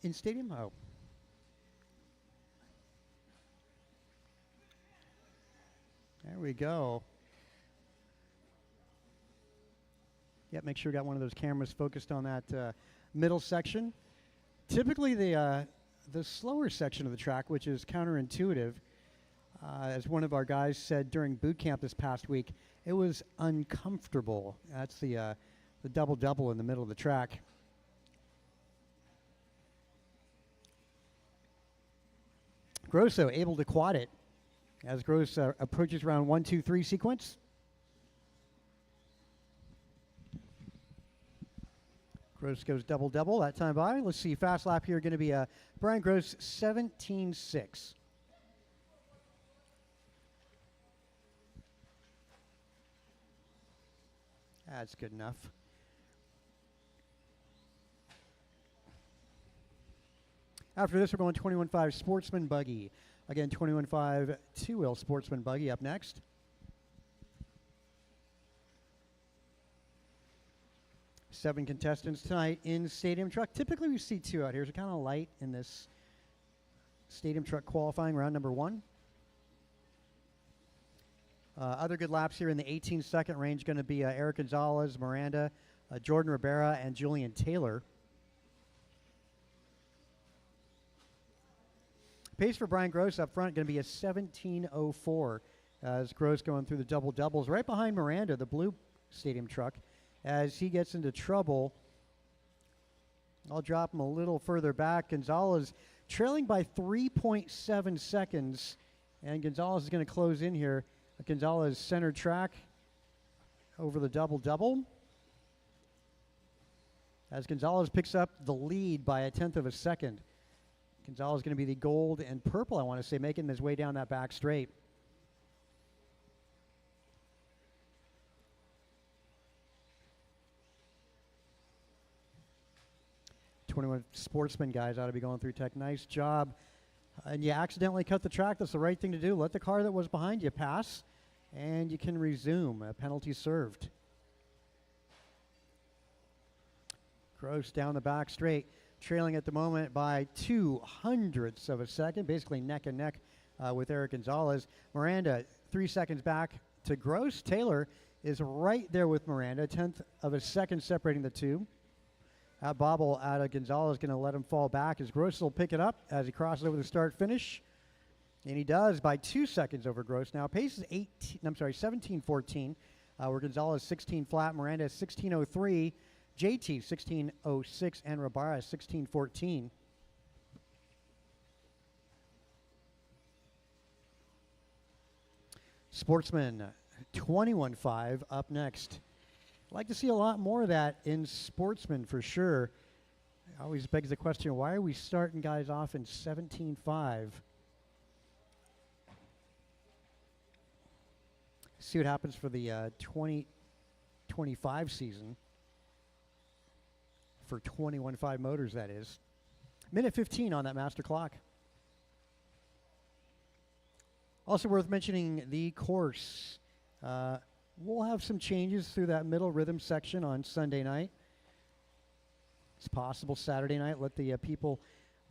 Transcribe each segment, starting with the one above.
In stadium? Oh. There we go. Yep, make sure you got one of those cameras focused on that middle section. Typically, the slower section of the track, which is counterintuitive, as one of our guys said during boot camp this past week, it was uncomfortable. That's the double-double in the middle of the track. Grosso able to quad it as Gross approaches round 1, 2, 3 sequence. Gross goes double-double that time by. Let's see, fast lap here going to be Brian Gross 17.6. That's good enough. After this, we're going 21.5 Sportsman Buggy. Again, 21.5 two-wheel Sportsman Buggy up next. Seven contestants tonight in Stadium Truck. Typically, we see two out here, so kind of light in this Stadium Truck qualifying round number 1. Other good laps here in the 18-second range going to be Eric Gonzalez, Miranda, Jordan Ribera, and Julian Taylor. Pace for Brian Gross up front going to be a 17.04 as Gross going through the double-doubles. Right behind Miranda, the blue Stadium Truck, as he gets into trouble. I'll drop him a little further back. Gonzalez trailing by 3.7 seconds, and Gonzalez is going to close in here. Gonzalez center track over the double-double. As Gonzalez picks up the lead by 1/10 of a second. Gonzalez is going to be the gold and purple, I want to say, making his way down that back straight. '21 Sportsman guys ought to be going through tech. Nice job. And you accidentally cut the track. That's the right thing to do. Let the car that was behind you pass, and you can resume. A penalty served. Gross down the back straight, trailing at the moment by 0.02 of a second, basically neck and neck with Eric Gonzalez. Miranda 3 seconds back to Gross. Taylor is right there with Miranda, 1/10 of a second separating the two. That bobble out of Gonzalez is going to let him fall back as Gross will pick it up as he crosses over the start finish. And he does by 2 seconds over Gross. Now pace is 17.14, where Gonzalez 16 flat, Miranda 16.03, JT 16.06, and Rabara 16.14. Sportsman 21.5 up next. I'd like to see a lot more of that in Sportsman for sure. It always begs the question, why are we starting guys off in 17.5? See what happens for the 2025 season. For 21.5 motors, that is. Minute 15 on that master clock. Also worth mentioning the course. We'll have some changes through that middle rhythm section on Sunday night. It's possible Saturday night. Let the people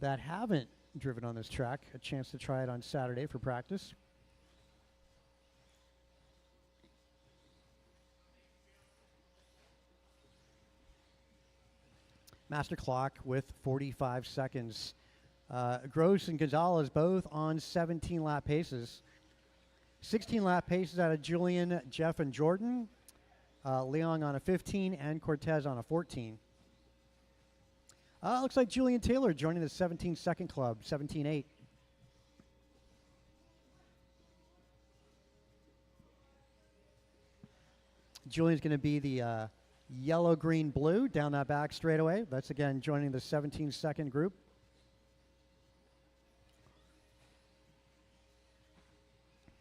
that haven't driven on this track a chance to try it on Saturday for practice. Master clock with 45 seconds. Gross and Gonzalez both on 17-lap paces. 16-lap paces out of Julian, Jeff, and Jordan. Leon on a 15 and Cortez on a 14. Looks like Julian Taylor joining the 17-second club, 17.8. Julian's going to be the yellow, green, blue down that back straightaway. That's again joining the 17-second group.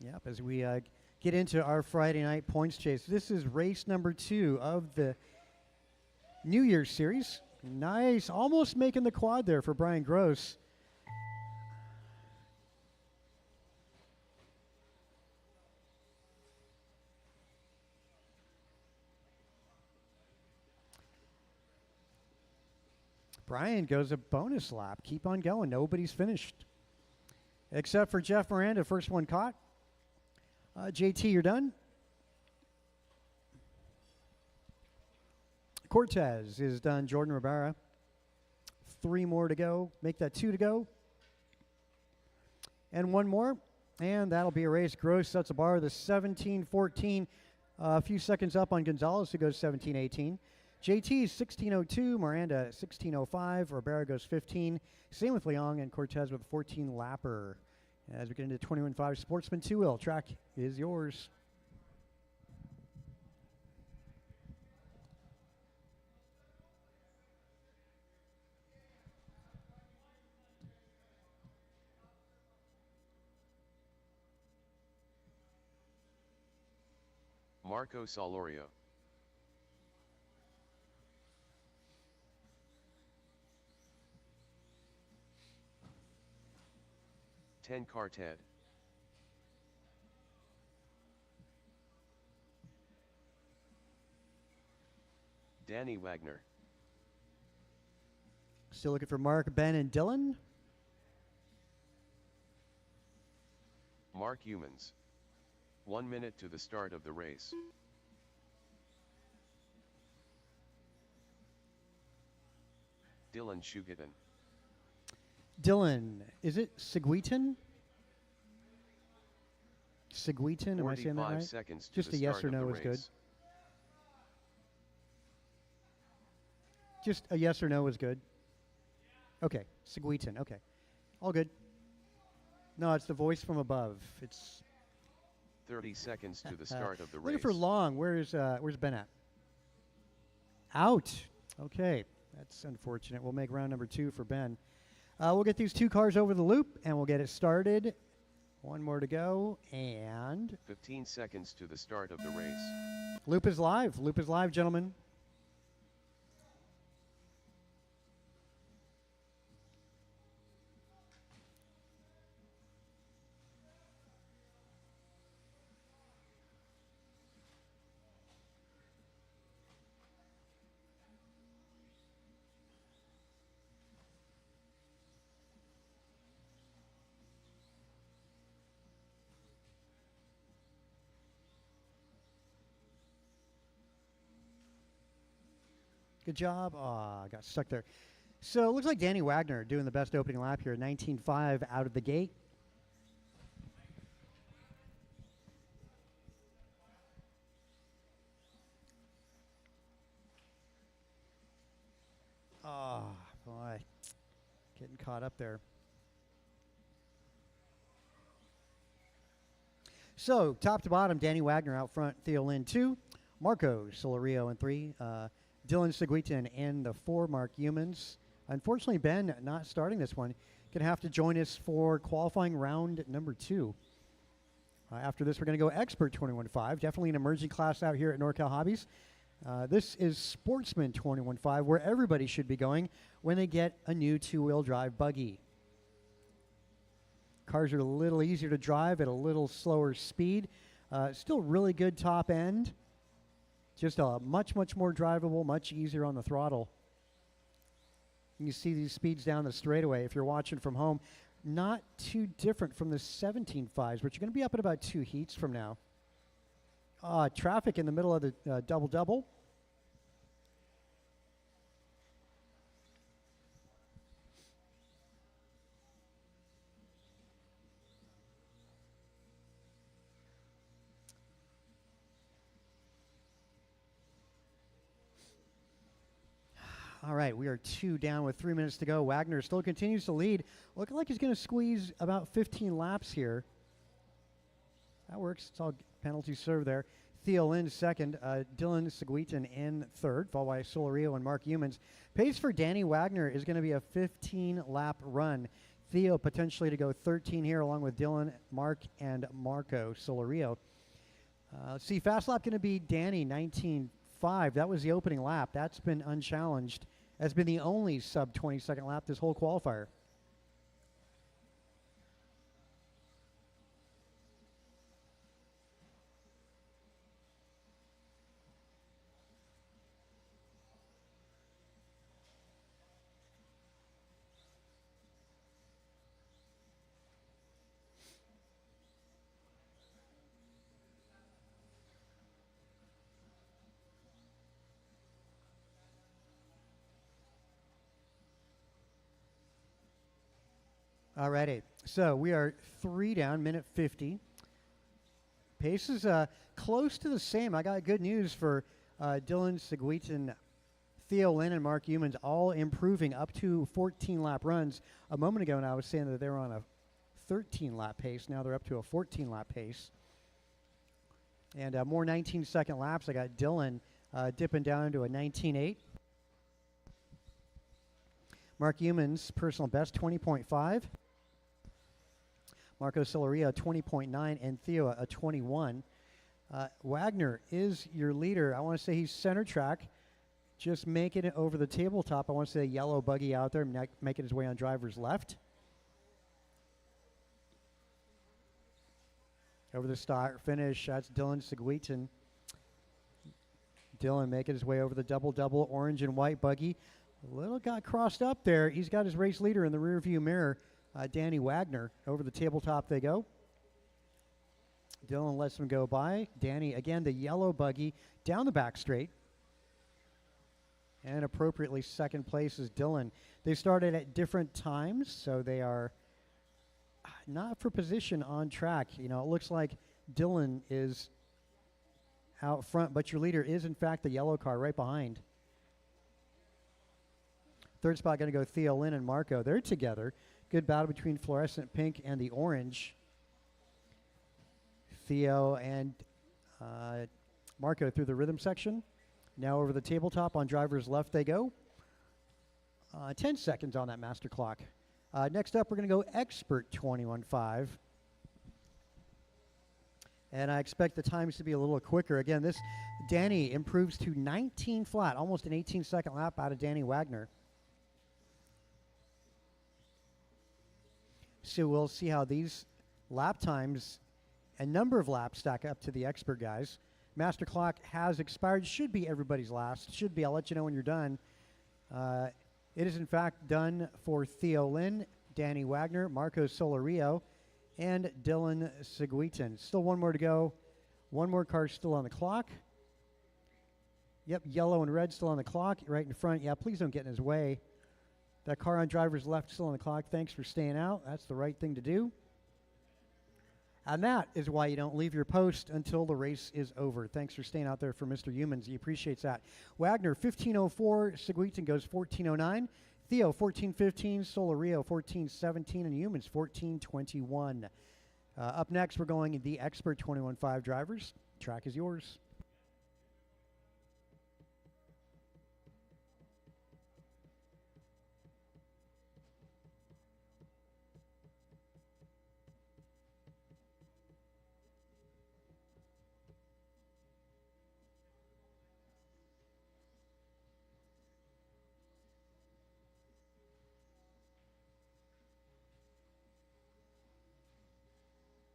Yep, as we get into our Friday night points chase. This is race number 2 of the New Year's series. Nice, almost making the quad there for Brian Gross. Brian goes a bonus lap. Keep on going. Nobody's finished. Except for Jeff Miranda, first one caught. JT, you're done. Cortez is done. Jordan Rivera. 3 more to go. Make that 2 to go. And 1 more. And that'll be a race. Gross sets a bar. The 17:14. A few seconds up on Gonzalez, who goes 17:18. JT is 16:02. Miranda 16:05. Rivera goes 15. Same with Leong and Cortez with a 14 lapper. As we get into 21.5 Sportsman 2-wheel. Track is yours. Marco Solorio. Ten Carted. Danny Wagner. Still looking for Mark, Ben, and Dylan. Mark Humans. 1 minute to the start of the race. Dylan Shugatin. Dylan, is it Seguitan? Seguitan, am I saying that 45 right? seconds to Just the a yes start or of no the is good. race. Just a yes or no is good. Okay, Seguitan, okay. All good. No, it's the voice from above. It's 30 seconds to the start of the race. looking for Long. Where's Ben at? Out. Okay, that's unfortunate. We'll make round number 2 for Ben. We'll get these 2 cars over the loop, and we'll get it started. 1 more to go, and 15 seconds to the start of the race. loop is live. Loop is live, gentlemen. Good job. I got stuck there. So it looks like Danny Wagner doing the best opening lap here, 19.5 out of the gate. Oh, boy. Getting caught up there. So, top to bottom, Danny Wagner out front, Theo Lynn 2, Marco Solorio in 3, Dylan Seguitan in the 4, Mark Humans. Unfortunately, Ben not starting this one. Going to have to join us for qualifying round number 2. After this, we're going to go Expert 21.5. Definitely an emerging class out here at NorCal Hobbies. This is Sportsman 21.5, where everybody should be going when they get a new 2-wheel drive buggy. Cars are a little easier to drive at a little slower speed. Still really good top end. Just much, much more drivable, much easier on the throttle. You see these speeds down the straightaway if you're watching from home. Not too different from the 17.5s, which are going to be up at about 2 heats from now. Traffic in the middle of the double-double. All right, we are 2 down with 3 minutes to go. Wagner still continues to lead. Looking like he's going to squeeze about 15 laps here. That works. It's all penalty serve there. Theo Lynn second. Dylan Seguitan in third, followed by Solorio and Mark Humans. Pace for Danny Wagner is going to be a 15-lap run. Theo potentially to go 13 here, along with Dylan, Mark, and Marco Solorio. Let's see, fast lap going to be Danny, 19.5. That was the opening lap. That's been unchallenged. That's been the only sub 20-second lap this whole qualifier. Alrighty. So we are 3 down, minute 50. Pace is close to the same. I got good news for Dylan Seguitan, Theo Lynn, and Mark Humans, all improving up to 14-lap runs. A moment ago, and I was saying that they were on a 13-lap pace. Now they're up to a 14-lap pace. And more 19-second laps. I got Dylan dipping down into a 19.8. Mark Humans, personal best, 20.5. Marco Solerio, 20.9, and Theo, a 21. Wagner is your leader. I want to say he's center track, just making it over the tabletop. I want to say a yellow buggy out there, making his way on driver's left. Over the start finish, that's Dylan Seguitan. Dylan making his way over the double-double orange and white buggy. A little got crossed up there. He's got his race leader in the rearview mirror, Danny Wagner. Over the tabletop they go. Dylan lets him go by. Danny, again, the yellow buggy down the back straight. And appropriately second place is Dylan. They started at different times, so they are not for position on track. You know, it looks like Dylan is out front, but your leader is, in fact, the yellow car right behind. Third spot going to go Theo Lynn and Marco. They're together. Good battle between fluorescent pink and the orange. Theo and Marco through the rhythm section. Now over the tabletop on driver's left they go. 10 seconds on that master clock. Next up, we're going to go Expert 21.5. And I expect the times to be a little quicker. Again, this Danny improves to 19 flat, almost an 18-second lap out of Danny Wagner. So we'll see how these lap times and number of laps stack up to the Expert guys. Master clock has expired. Should be everybody's last. Should be. I'll let you know when you're done. It is, in fact, done for Theo Lynn, Danny Wagner, Marco Solerio, and Dylan Seguitan. Still one more to go. One more car still on the clock. Yep, yellow and red still on the clock. Right in front. Yeah, please don't get in his way. That car on driver's left still on the clock. Thanks for staying out. That's the right thing to do. And that is why you don't leave your post until the race is over. Thanks for staying out there for Mr. Humans. He appreciates that. Wagner, 15.04. Seguitan goes 14.09. Theo, 14.15. Solerio, 14.17. And Humans, 14.21. Up next, we're going the Expert 21.5 drivers. Track is yours.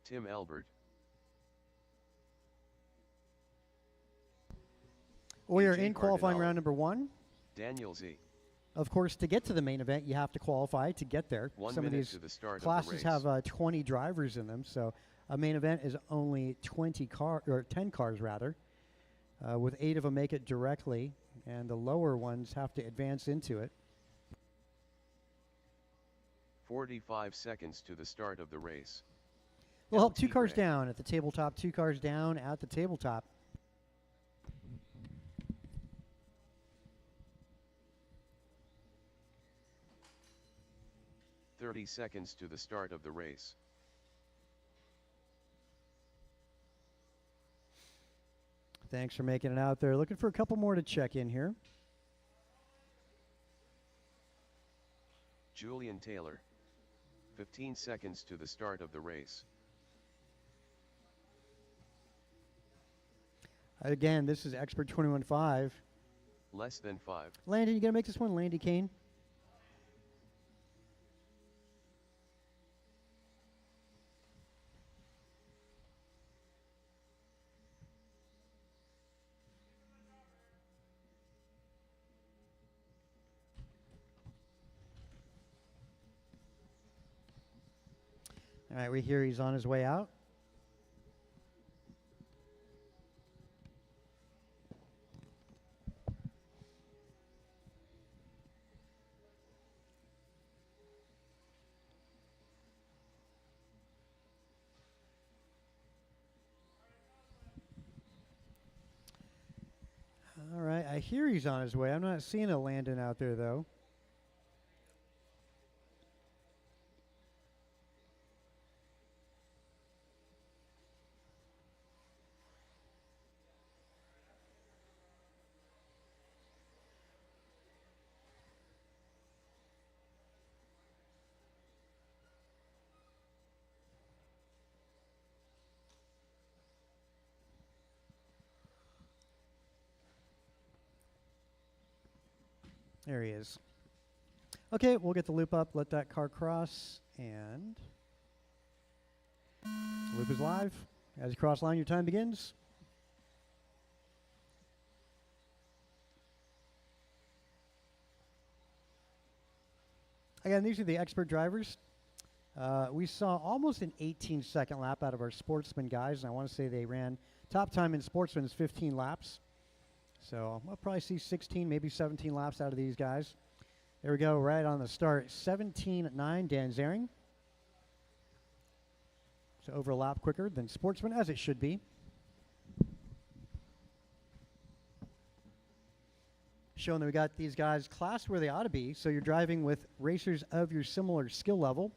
Tim Albert. We are AJ in qualifying Cardinale. round number 1. Daniel Z. Of course, to get to the main event, you have to qualify to get there. 1 Some of minute these to the start classes of the race. have 20 drivers in them, so a main event is only 10 cars rather, with 8 of them make it directly, and the lower ones have to advance into it. 45 seconds to the start of the race. We'll help LT 2 cars Gray. down at the tabletop, 2 cars down at the tabletop. "30 seconds to the start of the race. Thanks for making it out there. Looking for a couple more to check in here. Julian Taylor. 15 seconds to the start of the race. Again, this is Expert 21.5. Less than 5. Landon, you gonna make this one, Landy Kane? All right, we hear he's on his way out. I hear he's on his way. I'm not seeing a Landon out there, though. There he is. Okay, we'll get the loop up, let that car cross, and loop is live. As you cross line, your time begins. Again, these are the expert drivers. We saw almost an 18-second lap out of our sportsman guys, and I want to say they ran top time in sportsman is 15 laps. So we'll probably see 16, maybe 17 laps out of these guys. There we go, right on the start. 17.9, Dan Zering. So over a lap quicker than sportsman, as it should be. Showing that we got these guys classed where they ought to be. So you're driving with racers of your similar skill level.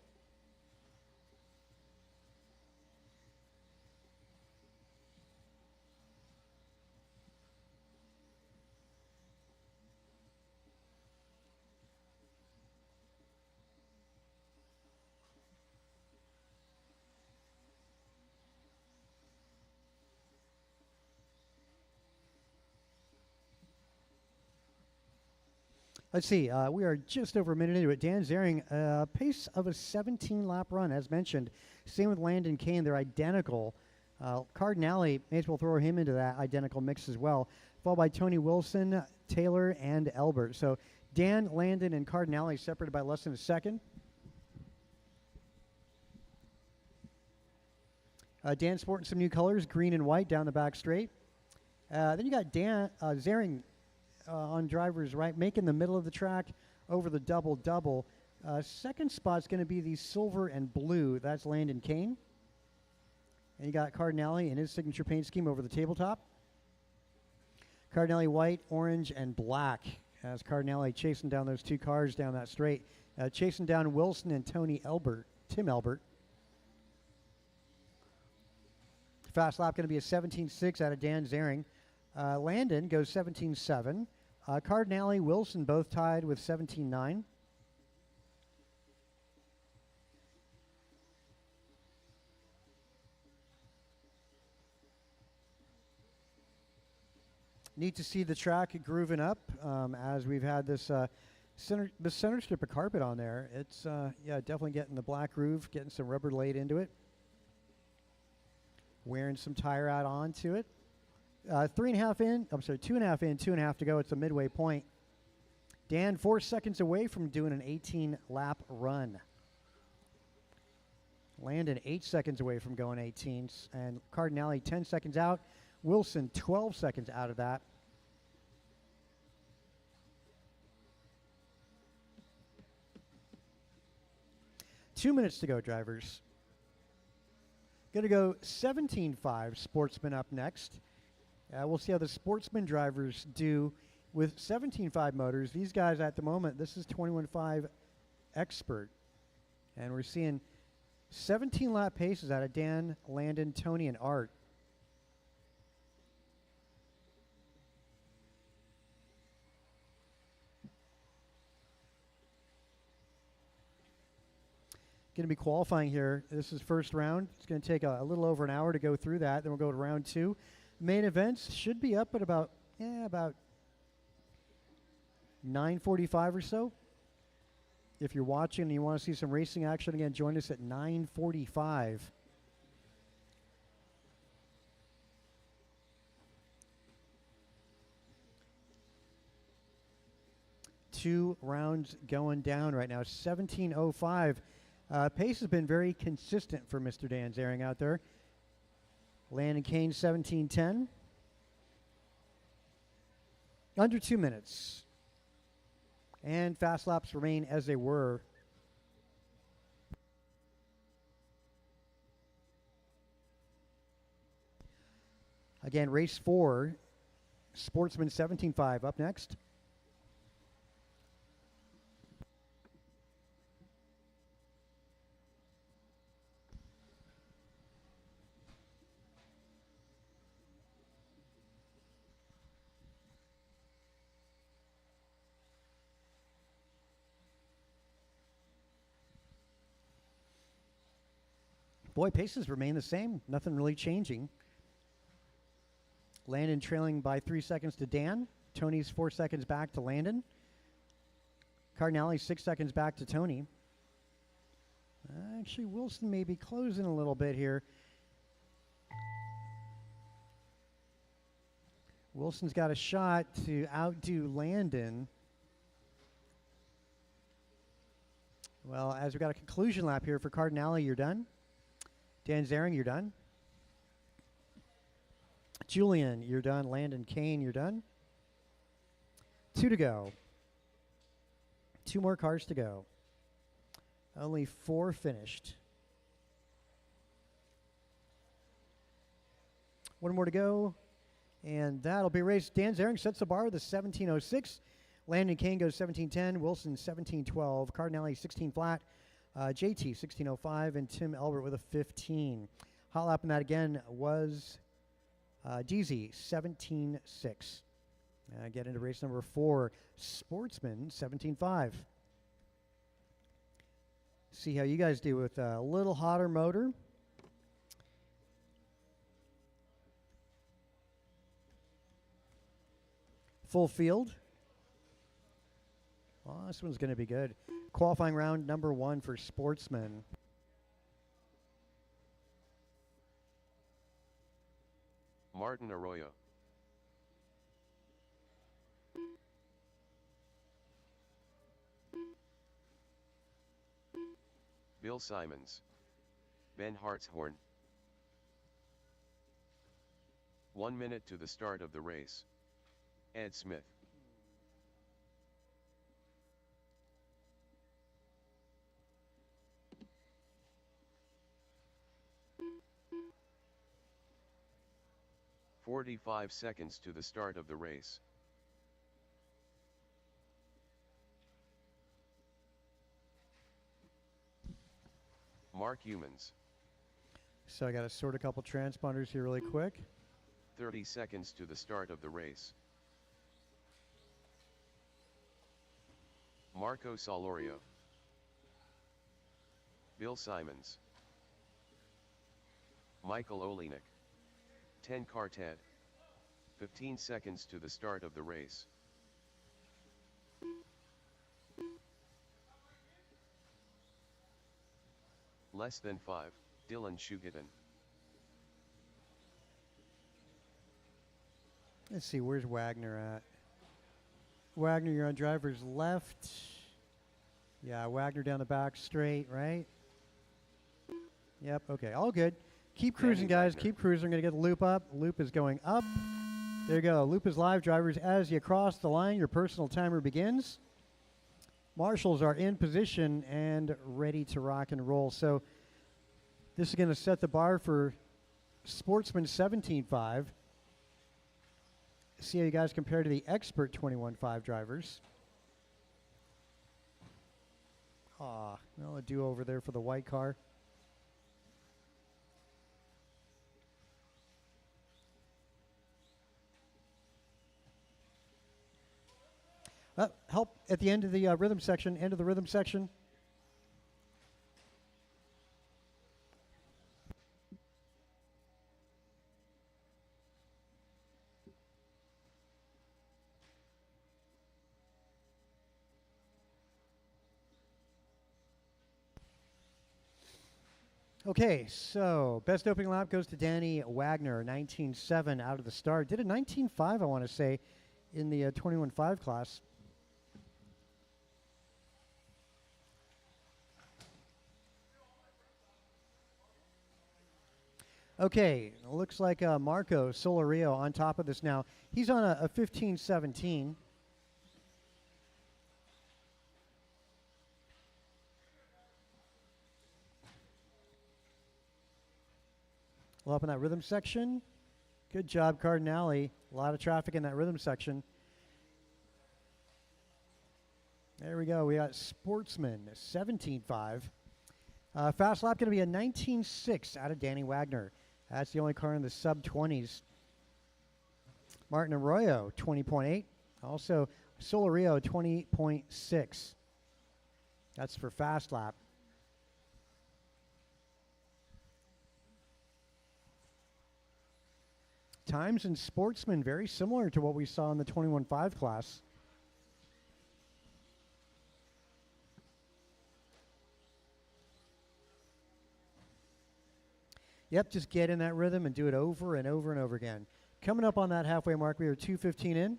Let's see, we are just over a minute into it. Dan Zering, pace of a 17-lap run, as mentioned. Same with Landon Kane, they're identical. Cardinale, may as well throw him into that identical mix as well. Followed by Tony Wilson, Taylor, and Elbert. So Dan, Landon, and Cardinale separated by less than a second. Dan sporting some new colors, green and white down the back straight. Then you got Dan Zering on driver's right, making the middle of the track over the double-double. Second spot's going to be the silver and blue. That's Landon Kane. And you got Cardinale in his signature paint scheme over the tabletop. Cardinale white, orange, and black as Cardinale chasing down those two cars down that straight. Chasing down Wilson and Tim Elbert. Fast lap going to be a 17.6 out of Dan Zering. Landon goes 17.7. Cardinale, Wilson both tied with 17.9. Neat to see the track grooving up as we've had this center strip of carpet on there. It's yeah, definitely getting the black groove, getting some rubber laid into it. Wearing some tire out onto it. 2.5 in, 2.5 to go. It's a midway point. Dan 4 seconds away from doing an 18-lap run. Landon 8 seconds away from going 18, and Cardinale 10 seconds out. Wilson 12 seconds out of that. Two minutes to go, drivers. Going to go 17.5 Sportsman up next. We'll see how the Sportsman drivers do with 17.5 motors. These guys at the moment, this is 21.5 Expert. And we're seeing 17-lap paces out of Dan, Landon, Tony, and Art. Going to be qualifying here. This is first round. It's going to take a little over an hour to go through that. Then we'll go to round 2. Main events should be up at about 9:45 or so. If you're watching and you want to see some racing action, again, join us at 9:45. Two rounds going down right now. 17:05. Pace has been very consistent for Mr. Dan Zering out there. Landon Kane 17:10. Under 2 minutes. And fast laps remain as they were. Again, race 4 Sportsman 17.5 up next. Boy, paces remain the same. Nothing really changing. Landon trailing by 3 seconds to Dan. Tony's 4 seconds back to Landon. Cardinale 6 seconds back to Tony. Actually, Wilson may be closing a little bit here. Wilson's got a shot to outdo Landon. Well, as we got a conclusion lap here for Cardinale, you're done. Dan Zering, you're done. Julian, you're done. Landon Kane, you're done. 2 to go. 2 more cars to go. Only 4 finished. 1 more to go. And that'll be raced. Dan Zering sets the bar with a 17.06. Landon Kane goes 17.10. Wilson 17.12. Cardinale 16 flat. JT 16.05. And Tim Elbert with a 15. Hot lap in that again was DZ 17.6. Get into race number 4. Sportsman 17.5. See how you guys do with a little hotter motor. Full field. Well, this one's going to be good. Qualifying round number 1 for Sportsman. Martin Arroyo. Bill Simons. Ben Hartshorn. 1 minute to the start of the race. Ed Smith. "45 seconds to the start of the race. Mark Humans. So I got to sort a couple transponders here really quick. 30 seconds to the start of the race. Marco Solorio. Bill Simons. Michael Olenek. 10 car Ted. 15 seconds to the start of the race. Less than 5, Dylan Shugatin. Let's see, where's Wagner at? Wagner, you're on driver's left. Yeah, Wagner down the back straight, right? Yep, okay, all good. Keep cruising, guys. Wagner. Keep cruising. I'm going to get the loop up. Loop is going up. There you go. Loop is live, drivers. As you cross the line, your personal timer begins. Marshals are in position and ready to rock and roll. So this is going to set the bar for Sportsman 17.5. See how you guys compare to the expert 21.5 drivers. Well, a do-over there for the white car. Help at the end of the rhythm section, end of the rhythm section. Okay, so best opening lap goes to Danny Wagner, 19.7 out of the start. Did a 19.5, I want to say, in the 21.5 class. Okay, looks like Marco Solorio on top of this now. He's on a 15.17. Well, up in that rhythm section. Good job, Cardinale. A lot of traffic in that rhythm section. There we go. We got Sportsman 17.5. Fast lap going to be a 19.6 out of Danny Wagner. That's the only car in the sub-20s. Martin Arroyo 20.8. Also Solario 20.6. That's for fast lap. Times in Sportsman very similar to what we saw in the 21.5 class. Yep, just get in that rhythm and do it over and over and over again. Coming up on that halfway mark, we are 2:15 in.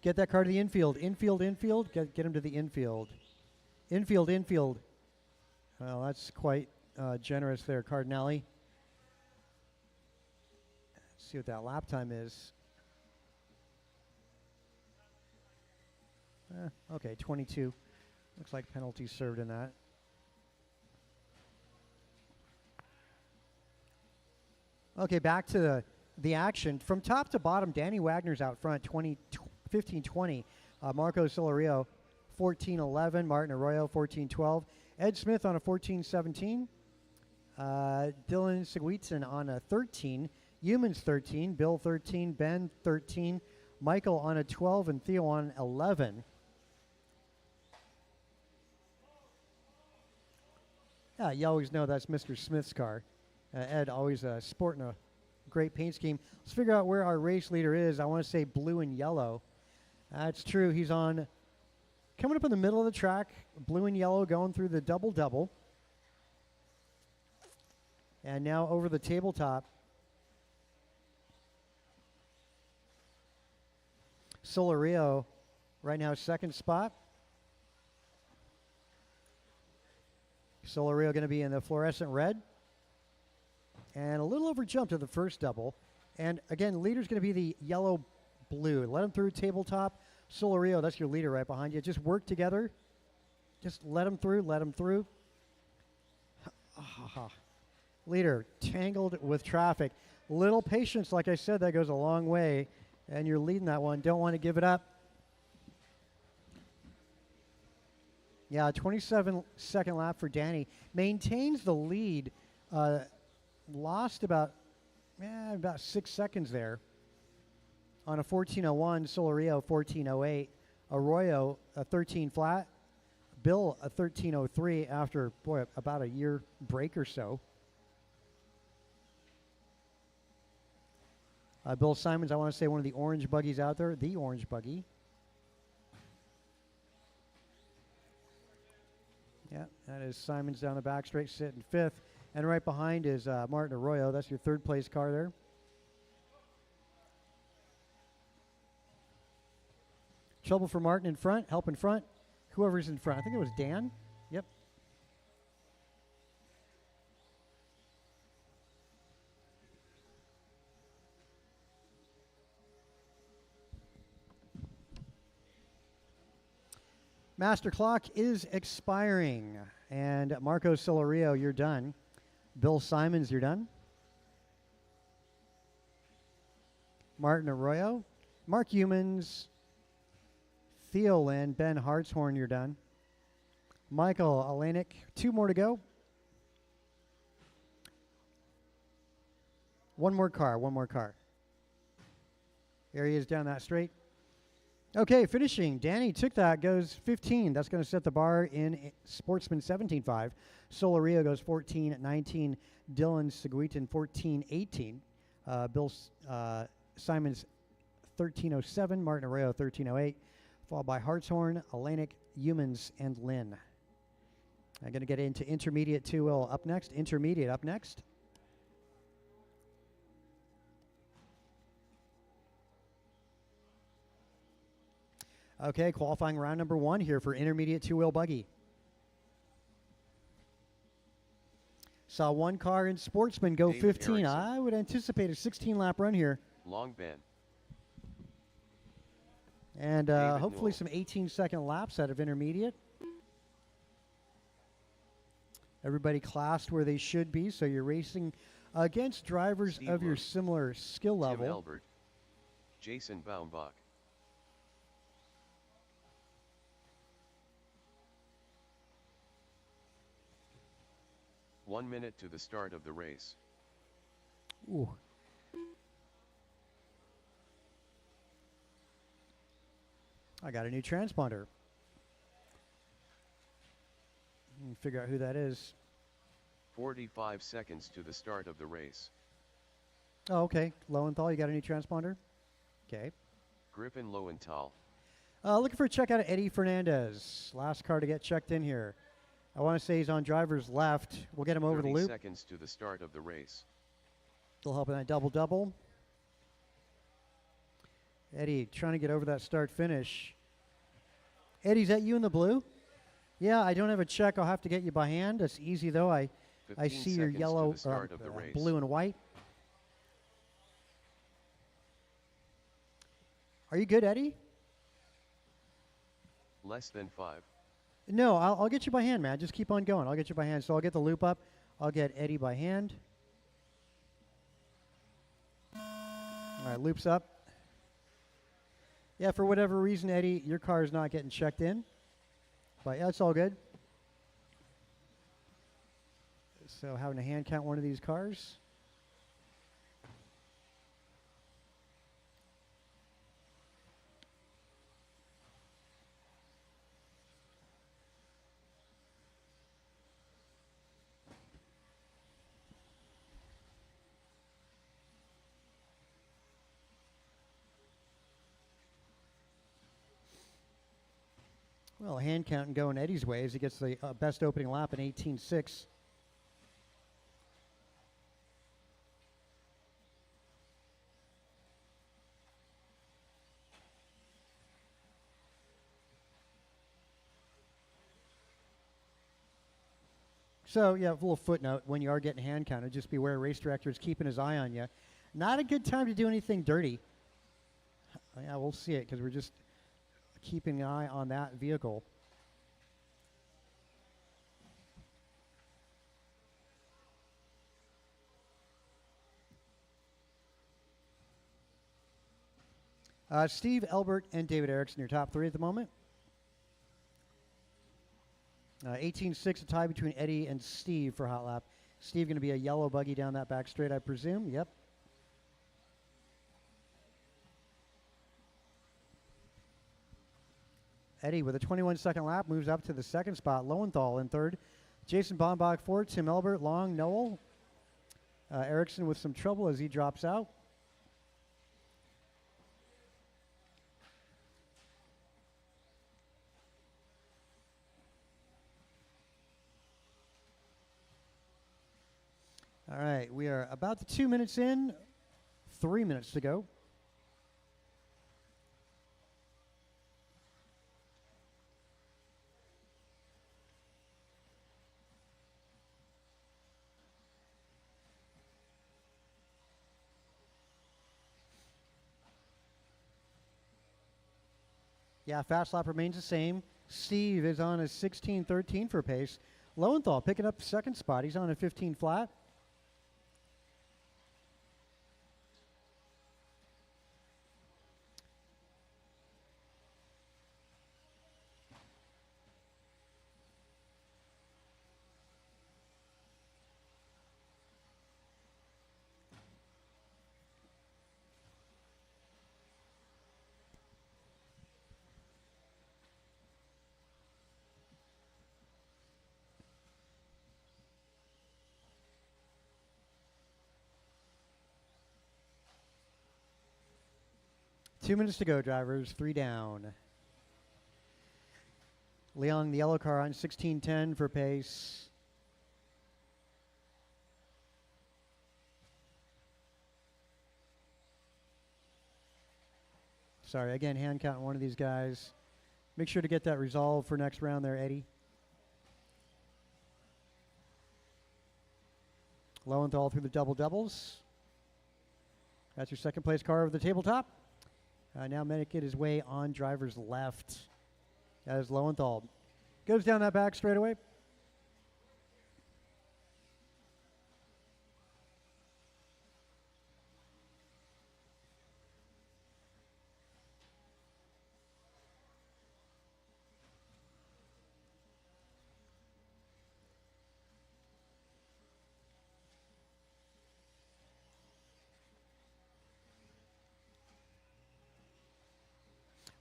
Get that car to the infield. Infield, infield. Get him to the infield. Infield, infield. Well, that's quite generous there, Cardinelli. Let's see what that lap time is. Okay, 22. Looks like penalty served in that. Okay, back to the action. From top to bottom, Danny Wagner's out front, 15-20. Marco Solario, 14-11. Martin Arroyo, 14-12. Ed Smith on a 14-17. Dylan Seguitzen on a 13. Humans 13. Bill 13. Ben 13. Michael on a 12. And Theo on 11. Yeah, you always know that's Mr. Smith's car. Ed always sporting a great paint scheme. Let's figure out where our race leader is. I want to say blue and yellow. That's true. He's on, coming up in the middle of the track, blue and yellow going through the double-double. And now over the tabletop. Solario right now second spot. Solario going to be in the fluorescent red. And a little over jump to the first double. And again, leader's going to be the yellow-blue. Let him through tabletop. Solario, that's your leader right behind you. Just work together. Just let him through, let him through. Leader, tangled with traffic. Little patience, like I said, that goes a long way. And you're leading that one. Don't want to give it up. Yeah, 27-second lap for Danny. Maintains the lead. Lost about 6 seconds there. On a 14.01, Solario 14.08. Arroyo a 13 flat. Bill a 13.03 after, about a year break or so. Bill Simons, I want to say one of the orange buggies out there. The orange buggy. Yeah, that is Simons down the back straight, sitting fifth. And right behind is Martin Arroyo. That's your third place car there. Trouble for Martin in front, help in front. Whoever's in front. I think it was Dan. Yep. Master clock is expiring. And Marco Solario, you're done. Bill Simons, you're done. Martin Arroyo. Mark Humans. Theo Lynn. Ben Hartshorn, you're done. Michael Alanik. 2 more to go. One more car. There he is down that straight. Okay, finishing. Danny took that, goes 15. That's going to set the bar in Sportsman 17.5. Solario goes 14.19. Dylan Seguitin 14.18. Bill Simons 13.07. Martin Arroyo 13.08. Followed by Hartshorn, Alanik, Humans, and Lynn. I'm going to get into intermediate 2L up next. Intermediate up next. Okay, qualifying round number 1 here for intermediate 2-wheel buggy. Saw one car in Sportsman go David 15. Erickson. I would anticipate a 16-lap run here. Long Ben. And David hopefully Newell. some 18-second laps out of intermediate. Everybody classed where they should be, so you're racing against drivers Steve of your Luke, similar skill Tim level. Albert, Jason Baumbach. One minute to the start of the race. Ooh. I got a new transponder. Figure out who that is. 45 seconds to the start of the race. Oh, okay. Lowenthal, you got a new transponder? Okay. Griffin Lowenthal. Looking for a check out of Eddie Fernandez. Last car to get checked in here. I want to say he's on driver's left. We'll get him over the 30 loop. seconds to the start of the race. Still helping that double-double. Eddie trying to get over that start-finish. Eddie, is that you in the blue? Yeah, I don't have a check. I'll have to get you by hand. That's easy, though. I 15 see your seconds to yellow, the start of the race. blue and white. Are you good, Eddie? Less than 5. No, I'll get you by hand, man. Just keep on going. I'll get you by hand. So I'll get the loop up. I'll get Eddie by hand. All right, loop's up. Yeah, for whatever reason, Eddie, your car is not getting checked in. But yeah, it's all good. So having to hand count one of these cars. Well, hand counting going Eddie's way as he gets the best opening lap in 18.6. So, yeah, a little footnote, when you are getting hand counted, just beware race director is keeping his eye on you. Not a good time to do anything dirty. Yeah, we'll see it because we're just keeping an eye on that vehicle. Steve Elbert and David Erickson, your top three at the moment. 18.6, a tie between Eddie and Steve for hot lap. Steve going to be a yellow buggy down that back straight, I presume. Yep. Eddie with a 21-second lap moves up to the second spot. Lowenthal in third. Jason Baumbach fourth. Tim Elbert, Long, Noel. Erickson with some trouble as he drops out. All right, we are about the 2 minutes in, 3 minutes to go. Yeah, fast lap remains the same. Steve is on a 16.13 for pace. Lowenthal picking up the second spot. He's on a 15 flat. Two minutes to go, drivers. Three down. Leon, the yellow car, on 16.10 for pace. Sorry, again, hand counting one of these guys. Make sure to get that resolved for next round there, Eddie. Lowenthal through the double-doubles. That's your second place car over the tabletop. Now Medicaid his way on driver's left as Lowenthal goes down that back straightaway.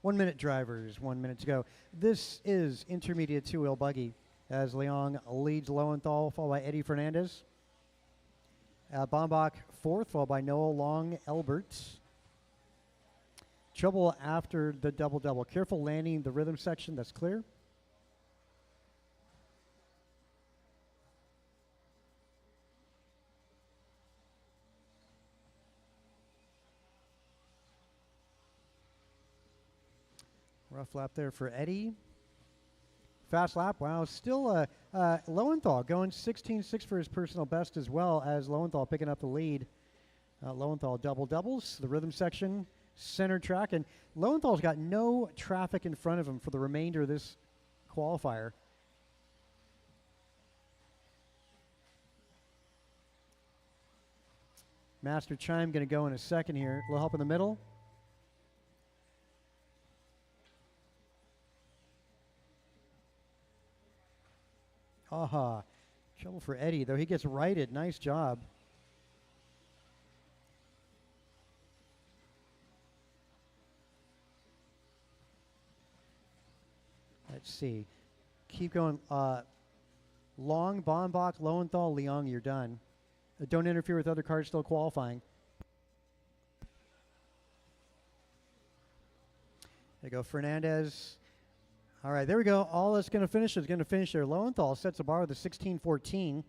1 minute drivers, 1 minute to go. This is intermediate two-wheel buggy as Leong leads Lowenthal, followed by Eddie Fernandez. Bombach fourth, followed by Noel Long Elbert. Trouble after the double-double. Careful landing the rhythm section, that's clear. Rough lap there for Eddie. Fast lap, wow. Still Lowenthal going 16.6 for his personal best as well as Lowenthal picking up the lead. Lowenthal double-doubles, the rhythm section, center track. And Lowenthal's got no traffic in front of him for the remainder of this qualifier. Master Chime going to go in a second here. A little help in the middle. Aha. Trouble for Eddie, though. He gets righted. Nice job. Let's see. Keep going. Long, Bombach, Lowenthal, Leong, you're done. Don't interfere with other cars still qualifying. There you go, Fernandez. All right, there we go. All that's going to finish is going to finish there. Lowenthal sets the bar with a 16.14.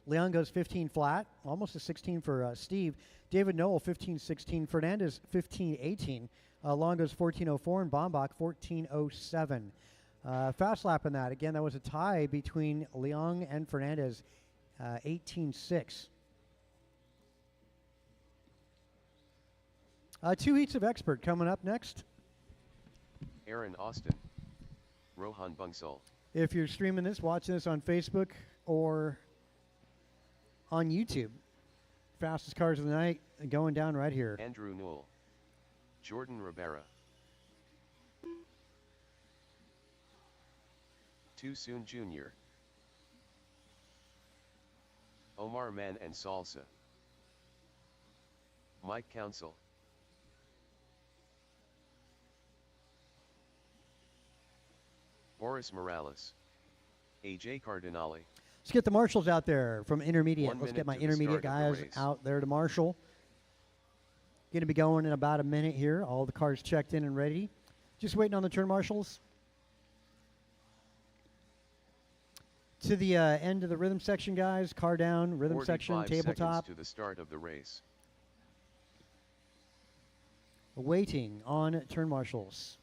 Leong goes 15 flat, almost a 16 for Steve. David Noel, 15.16. Fernandez, 15.18. Long goes 14.04, and Bombach, 14.07. Fast lap in that. Again, that was a tie between Leong and Fernandez, 18.6. 2 heats of expert coming up next. Aaron Austin, Rohan Bungsal. If you're streaming this, watching this on Facebook or on YouTube, fastest cars of the night going down right here. Andrew Newell, Jordan Rivera. Too Soon Jr. Omar Man and Salsa. Mike Council. Boris Morales. AJ Cardinale. Let's get the marshals out there from intermediate. 1 Let's get minute my to the intermediate start of the guys race. out there to marshal. Going to be going in about a minute here. All the cars checked in and ready. Just waiting on the turn marshals. To the end of the rhythm section, guys. Car down, rhythm section, 45 tabletop. seconds to the start of the race. Waiting on turn marshals.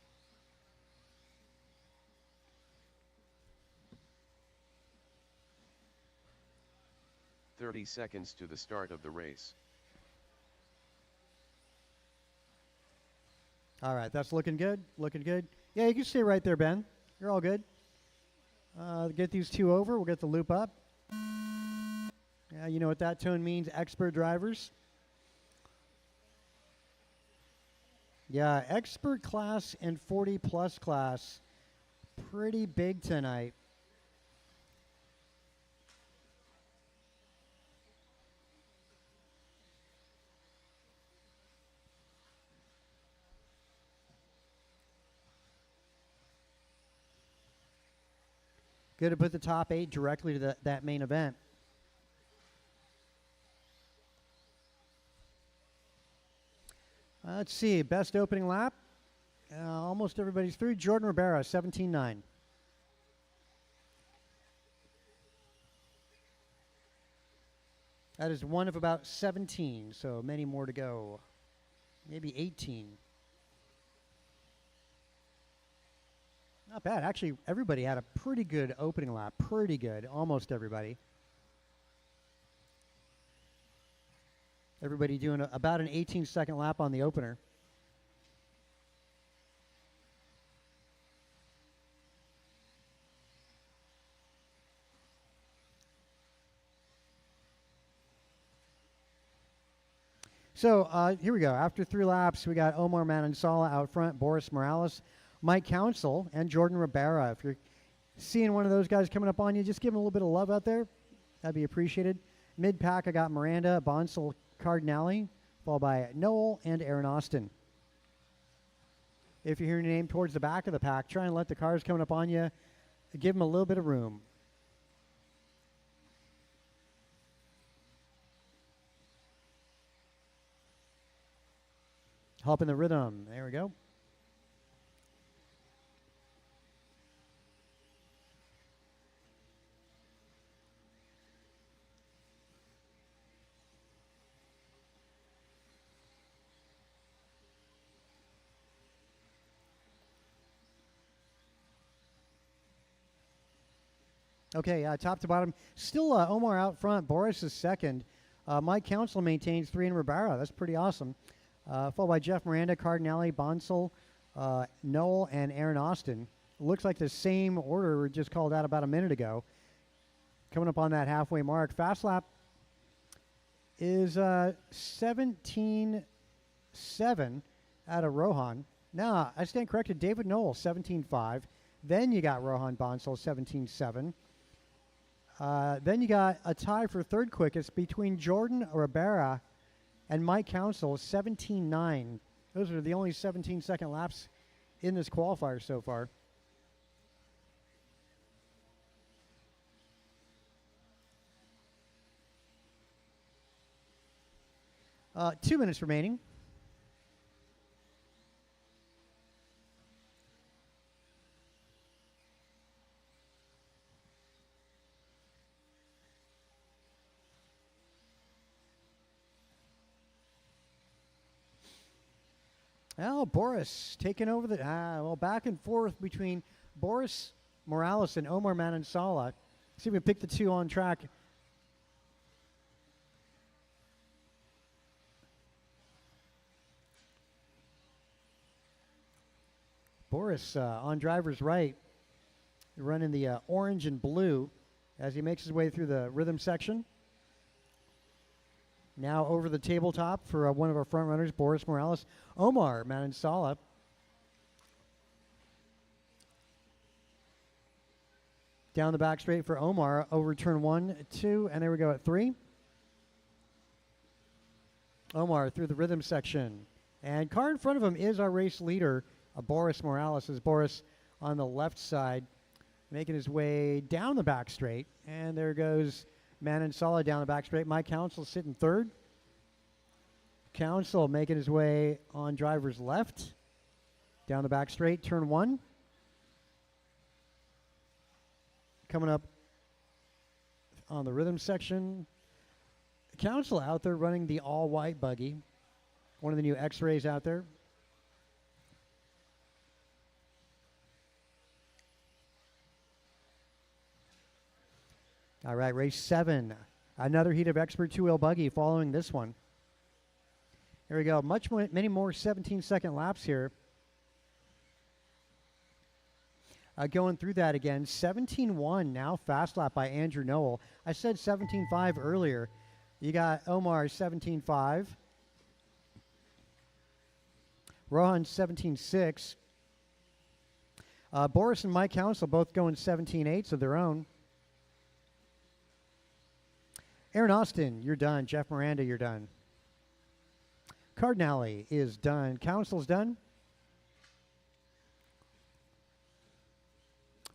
.30 seconds to the start of the race. All right, that's looking good. Looking good. Yeah, you can stay right there, Ben. You're all good. Get these two over. We'll get the loop up. Yeah, you know what that tone means, expert drivers. Yeah, expert class and 40-plus class. Pretty big tonight. Good to put the top 8 directly to that main event. Let's see, best opening lap. Almost everybody's through. Jordan Rivera, 17.9. That is one of about 17, so many more to go. Maybe 18. Not bad. Actually, everybody had a pretty good opening lap. Pretty good. Almost everybody. Everybody doing about an 18-second lap on the opener. So here we go. After 3 laps, we got Omar Manansala out front, Boris Morales, Mike Council, and Jordan Ribera. If you're seeing one of those guys coming up on you, just give him a little bit of love out there. That'd be appreciated. Mid-pack, I got Miranda, Bonsall, Cardinale, followed by Noel and Aaron Austin. if you're hearing your name towards the back of the pack, try and let the cars coming up on you, give them a little bit of room. Hop in the rhythm. There we go. Okay, top to bottom. Still Omar out front. Boris is second. Mike Council maintains 3 in Ribera. That's pretty awesome. Followed by Jeff Miranda, Cardinale, Bonsall, Noel, and Aaron Austin. Looks like the same order we just called out about a minute ago. Coming up on that halfway mark. Fast lap is 17.7 out of Rohan. Now, I stand corrected. David Noel, 17.5. Then you got Rohan Bonsall, 17.7. Then you got a tie for third quickest between Jordan Ribera and Mike Council, 17.9. Those are the only 17-second laps in this qualifier so far. Uh, 2 minutes remaining. Well, Boris taking over the back and forth between Boris Morales and Omar Manansala. See if we can pick the two on track. Boris on driver's right, running the orange and blue as he makes his way through the rhythm section. Now over the tabletop for one of our front runners, Boris Morales. Omar Manansala. Down the back straight for Omar over turn 1, 2, and there we go at 3. Omar through the rhythm section. And car in front of him is our race leader, Boris Morales. As Boris on the left side, making his way down the back straight. And there goes Manansala down the back straight. Mike Council sitting third. Council making his way on driver's left. Down the back straight, turn 1. Coming up on the rhythm section. Council out there running the all-white buggy. One of the new X-Rays out there. All right, race 7. Another heat of expert two-wheel buggy following this one. Here we go. Many more 17-second laps here. Going through that again. 17.1 now, fast lap by Andrew Noel. I said 17.5 earlier. You got Omar 17.5. Rohan 17.6. Boris and Mike Council both going 17.8 of their own. Aaron Austin, you're done. Jeff Miranda, you're done. Cardinale is done. Council's done.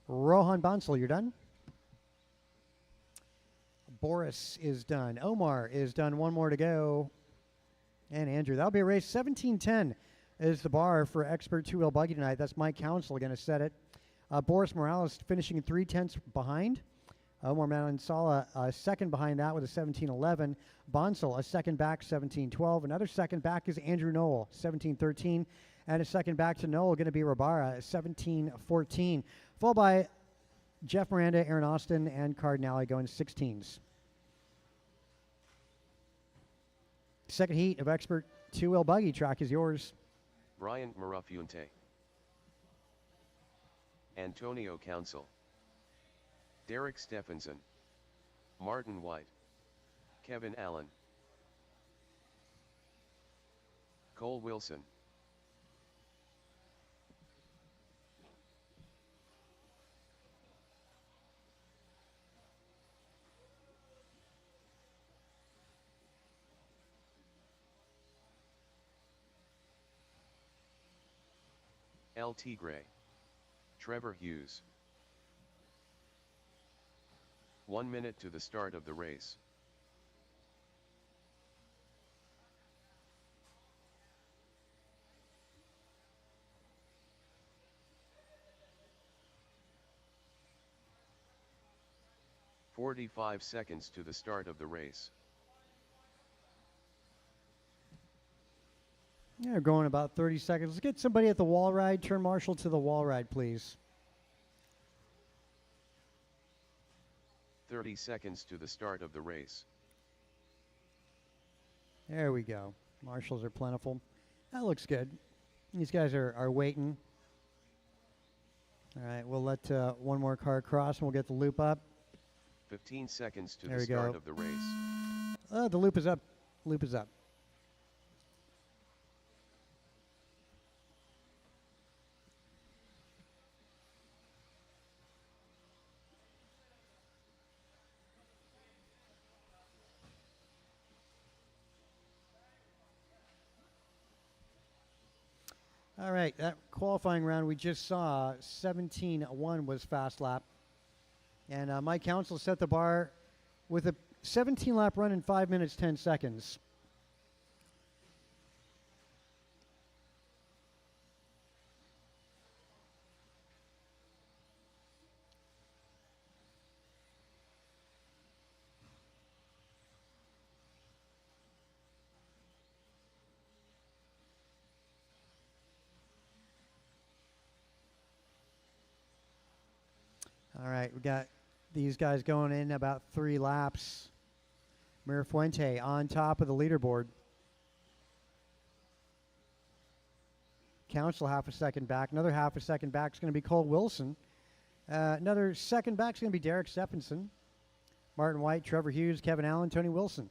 Rohan Bonsall, you're done. Boris is done. Omar is done. One more to go. And Andrew. That'll be a race. 17:10 is the bar for expert two-wheel buggy tonight. That's Mike Council going to set it. Boris Morales finishing 3/10 behind. Omar Manansala second behind that with a 17.11. Bonsall a second back, 17.12. Another second back is Andrew Noel, 17.13. And a second back to Noel going to be Ribera, 17.14. Followed by Jeff Miranda, Aaron Austin, and Cardinale going 16s. Second heat of expert two-wheel buggy track is yours. Bryant Marafiunte, Antonio Council, Derek Stephenson, Martin White, Kevin Allen, Cole Wilson, El Tigre. Trevor Hughes. 1 minute to the start of the race. "45 seconds to the start of the race. Yeah, we're going about 30 seconds. Let's get somebody at the wall ride. Turn Marshall to the wall ride, please. 30 seconds to the start of the race. There we go. Marshals are plentiful. That looks good. These guys are waiting. All right, we'll let one more car cross and we'll get the loop up. 15 seconds to There the we start go. of the race. The loop is up. Loop is up. All right, that qualifying round we just saw, 17-1 was fast lap. And Mike Council set the bar with a 17-lap run in 5 minutes, 10 seconds. All right, we got these guys going in about 3 laps. Mirafuente on top of the leaderboard. Council half a second back. Another half a second back is going to be Cole Wilson. Another second back is going to be Derek Stephenson. Martin White, Trevor Hughes, Kevin Allen, Tony Wilson.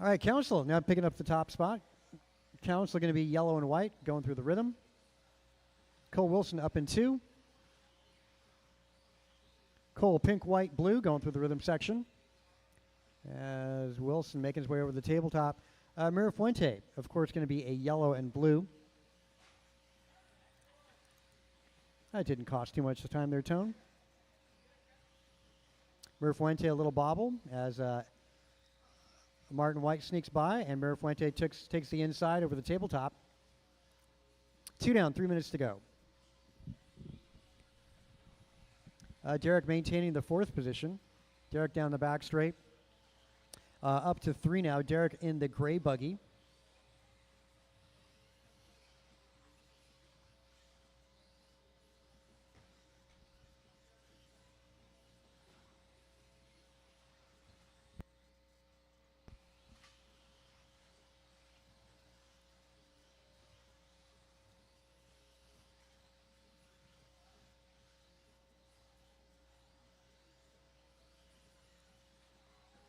All right, Council now picking up the top spot. Council going to be yellow and white going through the rhythm. Cole Wilson up in 2. Cole pink, white, blue going through the rhythm section. As Wilson making his way over the tabletop. Mirafuente, of course, going to be a yellow and blue. That didn't cost too much time there, Tone. Mirafuente a little bobble as Martin White sneaks by, and Mirafuente takes the inside over the tabletop. 2 down, 3 minutes to go. Derek maintaining the 4th position. Derek down the back straight. Up to 3 now. Derek in the gray buggy.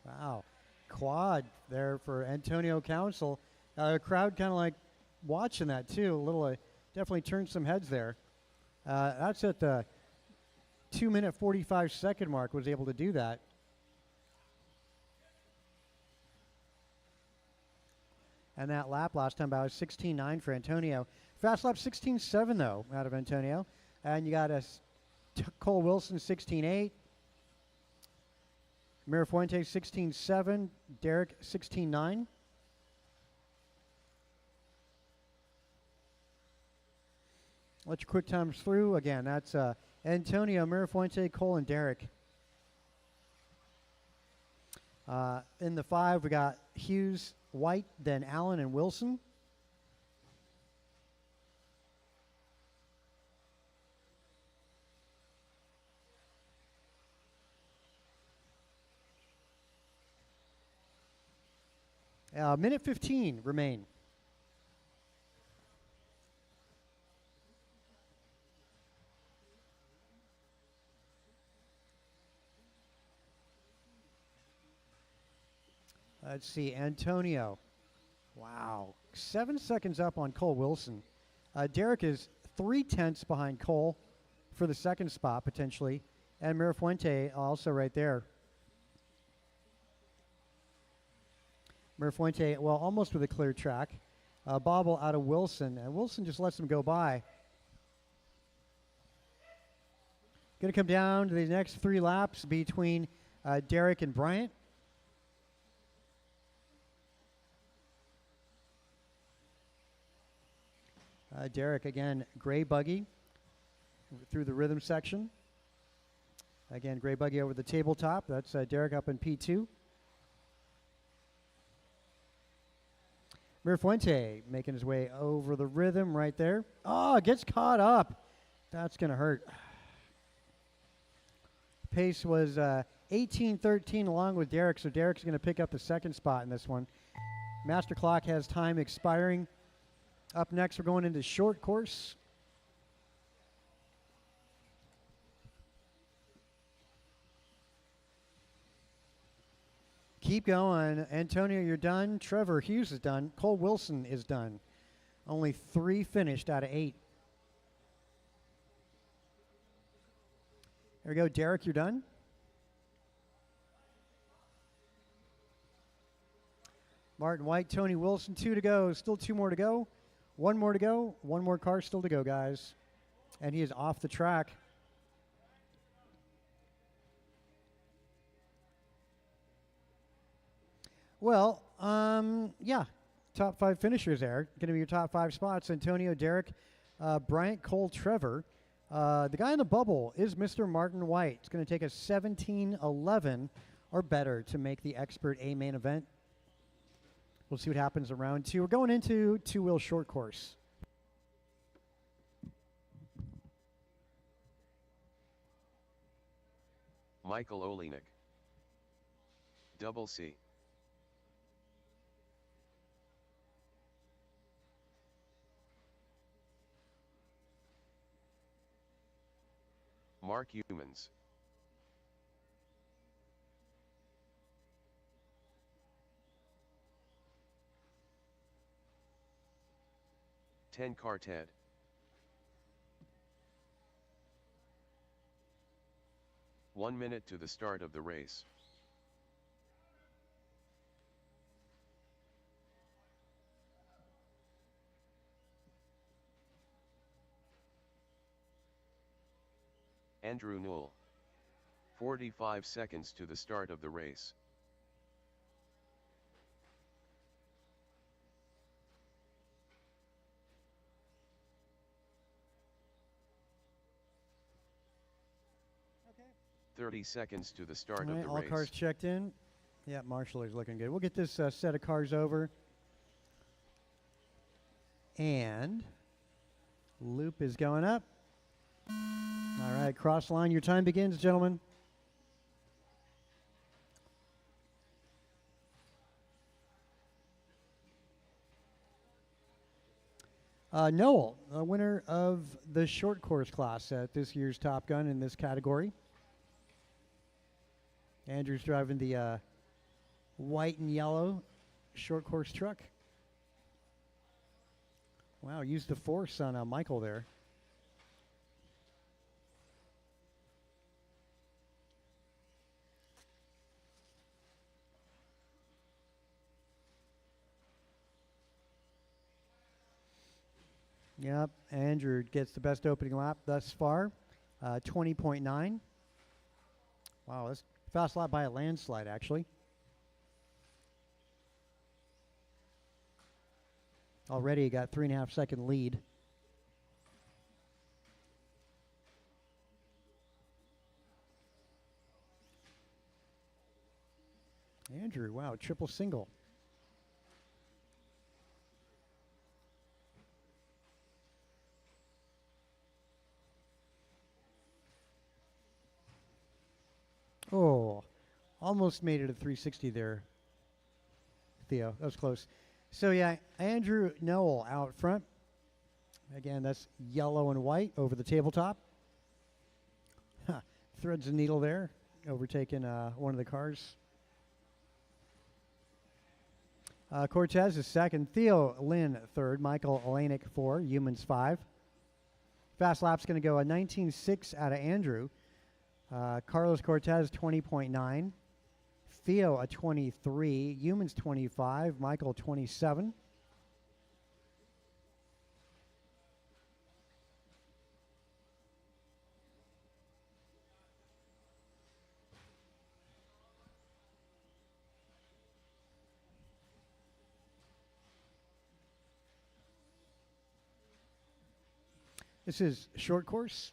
Wow. Quad there for Antonio Council. Crowd kind of like watching that too. A little, definitely turned some heads there. That's at the 2 minute 45 second mark was able to do that. And that lap last time about was 16.9 for Antonio. Fast lap 16.7 though out of Antonio. And you got Cole Wilson 16.8. Mirafuente 16.7, Derek 16.9. Let your quick times through again. That's Antonio, Mirafuente, Cole, and Derek. In the 5, we got Hughes, White, then Allen and Wilson. Minute 15 remain. Let's see, Antonio. Wow, 7 seconds up on Cole Wilson. Derek is 3/10 behind Cole, for the second spot potentially. And Mirafuente also right there. Mirafuente, well, almost with a clear track. Bobble out of Wilson, and Wilson just lets him go by. Going to come down to the next 3 laps between Derek and Bryant. Derek, again, gray buggy through the rhythm section. Again, gray buggy over the tabletop. That's Derek up in P2. Mirafuente making his way over the rhythm right there. Oh, gets caught up. That's going to hurt. Pace was 18:13 along with Derek, so Derek's going to pick up the second spot in this one. Master clock has time expiring. Up next, we're going into short course. Keep going. Antonio, you're done. Trevor Hughes is done. Cole Wilson is done. Only 3 finished out of 8. There we go. Derek, you're done. Martin White, Tony Wilson, 2 to go. Still 2 more to go. 1 more to go. 1 more car still to go, guys. And he is off the track. Well, yeah. Top 5 finishers there. Going to be your top 5 spots. Antonio, Derek, Bryant, Cole, Trevor. The guy in the bubble is Mr. Martin White. It's going to take a 17:11 or better to make the Expert A main event. We'll see what happens in round 2. We're going into 2-wheel short course. Michael Olenek. Double C. Mark Humans. Ten car Ted. One minute to the start of the race. Andrew Newell. 45 seconds to the start of the race. Okay. 30 seconds to the start All right, of the all race. cars checked in. Yeah, Marshall is looking good. We'll get this set of cars over. And loop is going up. All right, cross line. Your time begins, gentlemen. Noel, a winner of the short course class at this year's Top Gun in this category. Andrew's driving the white and yellow short course truck. Wow, used the force on Michael there. Yep, Andrew gets the best opening lap thus far, 20.9. Wow, that's fast lap by a landslide, actually. Already got 3.5 second lead. Andrew, wow, triple single. Oh, almost made it a 360 there, Theo. That was close. So, yeah, Andrew Noel out front. Again, that's yellow and white over the tabletop. Threads the needle there, overtaking one of the cars. Cortez is second. Theo Lynn third. Michael Olenek 4. Humans 5. Fast lap's going to go a 19.6 out of Andrew. Carlos Cortez, 20.9. Theo, a 23. Humans, 25. Michael, 27. This is short course.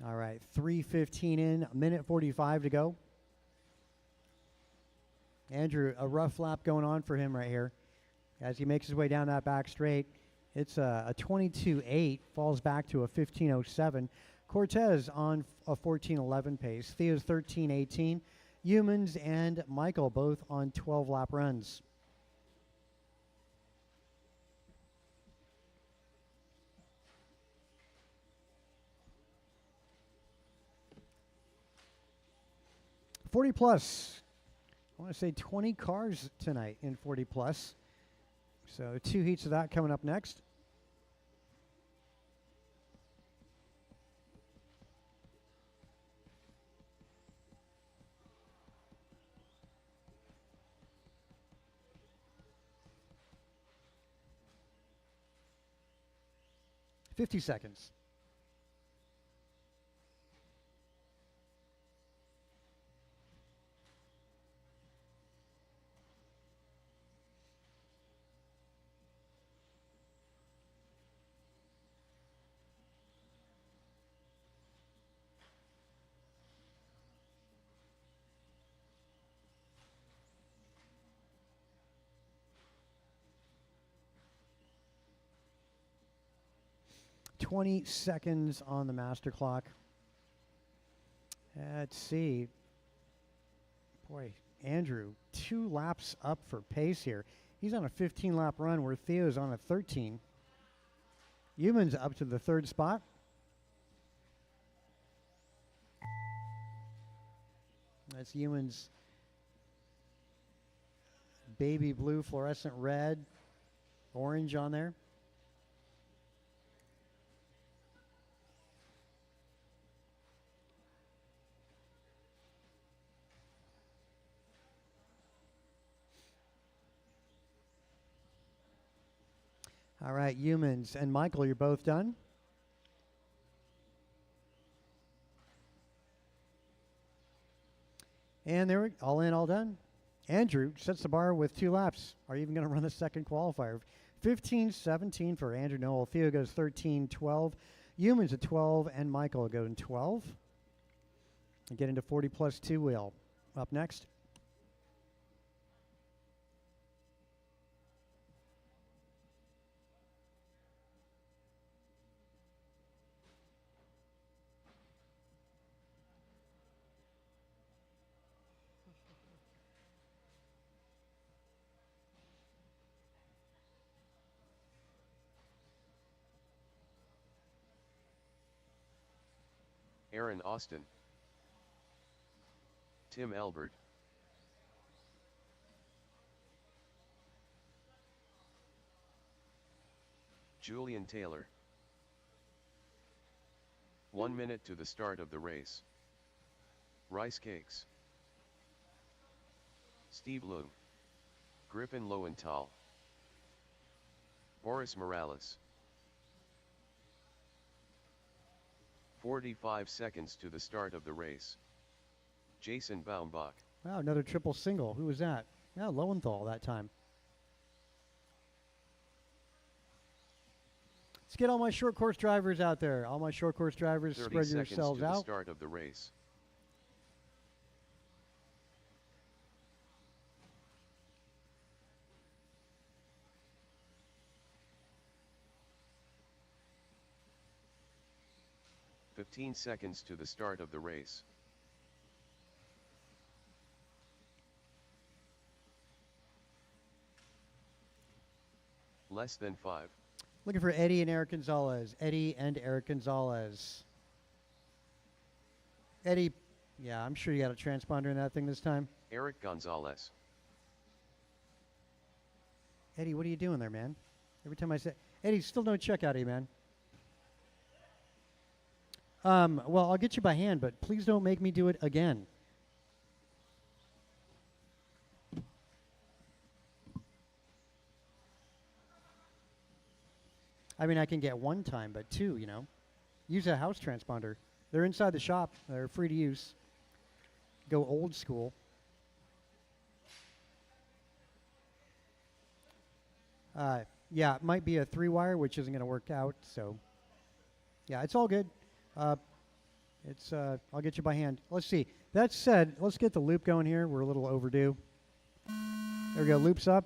All right, 3:15 in, a minute 45 to go. Andrew, a rough lap going on for him right here as he makes his way down that back straight. It's a 22.8, falls back to a 15.07. Cortez on a 14.11 pace. Theo's 13.18. Humans and Michael both on 12 lap runs. '40 plus. I want to say 20 cars tonight in 40 plus. So 2 heats of that coming up next. '50 seconds. .20 seconds on the master clock. Let's see. Boy, Andrew, 2 laps up for pace here. He's on a 15-lap run where Theo's on a 13. Humans up to the 3rd spot. That's Humans' baby blue, fluorescent red, orange on there. All right, Humans and Michael, you're both done. And there we all in, all done. Andrew sets the bar with 2 laps. Are you even going to run the second qualifier? 15:17 for Andrew Noel. Theo goes 13:12. Humans at 12, and Michael goes in 12. And get into 40 plus 2 wheel. Up next. Aaron Austin, Tim Elbert, Julian Taylor. 1 minute to the start of the race. Rice Cakes, Steve Loom, Griffin Lowenthal, Boris Morales, 45 seconds to the start of the race. Jason Baumbach. Wow, another triple single. Who was that? Yeah, Lowenthal that time. Let's get all my short course drivers out there. All my short course drivers, 30 spread seconds yourselves to the out. start of the race. "15 seconds to the start of the race. Less than 5. Looking for Eddie and Eric Gonzalez. Eddie and Eric Gonzalez. Eddie, yeah, I'm sure you got a transponder in that thing this time. Eric Gonzalez. Eddie, what are you doing there, man? Every time I say, Eddie, still no check out of you, man. Well, I'll get you by hand, but please don't make me do it again. I mean, I can get one time, but two, you know. Use a house transponder. They're inside the shop. They're free to use. Go old school. Yeah, it might be a 3-wire, which isn't going to work out. So, yeah, it's all good. I'll get you by hand. Let's see. That said, let's get the loop going here. We're a little overdue. There we go. Loops up.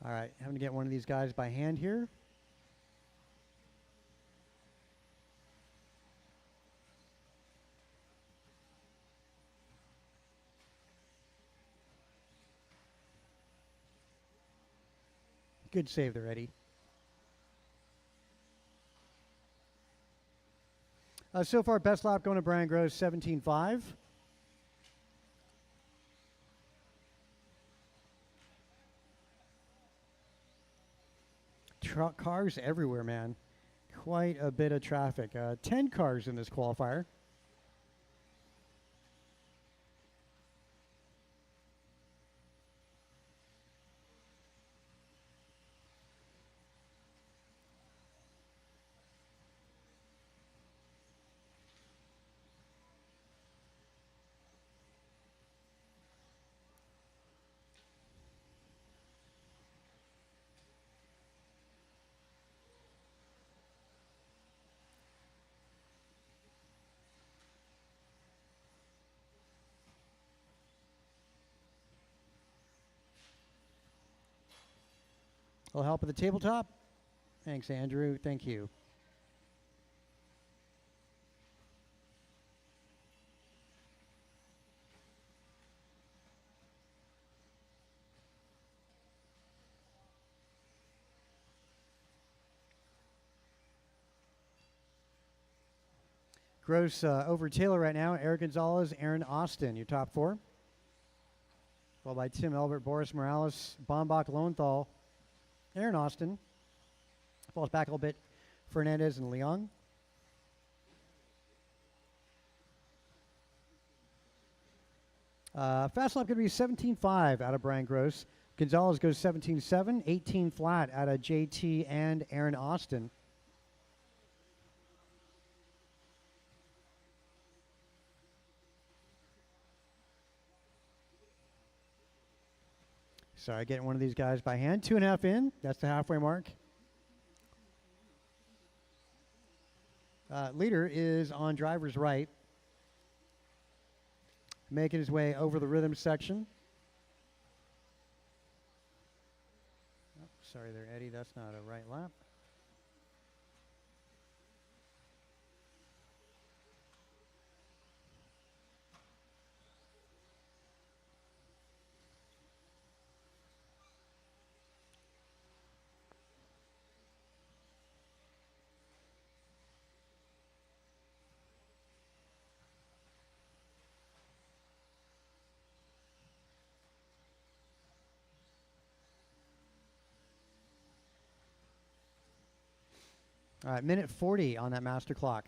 All right, having to get one of these guys by hand here. Good save there, Eddie. So far, best lap going to Brian Gross, 17.5. Cars everywhere, man. Quite a bit of traffic. 10 cars in this qualifier. A little help at the tabletop. Thanks, Andrew. Thank you. Gross over Taylor right now. Eric Gonzalez, Aaron Austin, your top 4. Followed by Tim Elbert, Boris Morales, Baumbach, Lowenthal, Aaron Austin. Falls back a little bit. Fernandez and Leon. Fast lap going to be 17.5 out of Brian Gross. Gonzalez goes 17.7, 18 flat out of JT and Aaron Austin. Sorry, getting one of these guys by hand. 2.5 in. That's the halfway mark. Leader is on driver's right. Making his way over the rhythm section. Oh, sorry there, Eddie. That's not a right lap. All right, minute 40 on that master clock.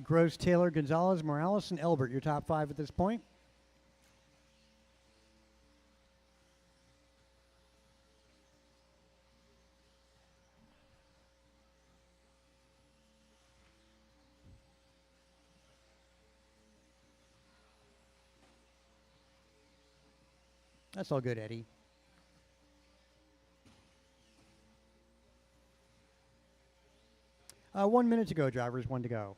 Gross, Taylor, Gonzalez, Morales, and Elbert, your top 5 at this point. That's all good, Eddie. One minute to go, drivers. 1 to go.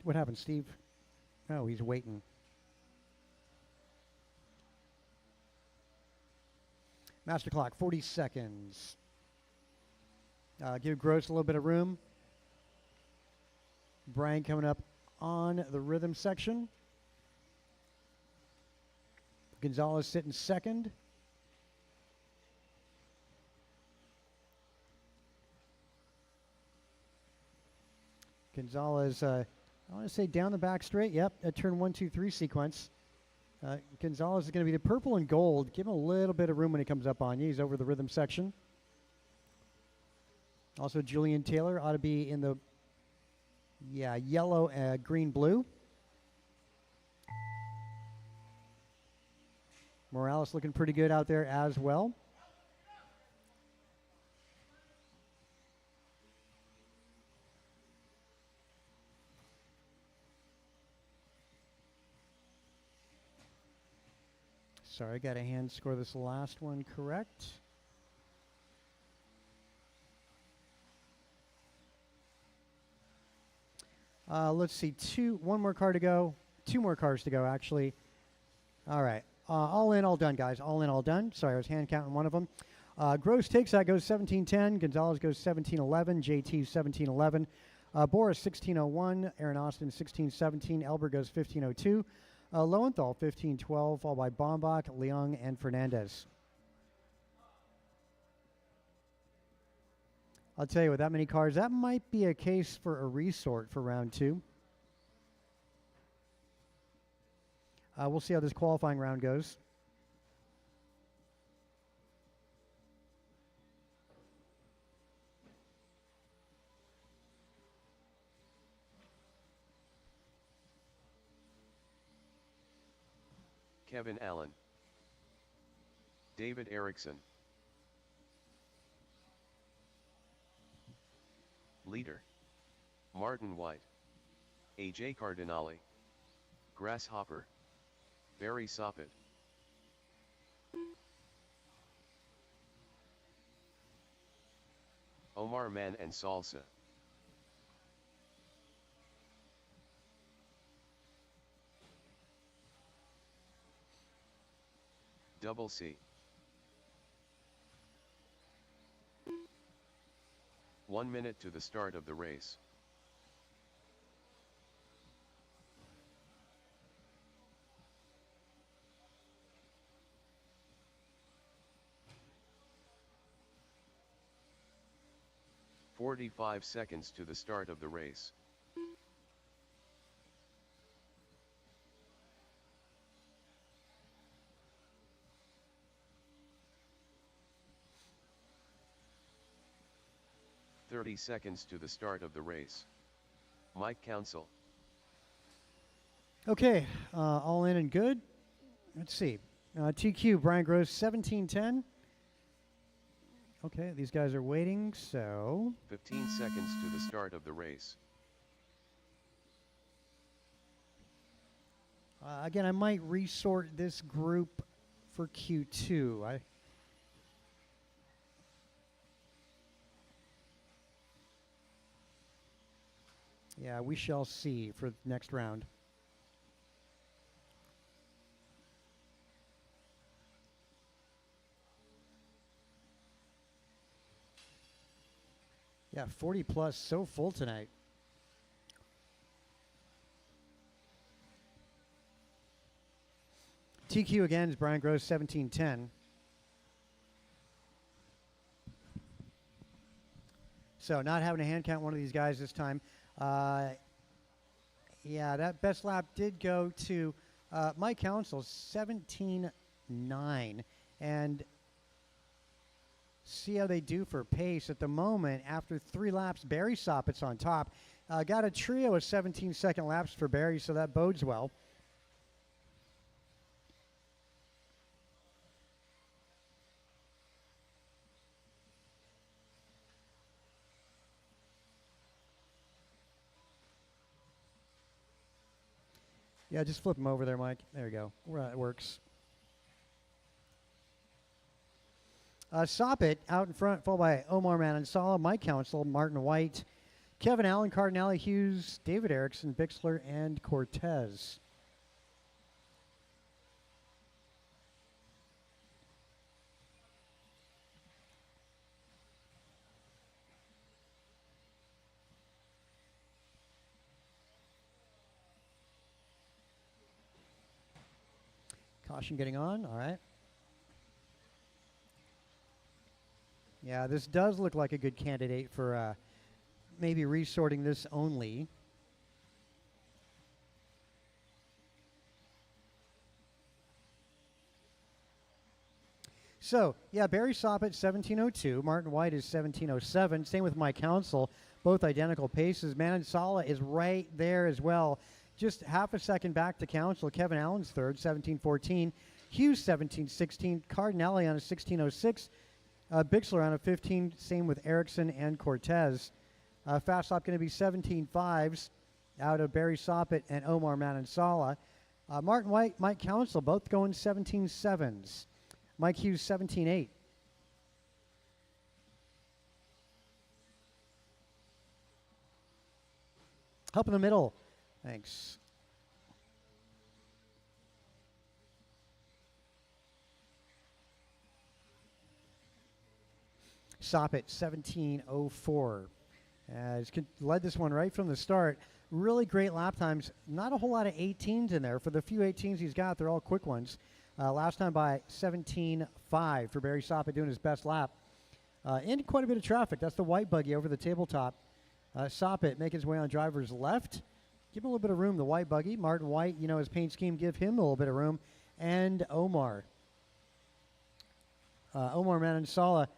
What happened, Steve? Oh, he's waiting. Master clock, 40 seconds. Give Gross a little bit of room. Brian coming up on the rhythm section. Gonzalez sitting second. Gonzalez, I want to say down the back straight. Yep, a turn 1, 2, 3 sequence. Gonzalez is going to be the purple and gold. Give him a little bit of room when he comes up on you. He's over the rhythm section. Also, Julian Taylor ought to be in the yellow, green, blue. Morales looking pretty good out there as well. Sorry, got a hand score this last one correct. Let's see, 1 more car to go. 2 more cars to go, actually. All right, all in, all done, guys. All in, all done. Sorry, I was hand counting one of them. Gross takes that, goes 17:10. Gonzalez goes 17:11. JT 17:11. Boris 16:01. Aaron Austin 16:17. Elbert goes 15:02. Lowenthal 15:12, followed by Bombach, Leung, and Fernandez. I'll tell you, with that many cars, that might be a case for a resort for round 2. We'll see how this qualifying round goes. Kevin Allen, David Erickson, Leader, Martin White, AJ Cardinale, Grasshopper, Barry Soppet, Omar Man and Salsa, Double C, 1 minute to the start of the race. "45 seconds to the start of the race. "30 seconds to the start of the race." Mike Council. Okay, all in and good. Let's see. TQ, Brian Gross, 17:10. Okay, these guys are waiting, so 15 seconds to the start of the race. again, I might resort this group for Q2. Yeah, we shall see for the next round. Yeah, 40 plus, so full tonight. TQ again is Brian Gross, 17:10. So not having to hand count one of these guys this time. Yeah, that best lap did go to Mike Council, 17.9. And see how they do for pace at the moment. After 3 laps, Barry Soppit's on top. Got a trio of 17-second laps for Barry, so that bodes well. Yeah, just flip him over there, Mike. There you go. It works. Soppit out in front, followed by Omar Manansala, Mike Council, Martin White, Kevin Allen, Cardinale, Hughes, David Erickson, Bixler, and Cortez. Caution getting on. All right. Yeah, this does look like a good candidate for maybe resorting this only. So, yeah, Barry Soppit, 17.02. Martin White is 17.07. Same with Mike Council. Both identical paces. Manansala is right there as well. Just half a second back to Council. Kevin Allen's third, 17.14. Hughes, 17.16. Cardinale on a 16.06. Bixler on a 15. Same with Erickson and Cortez. Fast lap going to be 17.5s out of Barry Soppit and Omar Manansala. Martin White, Mike Council, both going 17.7s. Mike Hughes, 17.8. Help in the middle. Thanks. Soppit, 17.04. Has led this one right from the start. Really great lap times. Not a whole lot of 18s in there. For the few 18s he's got, they're all quick ones. Last time by 17.5 for Barry Soppit doing his best lap. In quite a bit of traffic. That's the white buggy over the tabletop. Soppit making his way on driver's left. Give him a little bit of room. The white buggy. Martin White, you know, his paint scheme, give him a little bit of room. And Omar. Omar Manansala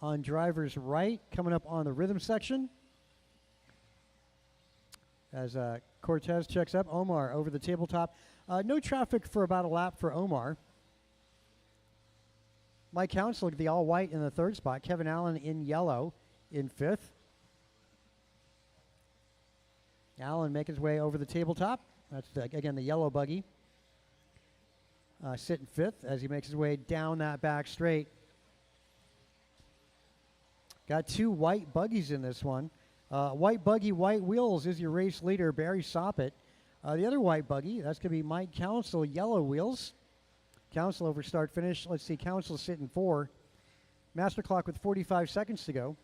on driver's right, coming up on the rhythm section. As Cortez checks up, Omar over the tabletop. No traffic for about a lap for Omar. Mike Council, the all-white in the third spot. Kevin Allen in yellow in fifth. Allen making his way over the tabletop. That's, again, the yellow buggy. Sitting fifth as he makes his way down that back straight. Got 2 white buggies in this one. White buggy, white wheels is your race leader, Barry Soppit. The other white buggy, that's going to be Mike Council, yellow wheels. Council over start finish. Let's see, Council sitting 4. Master clock with 45 seconds to go.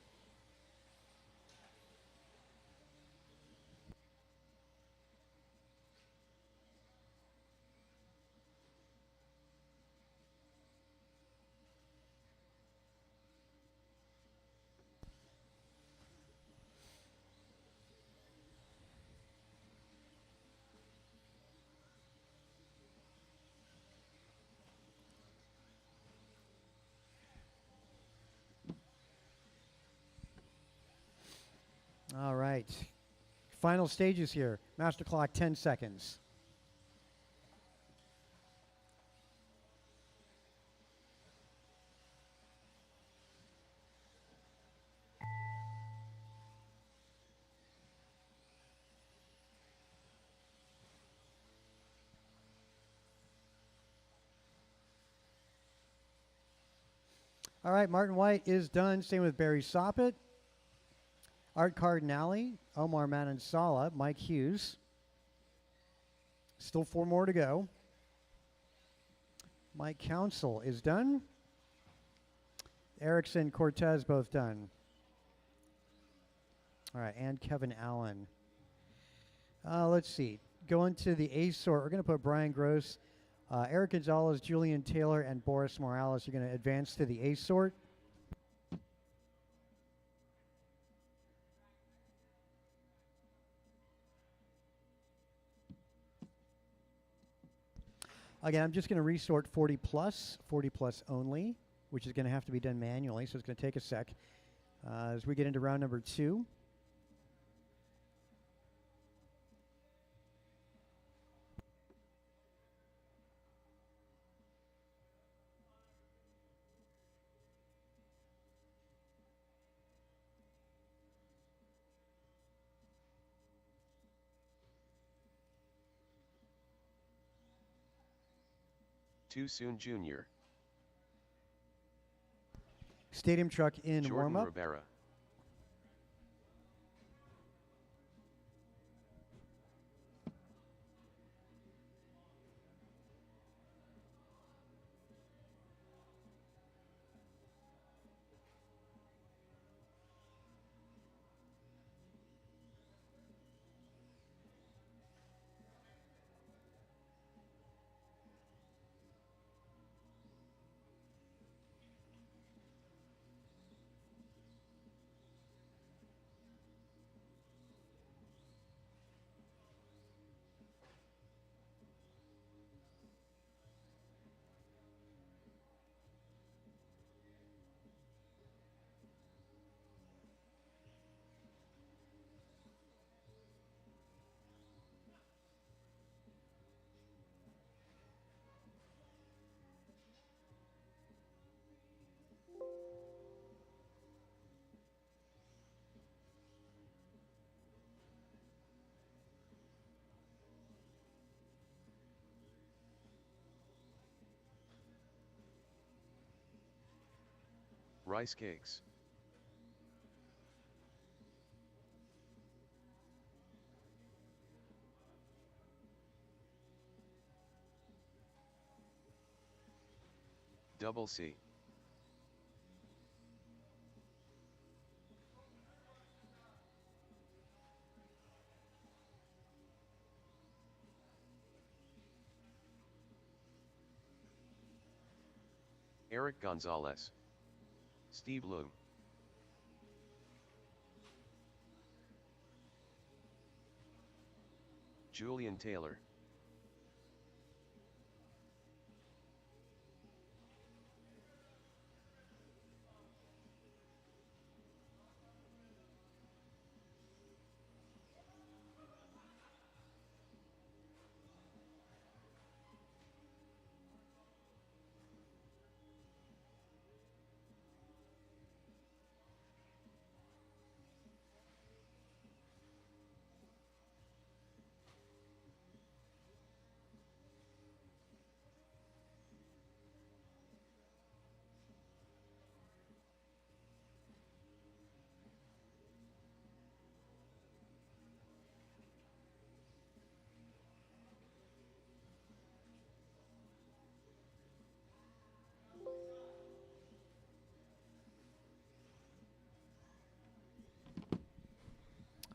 All right. Final stages here. Master clock, 10 seconds. All right, Martin White is done. Same with Barry Soppit. Art Cardinale, Omar Manansala, Mike Hughes. Still 4 more to go. Mike Council is done. Erickson, Cortez both done. All right, and Kevin Allen. Let's see. Going to the A sort, we're going to put Brian Gross, Eric Gonzalez, Julian Taylor, and Boris Morales. You're going to advance to the A sort. Again, I'm just going to resort 40 plus only, which is going to have to be done manually, so it's going to take a sec. As we get into round number 2. Too soon Jr. Stadium truck in Jordan warm-up. Rivera. Rice cakes. Double C. Eric Gonzalez. Steve Loom. Julian Taylor.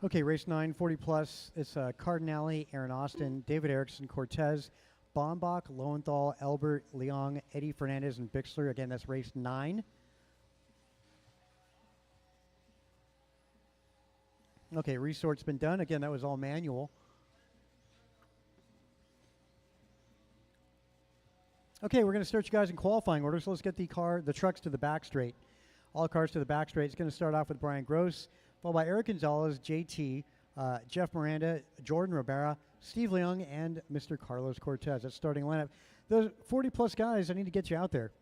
Okay, race 9, 40 plus. It's Cardinale, Aaron Austin, David Erickson, Cortez, Bombach, Lowenthal, Albert, Leong, Eddie Fernandez, and Bixler. Again, that's race 9. Okay, resort's been done. Again, that was all manual. Okay, we're going to start you guys in qualifying order, so let's get the trucks to the back straight. All cars to the back straight. It's going to start off with Brian Gross, followed by Eric Gonzalez, JT, Jeff Miranda, Jordan Rivera, Steve Leung, and Mr. Carlos Cortez. That's starting lineup. Those 40-plus guys, I need to get you out there.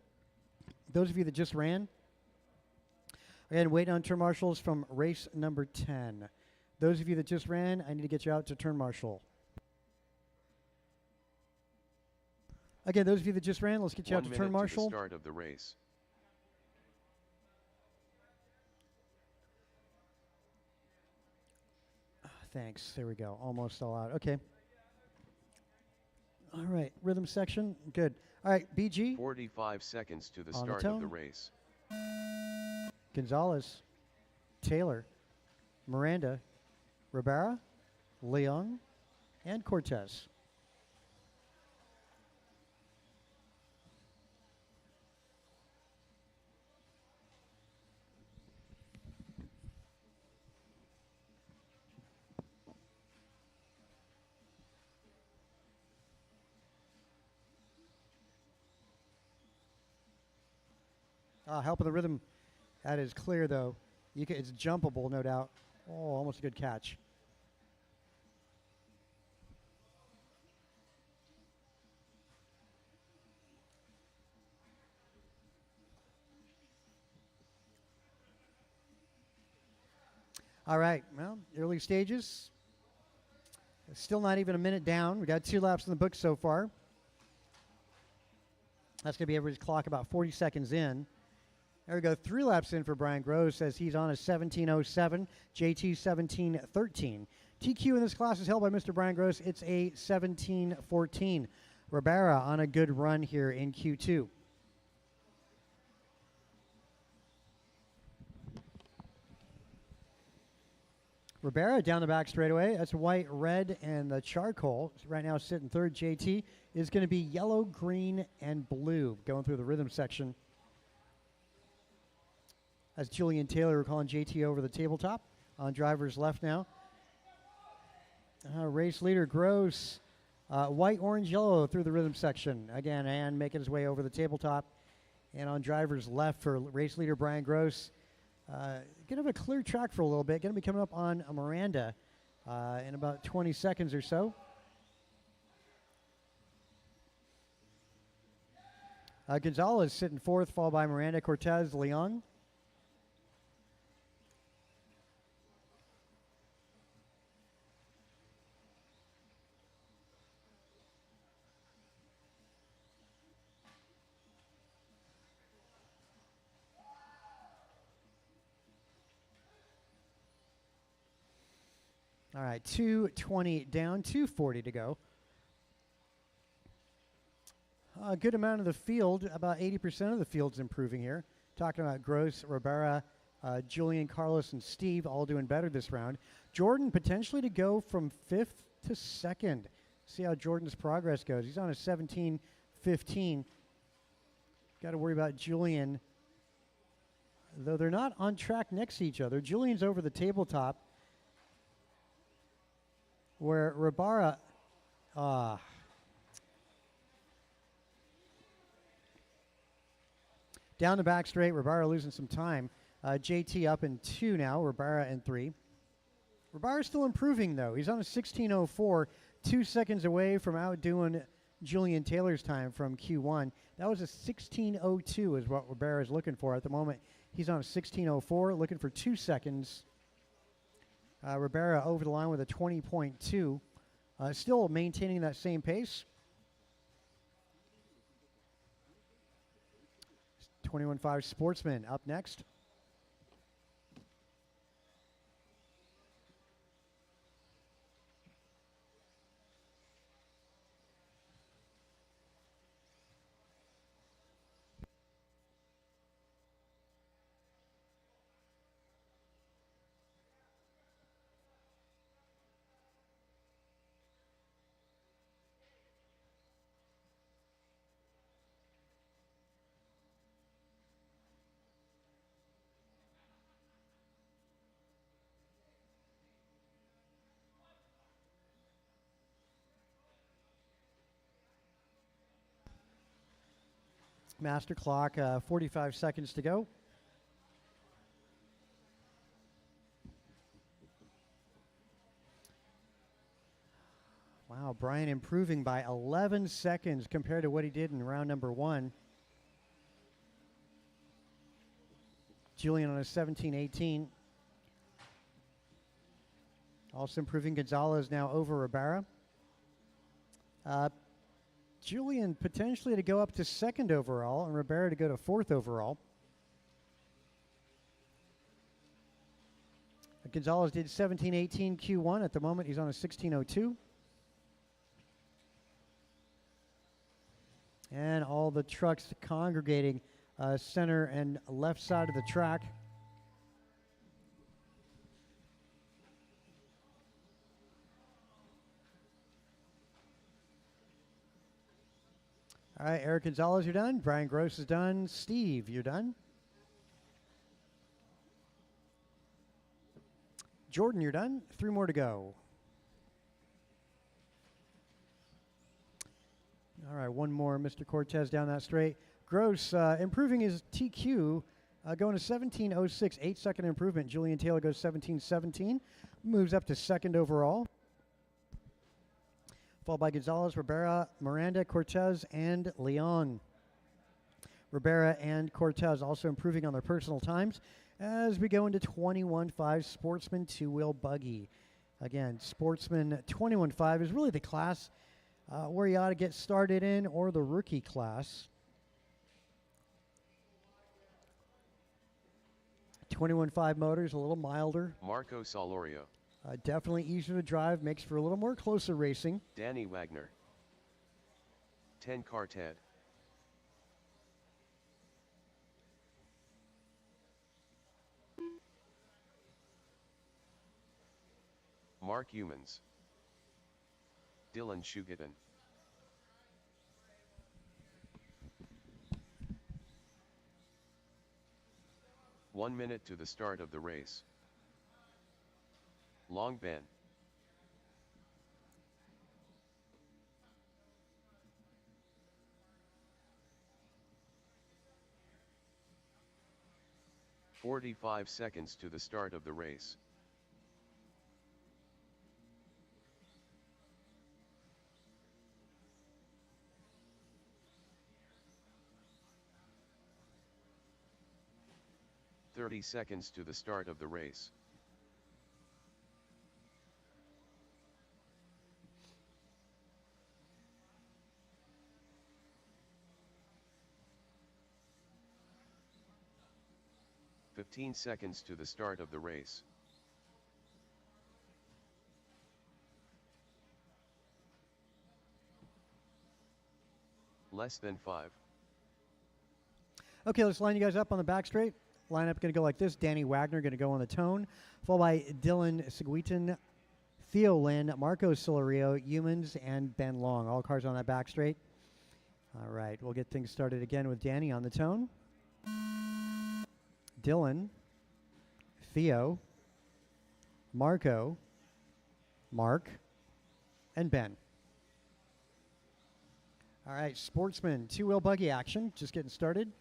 Those of you that just ran, again, waiting on turn marshals from race number 10. Those of you that just ran, I need to get you out to turn marshal. Again, those of you that just ran, let's get you out to turn marshal. 1 minute to the start of the race. Thanks. There we go. Almost all out. Okay. All right. Rhythm section. Good. All right. BG. 45 seconds to the On the start of the tone. race. Gonzalez. Taylor. Miranda. Rivera. Leung. And Cortez. Helping the rhythm. That is clear, though. It's jumpable, no doubt. Oh, almost a good catch. All right, well, early stages. Still not even a minute down. We got 2 laps in the book so far. That's going to be everybody's clock about 40 seconds in. There we go, 3 laps in for Brian Gross as he's on a 17:07, JT 17:13. TQ in this class is held by Mr. Brian Gross. It's a 17:14. Ribera on a good run here in Q2. Ribera down the back straightaway. That's white, red, and the charcoal. Right now sitting third. JT is going to be yellow, green, and blue going through the rhythm section. As Julian Taylor, we're calling JT over the tabletop. On driver's left now. Race leader Gross. White, orange, yellow through the rhythm section. Again, and making his way over the tabletop. And on driver's left for race leader Brian Gross. Going to have a clear track for a little bit. Going to be coming up on Miranda in about 20 seconds or so. Gonzalez sitting fourth, followed by Miranda, Cortez, Leon. All right, 2:20 down, 2:40 to go. A good amount of the field, about 80% of the field's improving here. Talking about Gross, Ribera, Julian, Carlos, and Steve all doing better this round. Jordan potentially to go from 5th to 2nd. See how Jordan's progress goes. He's on a 17:15. Got to worry about Julian. Though they're not on track next to each other. Julian's over the tabletop. Where Ribera, down the back straight, Ribera losing some time. JT up in 2 now, Ribera in 3. Ribera's still improving, though. He's on a 16:04, 2 seconds away from outdoing Julian Taylor's time from Q1. That was a 16:02 is what Ribera is looking for at the moment. He's on a 16:04, looking for 2 seconds. Ribera over the line with a 20.2. Still maintaining that same pace. 21.5 Sportsman up next. Master clock, 45 seconds to go. Wow, Brian improving by 11 seconds compared to what he did in round number 1. Julian on a 17:18. Also improving. Gonzalez now over Ribera. Julian potentially to go up to 2nd overall and Ribera to go to 4th overall. Gonzalez did 17:18 Q1. At the moment, he's on a 16:02. And all the trucks congregating center and left side of the track. All right, Eric Gonzalez, you're done. Brian Gross is done. Steve, you're done. Jordan, you're done. 3 more to go. All right, one more, Mr. Cortez down that straight. Gross improving his TQ, going to 17.06, 8-second improvement. Julian Taylor goes 17.17, moves up to second overall. Followed by Gonzalez, Ribera, Miranda, Cortez, and Leon. Ribera and Cortez also improving on their personal times as we go into 21.5 Sportsman two-wheel buggy. Again, Sportsman 21.5 is really the class where you ought to get started in, or the rookie class. 21.5 motors, a little milder. Marco Solorio. Definitely easier to drive, makes for a little more closer racing. Danny Wagner. 10 car Ted. Mark Humans. Dylan Shugatin. One minute to the start of the race. Long Ben. "45 seconds to the start of the race. "30 seconds to the start of the race. "15 seconds to the start of the race. Less than 5. Okay, let's line you guys up on the back straight. Lineup going to go like this. Danny Wagner going to go on the tone, followed by Dylan Seguitan, Theo Lynn, Marco Solorio, Humans, and Ben Long. All cars on that back straight. All right, we'll get things started again with Danny on the tone. Dylan, Theo, Marco, Mark, and Ben. All right, Sportsman two-wheel buggy action, just getting started.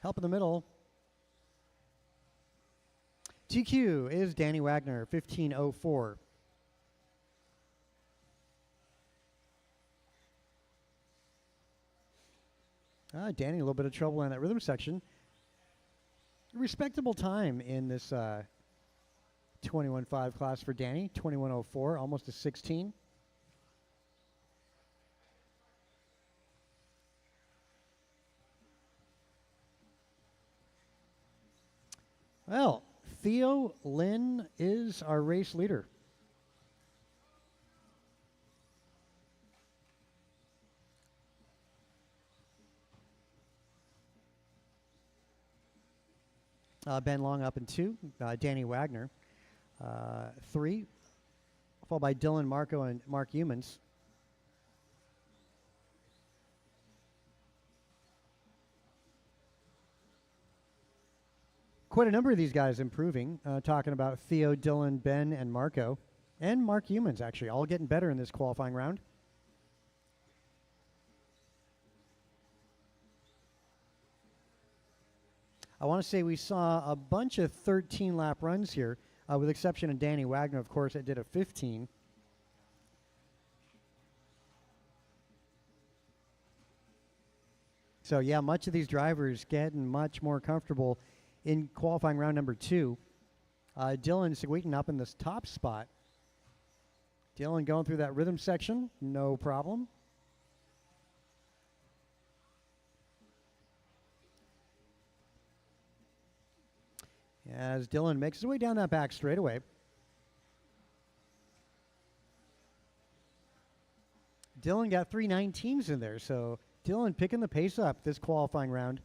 Help in the middle. TQ is Danny Wagner, 15.04. Danny, a little bit of trouble in that rhythm section. Respectable time in this 21.5 class for Danny, 21.04, almost a 16. Well, Theo Lynn is our race leader. Ben Long up in 2, Danny Wagner 3, followed by Dylan, Marco, and Mark Humans. Quite a number of these guys improving, talking about Theo, Dylan, Ben, and Marco, and Mark Humans, actually, all getting better in this qualifying round. I want to say we saw a bunch of 13-lap runs here, with the exception of Danny Wagner, of course, that did a 15. So, yeah, much of these drivers getting much more comfortable in qualifying round number 2. Dylan Seguitan up in this top spot. Dylan going through that rhythm section, no problem. As Dylan makes his way down that back straightaway. Dylan got 3:19s in there, so Dylan picking the pace up this qualifying round.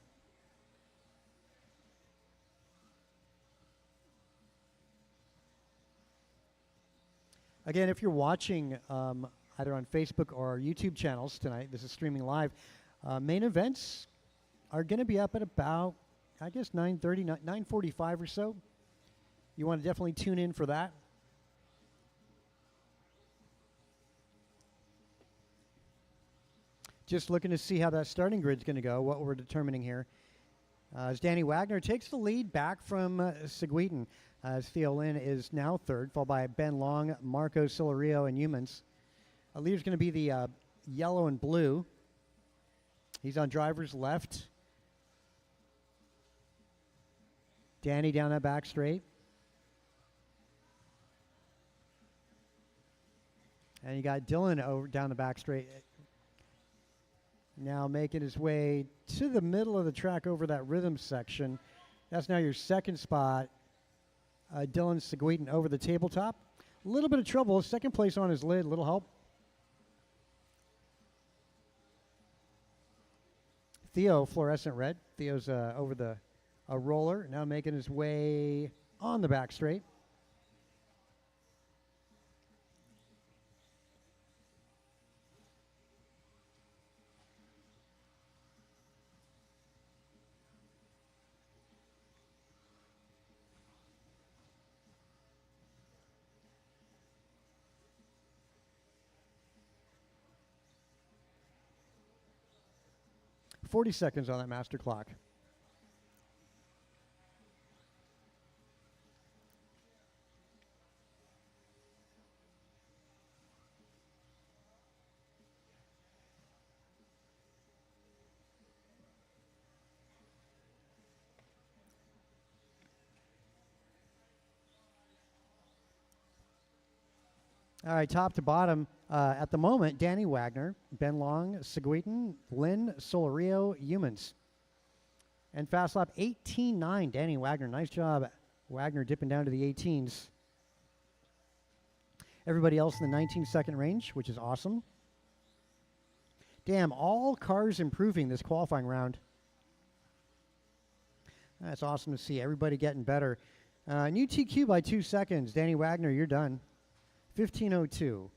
Again, if you're watching either on Facebook or our YouTube channels tonight, this is streaming live. Main events are going to be up at about, I guess, 9:30, 9:45 or so. You want to definitely tune in for that. Just looking to see how that starting grid's going to go, what we're determining here. As Danny Wagner takes the lead back from Seguin. As Theo Lynn is now third, followed by Ben Long, Marco Solario, and Humans. Leader's going to be the yellow and blue. He's on driver's left. Danny down that back straight. And you got Dylan over down the back straight. Now making his way to the middle of the track over that rhythm section. That's now your second spot. Dylan Seguin over the tabletop. A little bit of trouble. Second place on his lid. Little help. Theo, fluorescent red. Theo's over a roller. Now making his way on the back straight. .40 seconds on that master clock. All right, top to bottom. At the moment, Danny Wagner, Ben Long, Seguin, Lynn, Solario, Humans. And fast lap 18.9, Danny Wagner. Nice job, Wagner, dipping down to the 18s. Everybody else in the 19-second range, which is awesome. Damn, all cars improving this qualifying round. That's awesome to see. Everybody getting better. New TQ by 2 seconds. Danny Wagner, you're done. 15:02.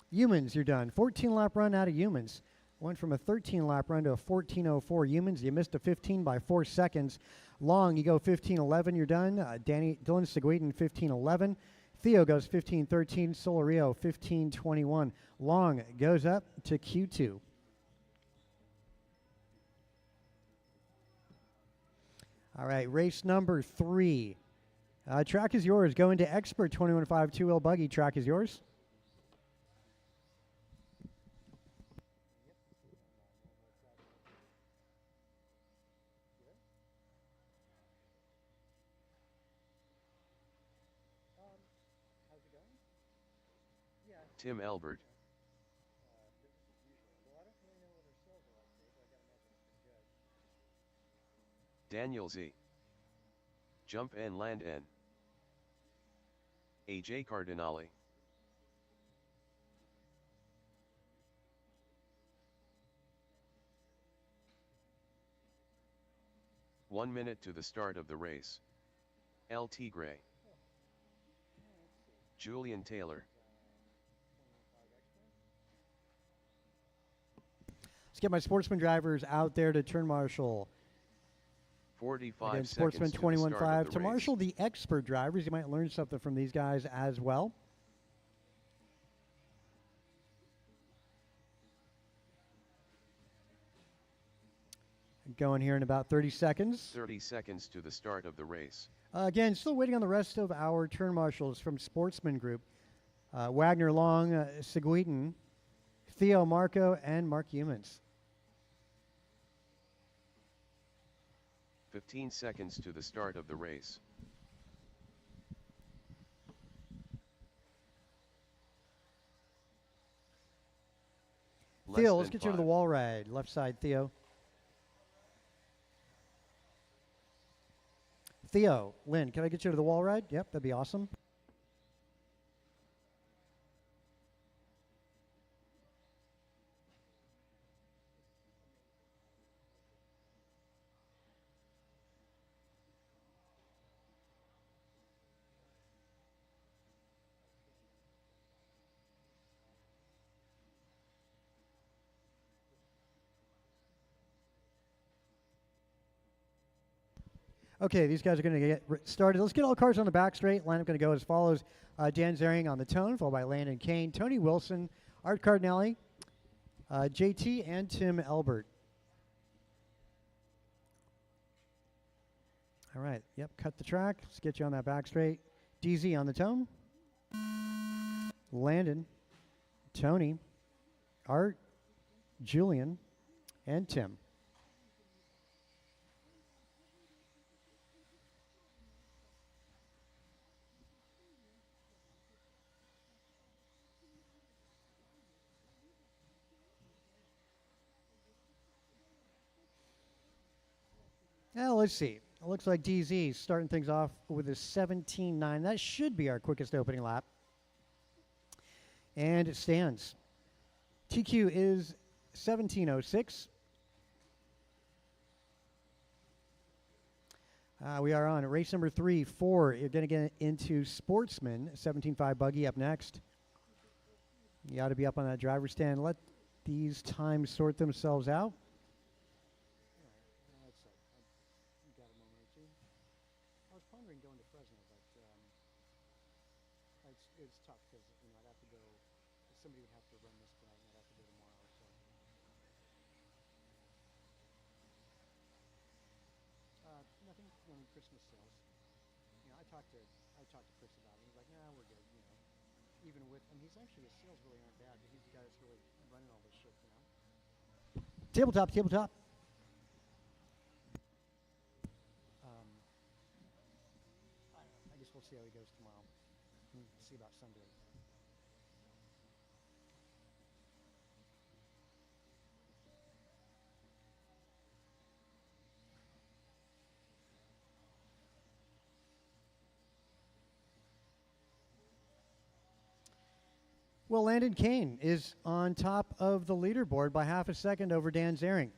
Humans, you're done. 14-lap run out of Humans. Went from a 13-lap run to a 14:04. Humans, you missed a 15 by 4 seconds. Long, you go 15:11. You're done. Dylan Seguin, 15:11. Theo goes 15:13. Solario, 15:21. Long goes up to Q2. All right, race number 3. Track is yours. Go into Expert 21.5 two-wheel buggy. Track is yours. Tim Albert. Daniel Z. Jump N Land N. AJ Cardinale. One minute to the start of the race. El Tigre. Julian Taylor. Let's get my sportsman drivers out there to turn marshal. 45 Again, seconds Sportsman to the start 21.5 of the to race. marshal the expert drivers. You might learn something from these guys as well. Going here in about 30 seconds. 30 seconds to the start of the race. Again, still waiting on the rest of our turn marshals from Sportsman Group. Wagner, Long, Seguin, Theo, Marco, and Mark Humans. 15 seconds to the start of the race. Theo, let's get you to the wall ride. Left side, Theo. Theo, Lynn, can I get you to the wall ride? Yep, that'd be awesome. Okay, these guys are going to get started. Let's get all cars on the back straight. Lineup going to go as follows. Dan Zering on the tone, followed by Landon Kane, Tony Wilson, Art Cardinelli, JT, and Tim Elbert. All right, yep, cut the track. Let's get you on that back straight. DZ on the tone. Landon, Tony, Art, Julian, and Tim. Now let's see. It looks like DZ starting things off with a 17.9. That should be our quickest opening lap. And it stands. TQ is 17.06. We are on race number 3, 4. You're going to get into Sportsman, 17.5 buggy up next. You ought to be up on that driver's stand. Let these times sort themselves out. I was pondering going to Fresno, but it's tough because I'd have to go. Somebody would have to run this tonight, and I'd have to go tomorrow. So nothing. Christmas sales. I talked to Chris about it. He's like, nah, we're good. Even with, and he's actually his sales really aren't bad, but he's the guy that's really running all this shit. Tabletop. I guess we'll see how he goes tomorrow. See about Sunday. Well, Landon Kane is on top of the leaderboard by half a second over Dan Zering.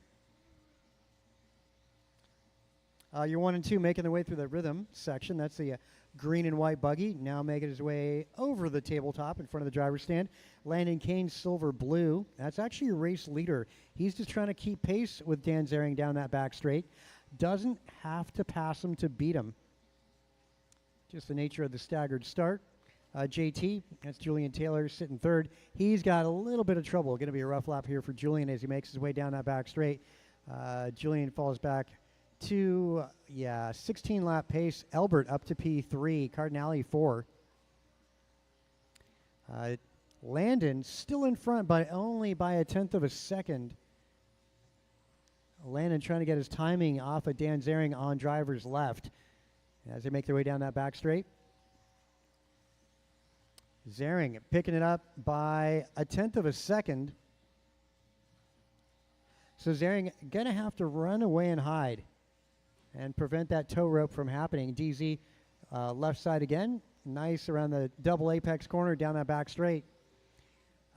Your 1 and 2 making their way through the rhythm section. That's the green and white buggy, now making his way over the tabletop in front of the driver's stand. Landon Kane, silver blue. That's actually your race leader. He's just trying to keep pace with Dan Zering down that back straight. Doesn't have to pass him to beat him. Just the nature of the staggered start. JT, that's Julian Taylor, sitting third. He's got a little bit of trouble. Going to be a rough lap here for Julian as he makes his way down that back straight. Julian falls back to, 16 lap pace. Elbert up to P3. Cardinelli 4. Landon still in front, but only by a tenth of a second. Landon trying to get his timing off of Dan Zering on driver's left as they make their way down that back straight. Zering picking it up by a tenth of a second. So Zering going to have to run away and hide and prevent that tow rope from happening. DZ left side again. Nice around the double apex corner down that back straight.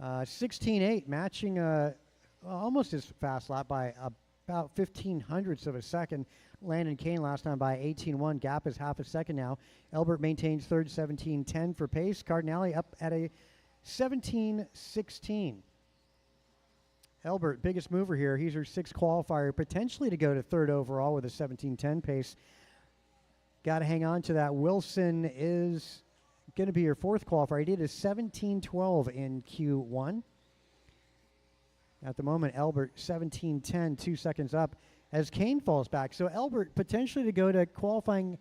16.8 matching almost his fast lap by about 0.15 of a second. Landon Kane last time by 18.1. Gap is half a second now. Elbert maintains third, 17.10 for pace. Cardinelli up at a 17.16. Elbert, biggest mover here. He's your 6th qualifier, potentially to go to third overall with a 17.10 pace. Got to hang on to that. Wilson is going to be your 4th qualifier. He did a 17.12 in Q1. At the moment, Elbert 17.10, 2 seconds up as Kane falls back. So Elbert potentially to go to qualifying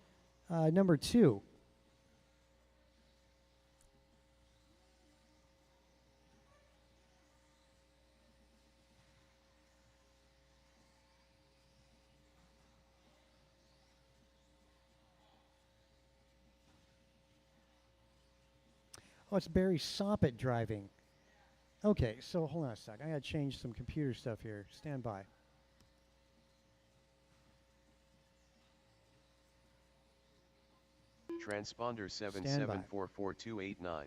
number 2. Oh, it's Barry Soppett driving. Okay, so hold on a sec. I got to change some computer stuff here. Stand by. Transponder 774428.9.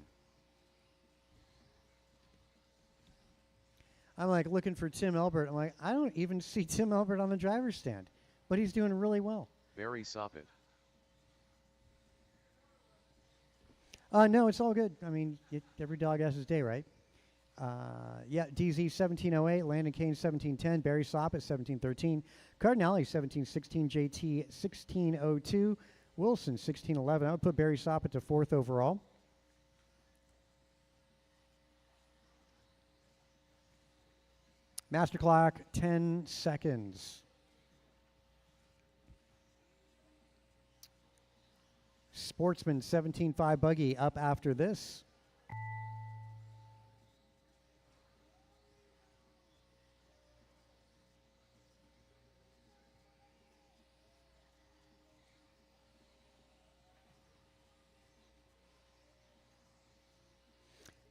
I'm like looking for Tim Elbert. I'm like, I don't even see Tim Elbert on the driver's stand, but he's doing really well. Barry Soppett. No, it's all good. I mean, every dog has his day, right? Yeah, DZ 1708, Landon Kane 1710, Barry Soppett 1713, Cardinale 1716, JT 1602, Wilson 1611. I would put Barry Soppett to 4th overall. Master clock, 10 seconds. Sportsman 17.5 buggy up after this.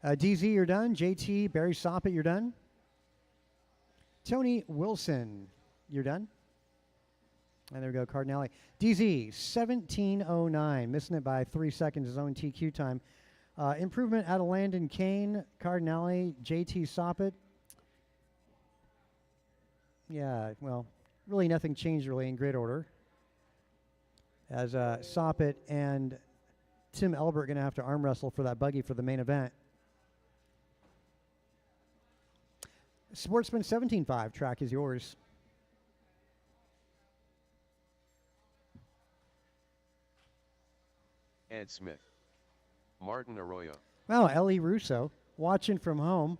DZ, you're done. JT, Barry Soppett, you're done. Tony Wilson, you're done. And there we go, Cardinale. DZ, 1709, missing it by 3 seconds, his own TQ time. Improvement out of Landon Kane, Cardinale, JT Soppett. Yeah, well, really nothing changed really in grid order. As Soppett and Tim Elbert are going to have to arm wrestle for that buggy for the main event. Sportsman 17.5, track is yours. Ed Smith. Martin Arroyo. Well, Ellie Russo, watching from home,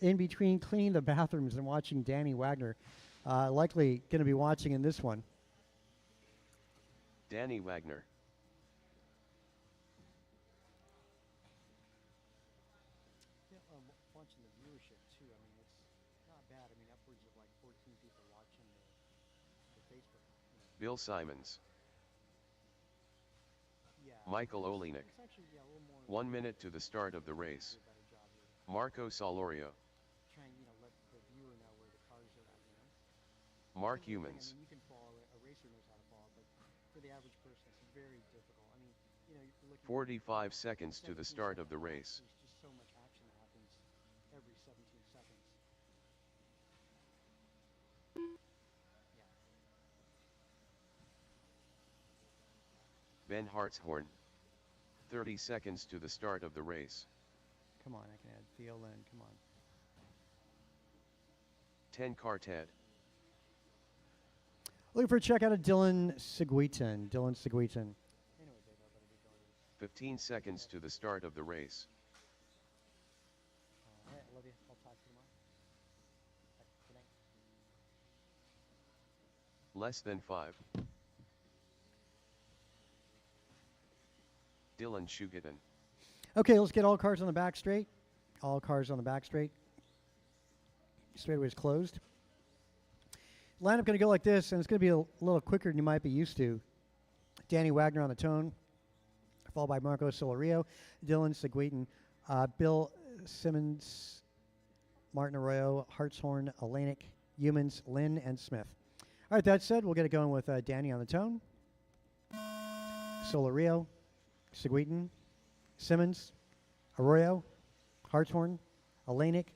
in between cleaning the bathrooms and watching Danny Wagner. Likely going to be watching in this one. Danny Wagner. Watching the viewership too. I mean, it's not bad. I mean, upwards of like 14 people watching the Facebook. Bill Simons. Yeah. Michael Olenek. It's actually, yeah, a little more. 1 minute to the start of the race. Do a better job here. Marco Solorio. Try and, let the viewer know where the cars are at, Mark Here's the thing, Humans. I mean, you can follow it. A racer knows how to follow it, but for the average person, it's very difficult. I mean, you're looking 45 seconds to the 17 start of the seconds. race. There's just so much action that happens every 17 seconds. Yeah. Ben Hartshorn. 30 seconds to the start of the race. Come on, I can add Theo Lynn. Come on. 10 car Ted. Looking for a check out of Dylan Seguitan. Dylan Seguitan. 15 seconds to the start of the race. All right, Olivia, I'll talk to you tomorrow. Good night. Less than 5. Dylan Shugadan. Okay, let's get all cars on the back straight. All cars on the back straight. Straightaway is closed. Lineup going to go like this, and it's going to be a little quicker than you might be used to. Danny Wagner on the tone, followed by Marco Solorio, Dylan Seguitan, Bill Simmons, Martin Arroyo, Hartshorn, Olenek, Humans, Lynn, and Smith. All right, that said, we'll get it going with Danny on the tone, Solorio, Seguitan, Simmons, Arroyo, Hartshorn, Olenek,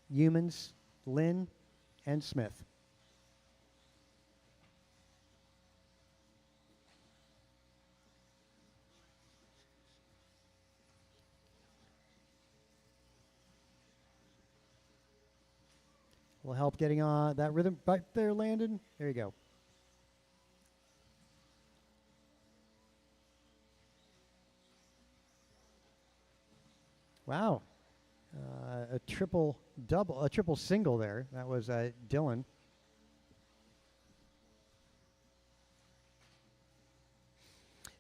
Humans, Lynn, and Smith. Will help getting that rhythm right there, Landon. There you go. Wow. A triple single there. That was Dylan.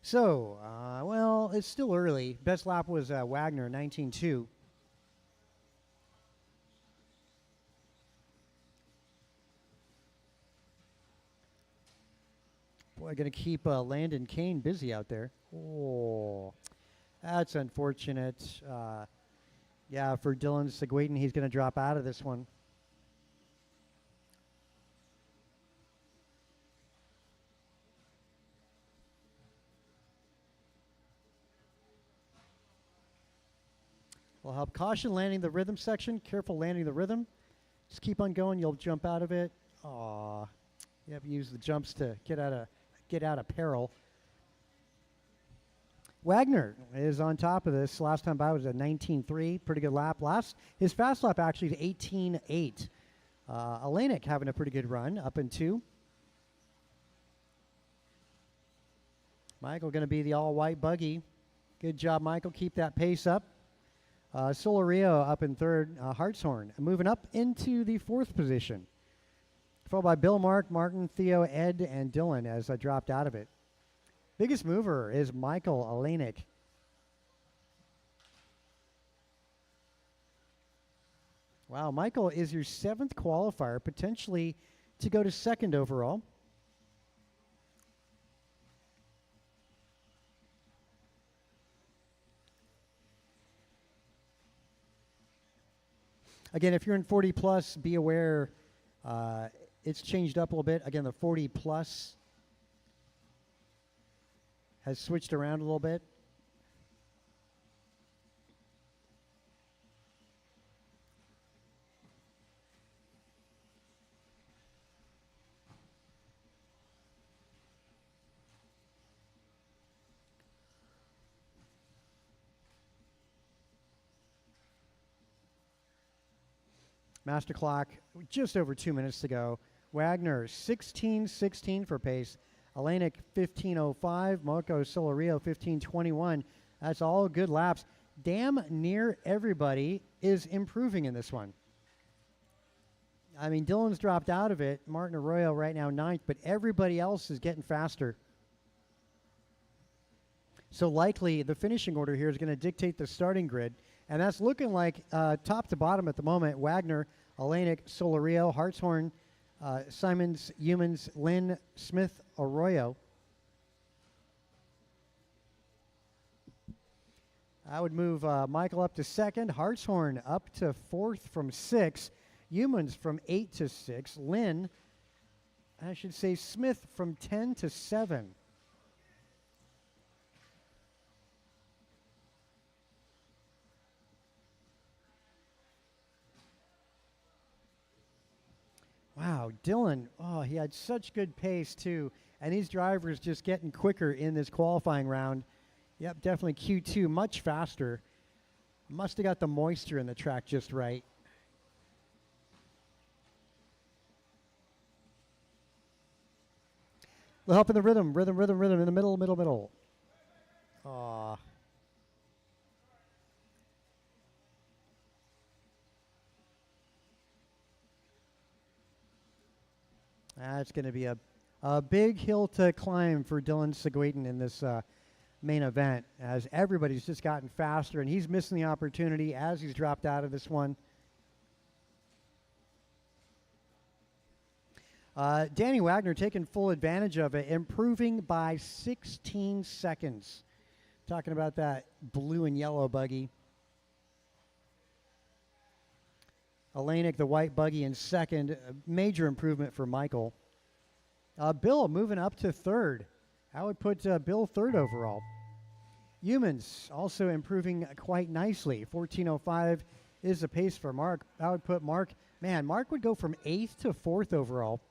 So, well, it's still early. Best lap was Wagner, 19.2. Boy, going to keep Landon Kane busy out there. Oh, that's unfortunate. Yeah, for Dylan Seguitan, he's going to drop out of this one. Will help. Caution landing the rhythm section. Careful landing the rhythm. Just keep on going. You'll jump out of it. Aw, you have to use the jumps to get out of peril. Wagner is on top of this. Last time by was a 19.3. Pretty good lap. His fast lap actually to 18.8. Olenek having a pretty good run, up in 2. Michael going to be the all-white buggy. Good job, Michael. Keep that pace up. Solario up in 3rd. Hartshorn moving up into the 4th position. Followed by Bill, Mark, Martin, Theo, Ed, and Dylan as I dropped out of it. Biggest mover is Michael Olenek. Wow, Michael is your 7th qualifier, potentially to go to 2nd overall. Again, if you're in 40 plus, be aware it's changed up a little bit. Again, the 40 plus has switched around a little bit. Master clock, just over 2 minutes to go. Wagner, 16.16 for pace. Olenek, 15.05. Marco Solario, 15.21. That's all good laps. Damn near everybody is improving in this one. I mean, Dylan's dropped out of it. Martin Arroyo right now 9th, but everybody else is getting faster. So likely the finishing order here is going to dictate the starting grid. And that's looking like top to bottom at the moment. Wagner, Olenek, Solario, Hartshorn, Simons, Humans, Lynn, Smith, Arroyo. I would move Michael up to 2nd. Hartshorn up to 4th from 6. Humans from 8 to 6. Lynn, I should say Smith from 10 to 7. Wow, Dylan, oh, he had such good pace too. And these drivers just getting quicker in this qualifying round. Yep, definitely Q2, much faster. Must have got the moisture in the track just right. The help in the rhythm in the middle. Aw. That's going to be a big hill to climb for Dylan Seguin in this main event, as everybody's just gotten faster, and he's missing the opportunity as he's dropped out of this one. Danny Wagner taking full advantage of it, improving by 16 seconds. Talking about that blue and yellow buggy. Olenek, the white buggy, in 2nd. Major improvement for Michael. Bill moving up to 3rd. I would put Bill 3rd overall. Humans also improving quite nicely. 14.05 is the pace for Mark. I would put Mark. Man, Mark would go from 8th to 4th overall.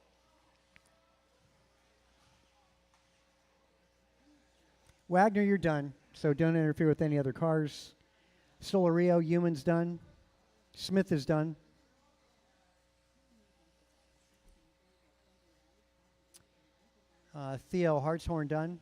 Wagner, you're done. So don't interfere with any other cars. Solario, Humans done. Smith is done. Theo, Hartshorn done.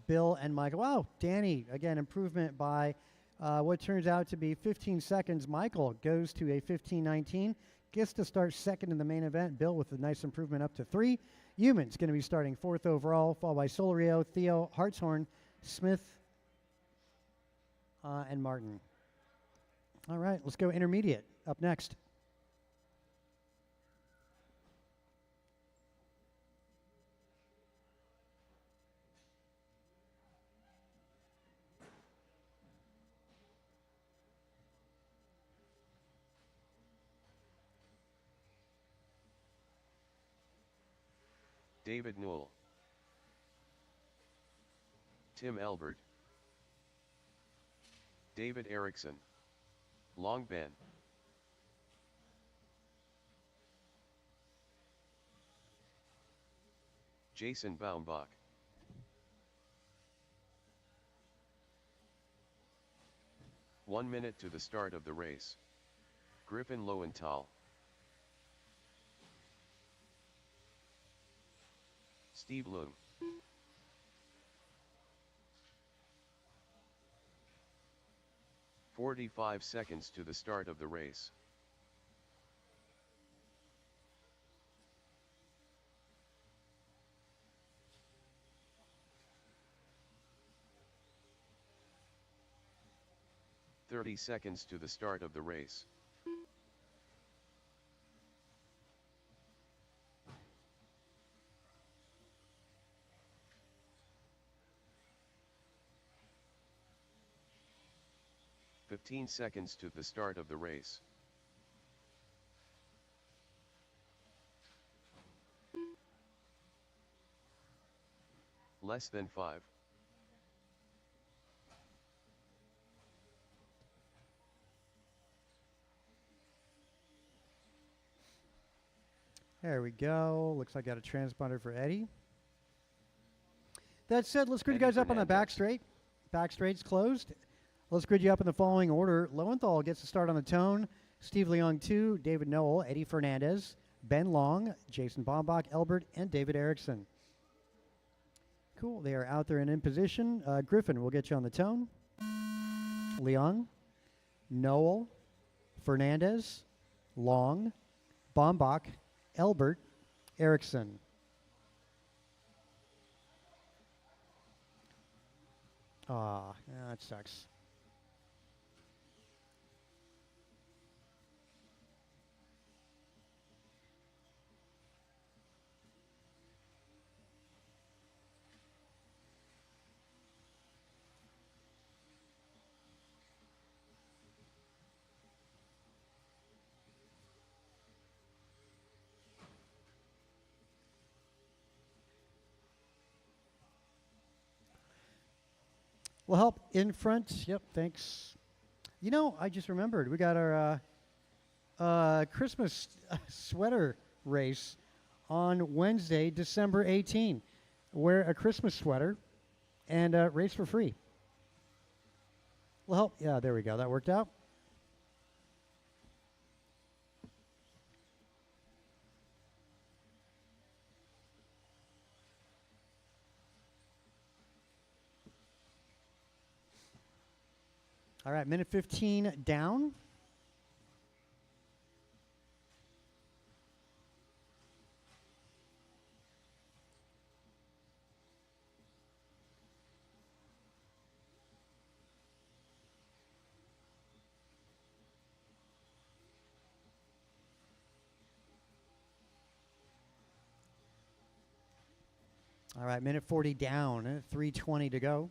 Bill and Michael. Wow, Danny, again, improvement by what turns out to be 15 seconds. Michael goes to a 15.19. Gets to start 2nd in the main event. Bill with a nice improvement up to 3. Humans going to be starting 4th overall, followed by Solario, Theo, Hartshorn, Smith, and Martin. All right, let's go intermediate up next. David Newell, Tim Elbert, David Erickson, Long Ben, Jason Baumbach, 1 minute to the start of the race. Griffin Lowenthal. Steve Leung. "45 seconds to the start of the race. "30 seconds to the start of the race. "15 seconds to the start of the race. Less than 5. There we go. Looks like I got a transponder for Eddie. That said, let's grid you Eddie guys up on the back Fernandez. straight. Back straight's closed. Let's grid you up in the following order. Lowenthal gets to start on the tone. Steve Leung 2, David Noel, Eddie Fernandez, Ben Long, Jason Bombach, Elbert, and David Erickson. Cool. They are out there and in position. Griffin will get you on the tone. Leung, Noel, Fernandez, Long, Bombach, Elbert, Erickson. That sucks. We'll help in front. Yep, thanks. You know, I just remembered. We got our Christmas sweater race on Wednesday, December 18. Wear a Christmas sweater and race for free. We'll help. Yeah, there we go. That worked out. All right, minute 15 down. All right, minute 40 down, 3:20 to go.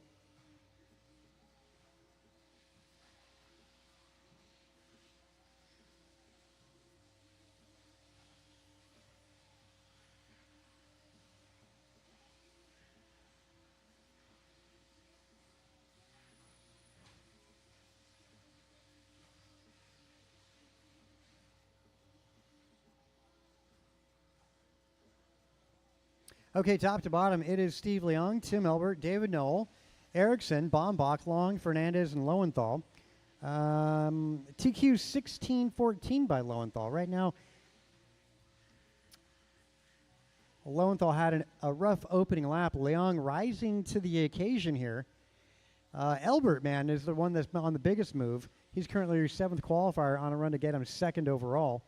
Okay, top to bottom, it is Steve Leung, Tim Elbert, David Noel, Erickson, Bombach, Long, Fernandez, and Lowenthal. TQ 16-14 by Lowenthal. Right now, Lowenthal had a rough opening lap. Leung rising to the occasion here. Elbert, man, is the one that's on the biggest move. He's currently your 7th qualifier on a run to get him 2nd overall,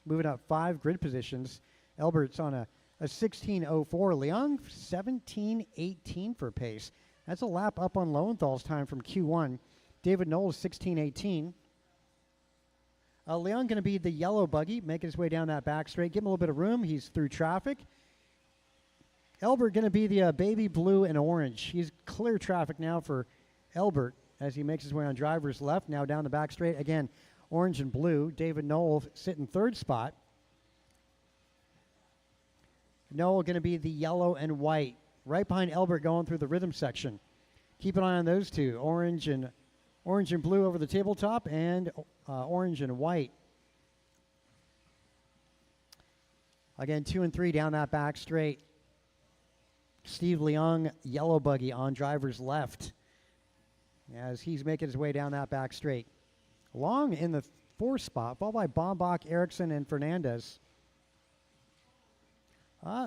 moving up 5 grid positions. Elbert's on a 16:04. Leung 17:18 for pace. That's a lap up on Lowenthal's time from Q1. David Knowles 16:18. Leung going to be the yellow buggy, making his way down that back straight. Give him a little bit of room. He's through traffic. Elbert going to be the baby blue and orange. He's clear traffic now for Elbert as he makes his way on driver's left. Now down the back straight. Again, orange and blue. David Knowles sitting 3rd spot. Noel going to be the yellow and white. Right behind Elbert going through the rhythm section. Keep an eye on those two. Orange and blue over the tabletop and orange and white. Again, 2 and 3 down that back straight. Steve Leung, yellow buggy on driver's left. as he's making his way down that back straight. Long in the 4th spot, followed by Bombach, Erickson, and Fernandez.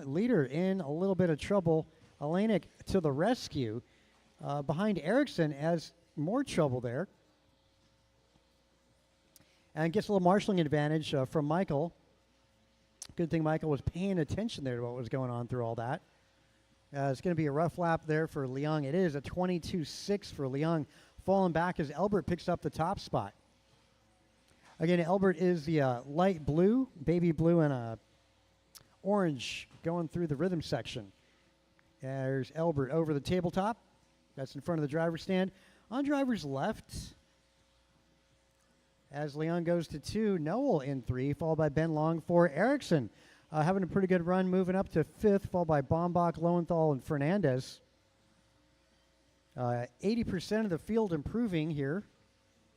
Leader in a little bit of trouble. Alanik to the rescue. Behind Erickson as more trouble there. And gets a little marshalling advantage from Michael. Good thing Michael was paying attention there to what was going on through all that. It's going to be a rough lap there for Leung. It is a 22.6 for Leung. Falling back as Elbert picks up the top spot. Again, Elbert is the light blue, baby blue, and orange going through the rhythm section. There's Elbert over the tabletop. That's in front of the driver's stand. On driver's left, as Leung goes to 2, Noel in 3, followed by Ben Long for Erickson. Having a pretty good run, moving up to 5th, followed by Bombach, Lowenthal, and Fernandez. 80% of the field improving here.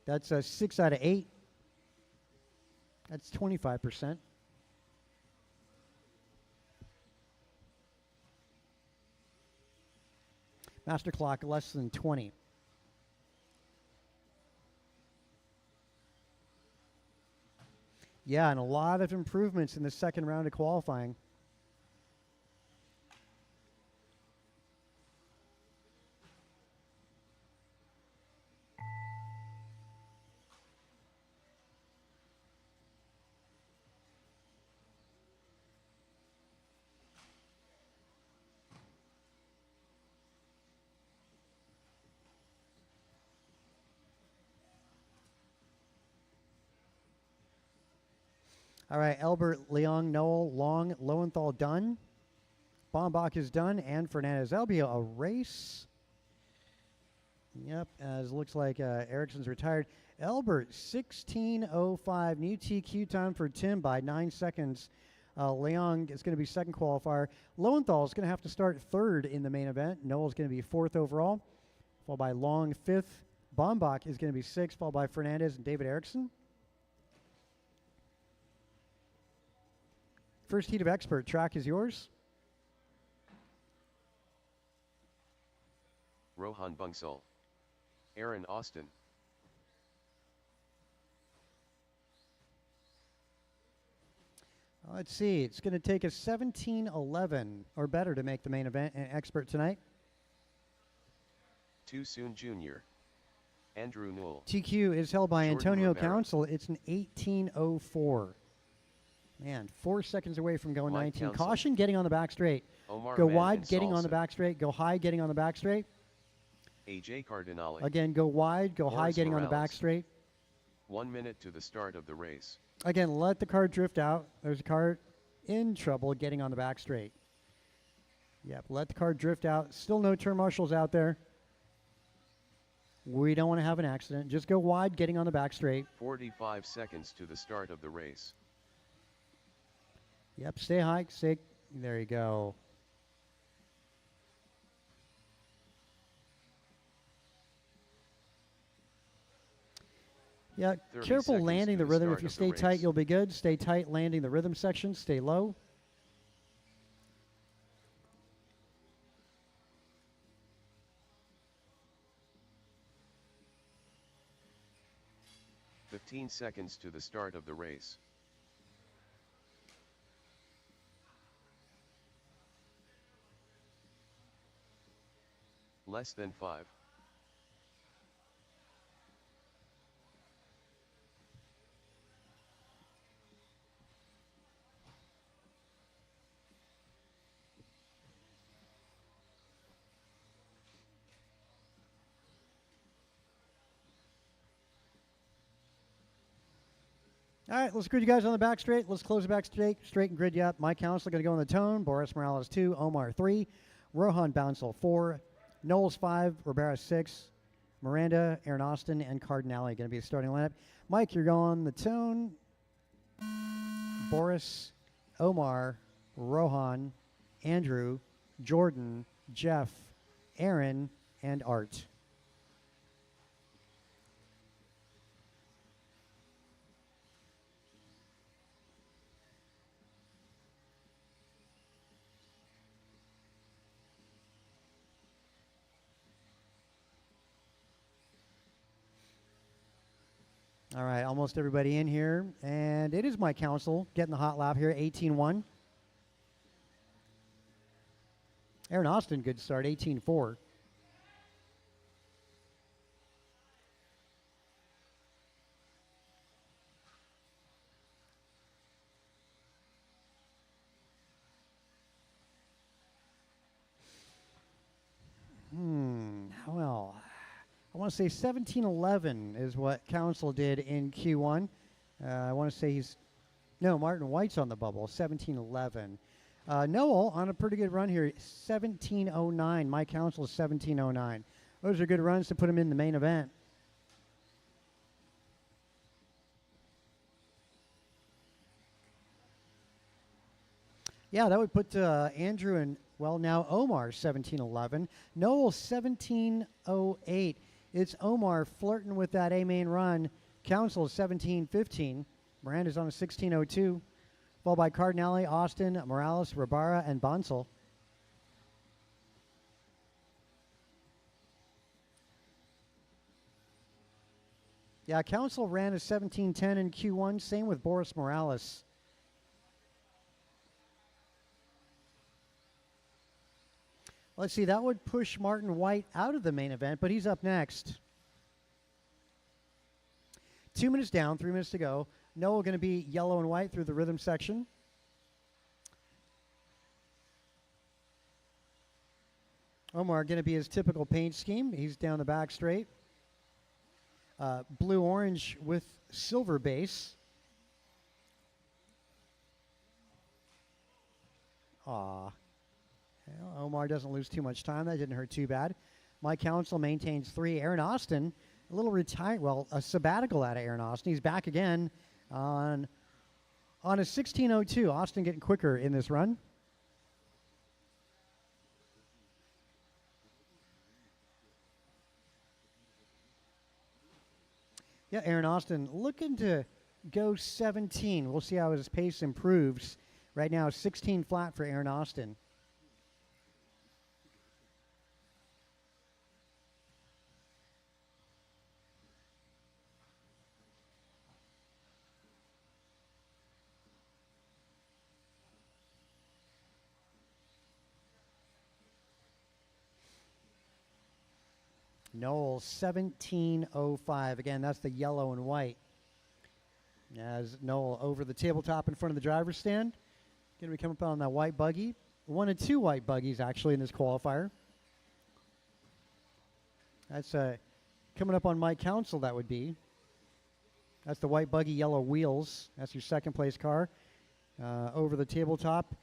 That's 6 out of 8. That's 25%. Master clock less than 20. Yeah, and a lot of improvements in the second round of qualifying. All right, Elbert, Leung, Noel, Long, Lowenthal done. Bombach is done, and Fernandez. That'll be a race. Yep, as looks like Erickson's retired. Elbert, 16:05, new TQ time for Tim by 9 seconds. Leung is going to be second qualifier. Lowenthal is going to have to start 3rd in the main event. Noel's going to be 4th overall, followed by Long 5th. Bombach is going to be 6th, followed by Fernandez and David Erickson. First heat of expert. Track is yours. Rohan Bungsal. Aaron Austin. Let's see. It's going to take a 17:11 or better to make the main event and expert tonight. Too Soon Jr. Andrew Newell. TQ is held by Jordan Antonio Rivera. Council. It's an 18:04. Man, 4 seconds away from going Mike 19. Council. Caution getting on the back straight. Omar Go Mann wide, and getting on the Salsa. back straight. Go high, getting on the back straight. AJ Cardinale. Again, go wide, go high, Horace getting on the Morales. back straight. 1 minute to the start of the race. Again, let the car drift out. There's a car in trouble getting on the back straight. Yep, let the car drift out. Still no turn marshals out there. We don't want to have an accident. Just go wide, getting on the back straight. 45 seconds to the start of the race. Yep, stay high, stay. There you go. Yeah, 30 careful seconds landing to the the rhythm. start If you of the stay tight, race. you'll be good. Stay tight, landing the rhythm section. Stay low. Fifteen seconds to the start of the race. Less than 5. All right, let's grid you guys on the back straight. Let's close the back straight and grid you up. Mike Council going to go on the tone. Boris Morales 2, Omar 3, Rohan Bouncel 4, Knowles 5, Rivera 6, Miranda, Aaron Austin, and Cardinale going to be the starting lineup. Mike, you're going the tone. Boris, Omar, Rohan, Andrew, Jordan, Jeff, Aaron, and Art. All right, almost everybody in here. And it is Mike Council getting the hot lap here, 18-1. Aaron Austin, good start, 18-4. Well, I want to say 17-11 is what Council did in Q1. I want to say Martin White's on the bubble, 17-11. Noel on a pretty good run here, 17-09. Mike Council is 17-09. Those are good runs to put him in the main event. Yeah, that would put Andrew and, well, now Omar 17-11. Noel 17-08. It's Omar flirting with that A-main run. Council 17-15. Miranda's on a 16-02. Followed by Cardinale, Austin, Morales, Rabara, and Bonsall. Yeah, Council ran a 17-10 in Q1. Same with Boris Morales. Let's see, that would push Martin White out of the main event, but he's up next. 2 minutes down, 3 minutes to go. Noel going to be yellow and white through the rhythm section. Omar going to be his typical paint scheme. He's down the back straight. Blue-orange with silver base. Aw. Well, Omar doesn't lose too much time. That didn't hurt too bad. Mike Council maintains 3. Aaron Austin, a little a sabbatical out of Aaron Austin. He's back again on a 16:02. Austin getting quicker in this run. Yeah, Aaron Austin looking to go 17. We'll see how his pace improves. Right now, 16 flat for Aaron Austin. Noel 17:05. Again, that's the yellow and white. As Noel over the tabletop in front of the driver's stand. Going to be coming up on that white buggy. 1 and 2 white buggies actually in this qualifier. That's coming up on Mike Council, that would be. That's the white buggy, yellow wheels. That's your second place car. Over the tabletop.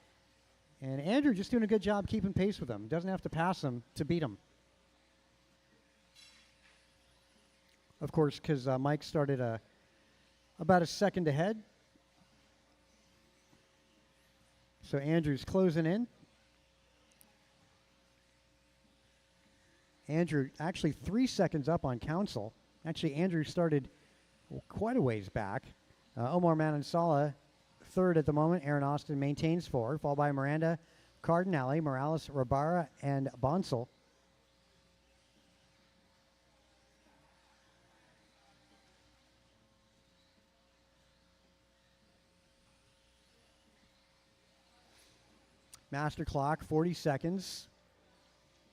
And Andrew just doing a good job keeping pace with him. Doesn't have to pass him to beat him. Of course, because Mike started about a second ahead. So Andrew's closing in. Andrew actually 3 seconds up on Council. Actually, Andrew started quite a ways back. Omar Manansala, 3rd at the moment. Aaron Austin maintains 4, followed by Miranda, Cardinale, Morales, Rabara, and Bonsall. Master clock, 40 seconds.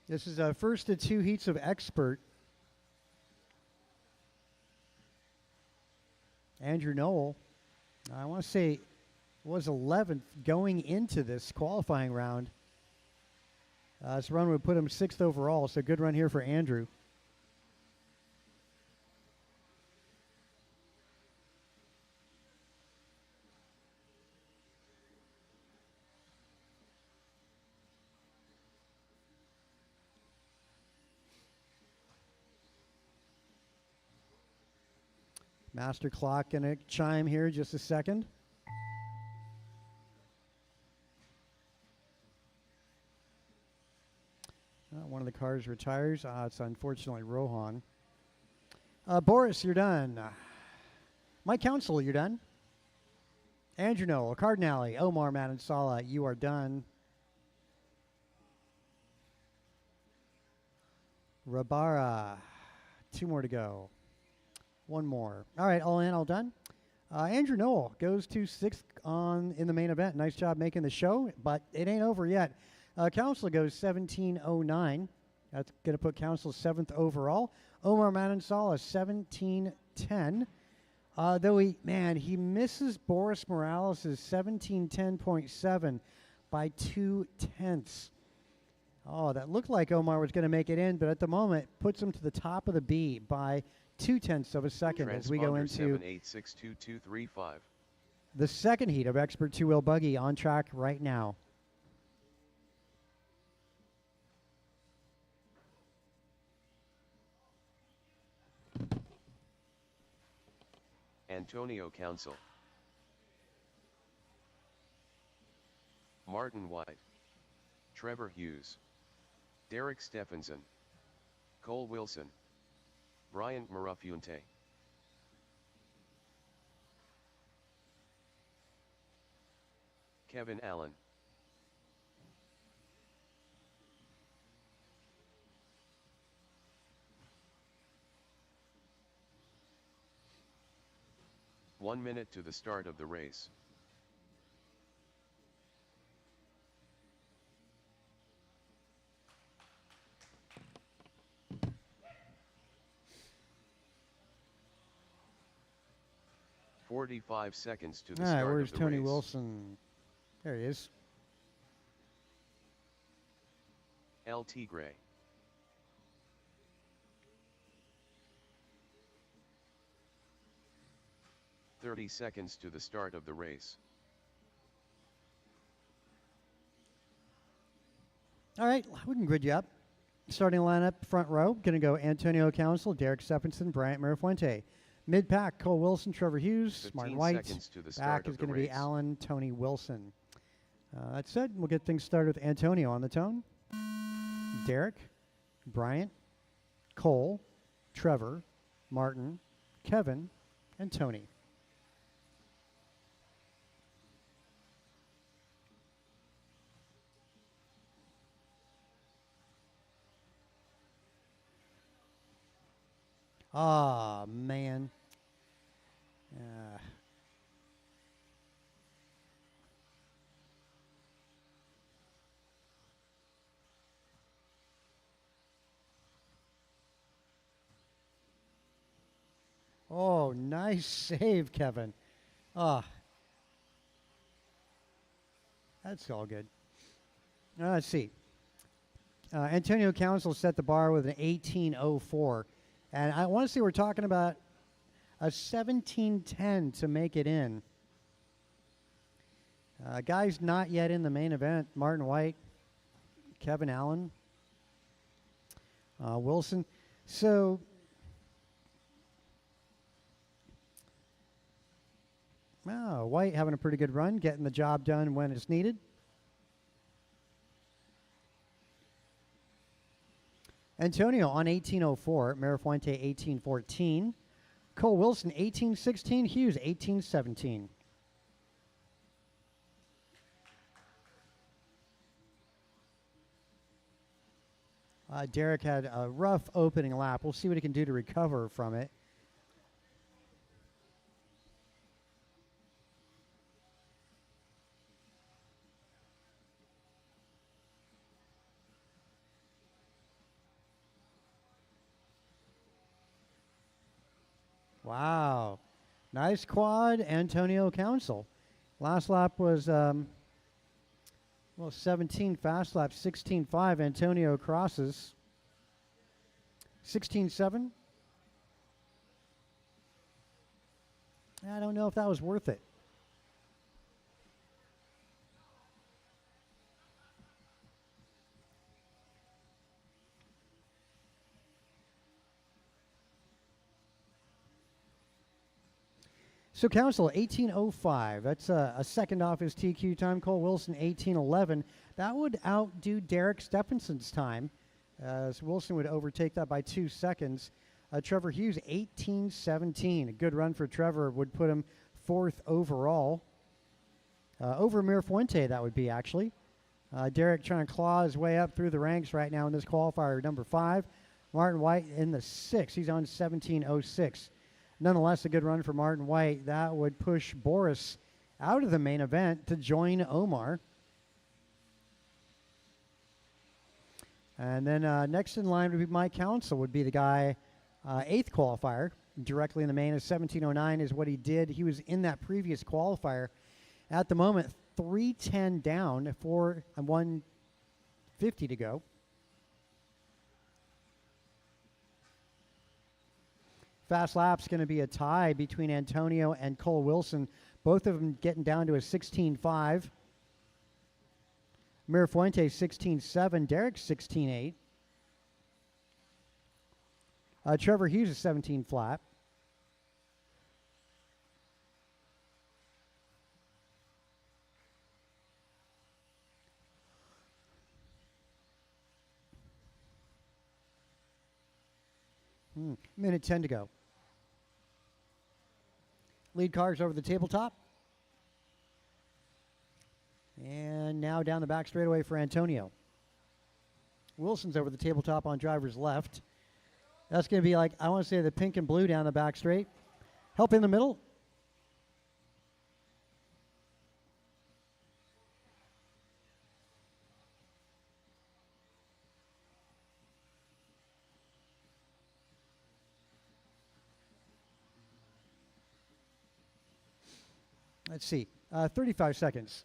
This is first of 2 heats of expert. Andrew Noel, I want to say, was 11th going into this qualifying round. This run would put him 6th overall, so good run here for Andrew. Master clock gonna chime here just a second. One of the cars retires. It's unfortunately Rohan. Boris, you're done. Mike Council, you're done. Andrew Noel, Cardinale, Omar Manansala, you are done. Rabara, 2 more to go. One more. All right, all in, all done. Andrew Noel goes to sixth in the main event. Nice job making the show, but it ain't over yet. Council goes 17:09. That's going to put Council seventh overall. Omar Manansala 17:10. Though he misses Boris Morales' 17:10.7 by 2/10. Oh, that looked like Omar was going to make it in, but at the moment puts him to the top of the B by 0.2 of a second as we go into 7862235. the second heat of Expert Two-Wheel Buggy on track right now. Antonio Council, Martin White, Trevor Hughes, Derek Stephenson, Cole Wilson, Bryant Marafunte, Kevin Allen, "1 minute to the start of the race. "45 seconds to the All right, start where's of the Tony race. Wilson? There he is. El Tigre, "30 seconds to the start of the race. All right, we can grid you up. Starting lineup, front row, going to go Antonio Council, Derek Stephenson, Bryant Marafuente. Mid-pack, Cole Wilson, Trevor Hughes, 15 Martin White. seconds to the Back start is of the going to be race. Allen, Tony Wilson. That said, we'll get things started with Antonio on the tone. Derek, Bryant, Cole, Trevor, Martin, Kevin, and Tony. Ah, man. Oh, nice save, Kevin. Ah. That's all good. Let's see. Antonio Council set the bar with an 18:04. And I want to say we're talking about a 17:10 to make it in. Guys not yet in the main event. Martin White, Kevin Allen, Wilson. So White having a pretty good run, getting the job done when it's needed. Antonio on 18:04, Marafuente 18:14, Cole Wilson 18:16, Hughes 18:17. Derek had a rough opening lap. We'll see what he can do to recover from it. Wow. Nice quad, Antonio Council. Last lap was 17 fast lap, 16.5. Antonio crosses. 16.7. I don't know if that was worth it. So Council 18:05. That's a second off his TQ time. Cole Wilson 18:11. That would outdo Derek Stephenson's time, as Wilson would overtake that by 2 seconds. Trevor Hughes 18:17. A good run for Trevor would put him fourth overall. Over Mirafuente, that would be actually. Derek trying to claw his way up through the ranks right now in this qualifier, number 5. Martin White in the 6. He's on 17:06. Nonetheless, a good run for Martin White. That would push Boris out of the main event to join Omar. And then next in line would be Mike Council, would be the guy, 8th qualifier, directly in the main. Is 17:09 is what he did. He was in that previous qualifier. At the moment, 3:10 down, 1:50 to go. Fast lap's going to be a tie between Antonio and Cole Wilson. Both of them getting down to a 16.5. Mirafuente 16.7. Derek 16.8. Trevor Hughes is 17 flat. Minute 10 to go. Lead cars over the tabletop. And now down the back straightaway for Antonio. Wilson's over the tabletop on driver's left. That's going to be like, I want to say the pink and blue down the back straight. Help in the middle. Let's see, 35 seconds.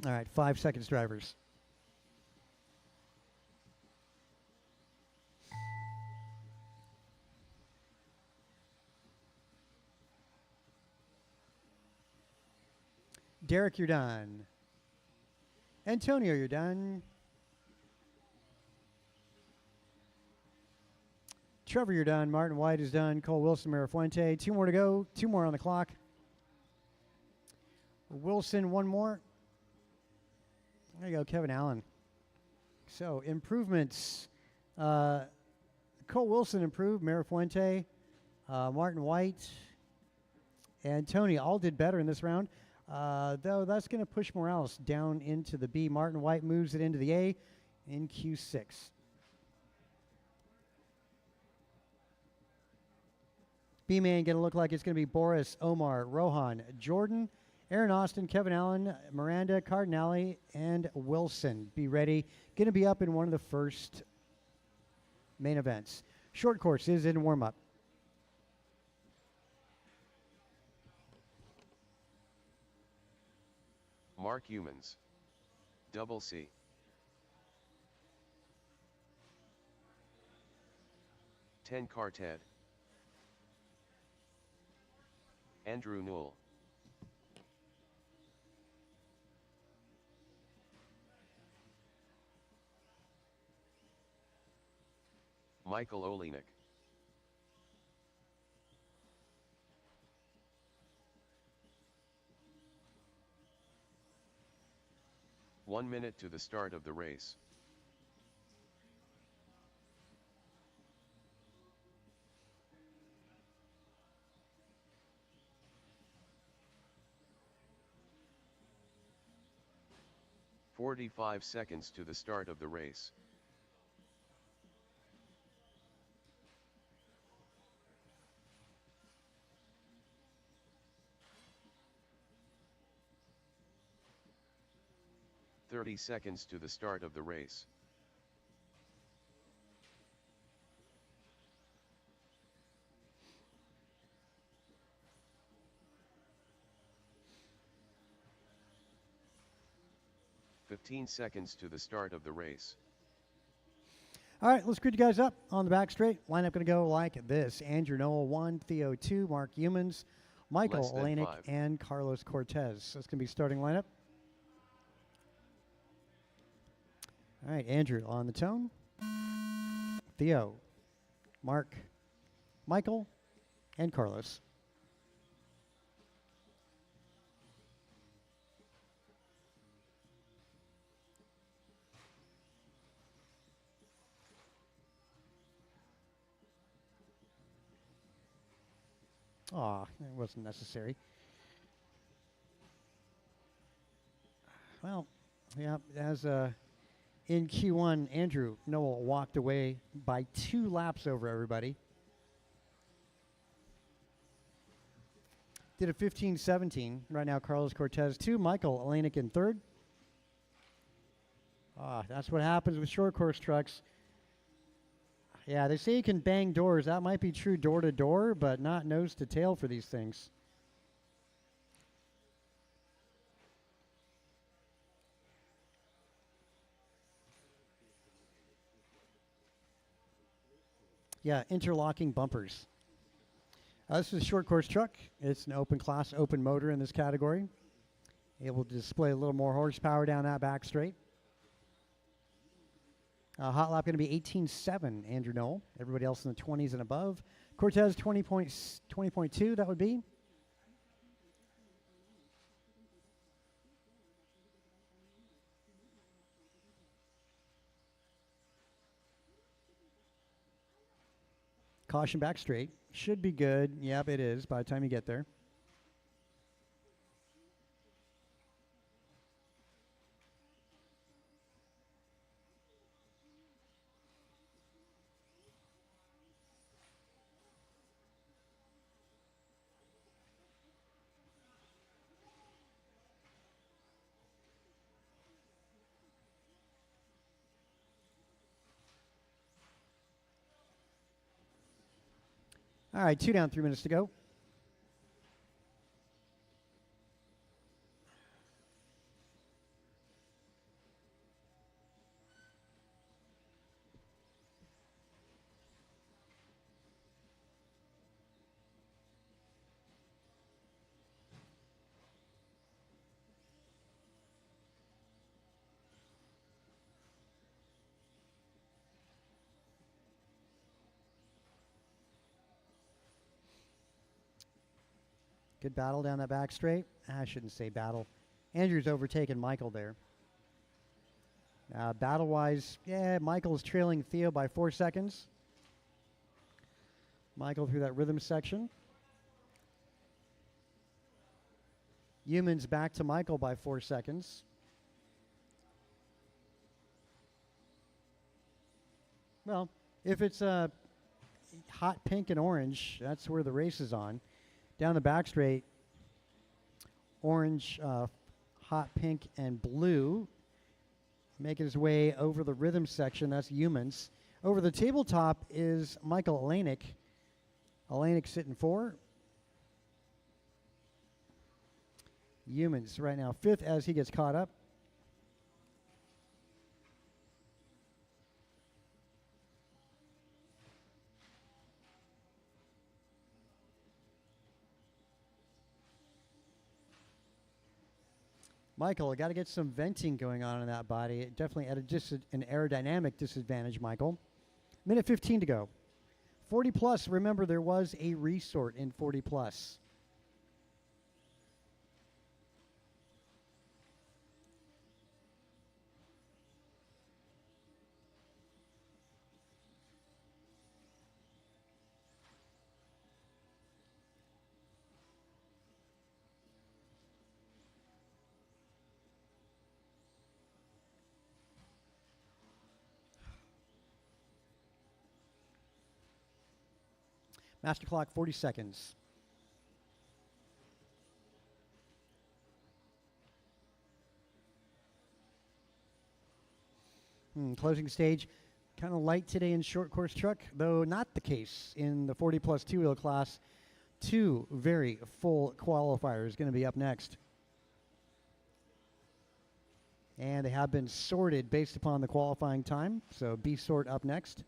All right, 5 seconds, drivers. Derek, you're done. Antonio, you're done. Trevor, you're done. Martin White is done. Cole Wilson, Mirafuente. 2 more to go. 2 more on the clock. Wilson, 1 more. There you go, Kevin Allen. So, improvements. Cole Wilson improved. Mirafuente, Martin White, and Tony all did better in this round. Though that's going to push Morales down into the B. Martin White moves it into the A in Q6. B-man going to look like it's going to be Boris, Omar, Rohan, Jordan, Aaron Austin, Kevin Allen, Miranda, Cardinale, and Wilson. Be ready. Going to be up in one of the first main events. Short course is in warm-up. Mark Humans. Double C. Ten car Ted. Andrew Newell. Michael Olenek. One minute to the start of the race. "45 seconds to the start of the race. "30 seconds to the start of the race. "15 seconds to the start of the race. All right, let's greet you guys up on the back straight. Lineup going to go like this. Andrew Noel, 1, Theo, 2, Mark Humans, Michael Less than Olenek, 5. and Carlos Cortez. That's going to be starting lineup. All right, Andrew on the tone. Theo, Mark, Michael, and Carlos. Aw, it wasn't necessary. Well, yeah, as in Q1, Andrew Noel walked away by 2 laps over everybody. Did a 15-17. Right now, Carlos Cortez 2, Michael Olenek in 3rd. That's what happens with short course trucks. Yeah, they say you can bang doors. That might be true door to door, but not nose to tail for these things. Yeah, interlocking bumpers. This is a short course truck. It's an open class, open motor in this category. Able to display a little more horsepower down that back straight. Hot lap going to be 18.7, Andrew Noel. Everybody else in the 20s and above. Cortez 20.2, that would be. Caution back straight. Should be good. Yep, it is by the time you get there. All right, 2 down, 3 minutes to go. Good battle down that back straight. I shouldn't say battle. Andrew's overtaken Michael there. Battle-wise, yeah, Michael's trailing Theo by 4 seconds. Michael through that rhythm section. Humans back to Michael by 4 seconds. Well, if it's hot pink and orange, that's where the race is on. Down the back straight, orange, hot pink, and blue. Making his way over the rhythm section, that's humans. Over the tabletop is Michael Olenek. Olenek sitting 4. Humans right now 5th as he gets caught up. Michael, got to get some venting going on in that body. It definitely at an aerodynamic disadvantage, Michael. Minute 15 to go. 40 plus, remember there was a resort in 40 plus. Master clock, 40 seconds. Closing stage, kind of light today in short course truck, though not the case in the 40 plus 2-wheel class. 2 very full qualifiers going to be up next. And they have been sorted based upon the qualifying time, so B sort up next.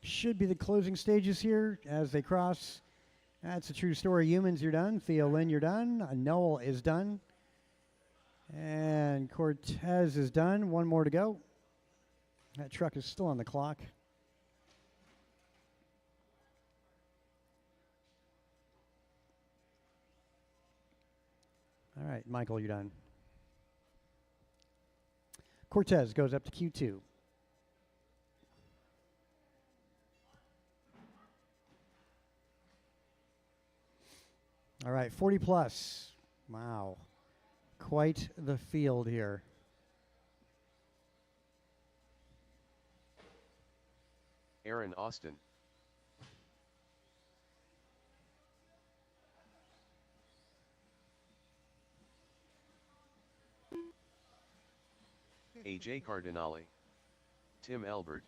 Should be the closing stages here as they cross. That's a true story. Humans, you're done. Theo Lynn, you're done. Noel is done. And Cortez is done. 1 more to go. That truck is still on the clock. All right, Michael, you're done. Cortez goes up to Q2. All right, 40 plus. Wow. Quite the field here. Aaron Austin. AJ Cardinale. Tim Elbert.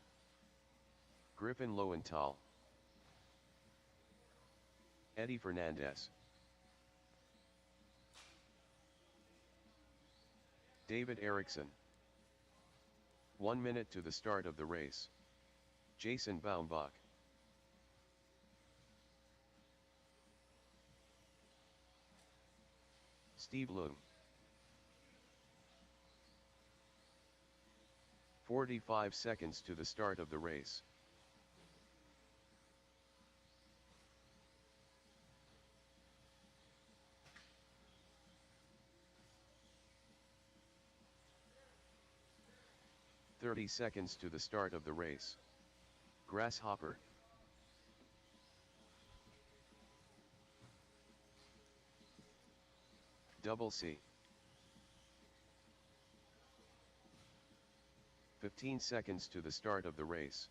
Griffin Lowenthal. Eddie Fernandez. David Erickson. 1 minute to the start of the race. Jason Baumbach. Steve Loom. 45 seconds to the start of the race. "30 seconds to the start of the race. Grasshopper. Double C. 15 seconds to the start of the race.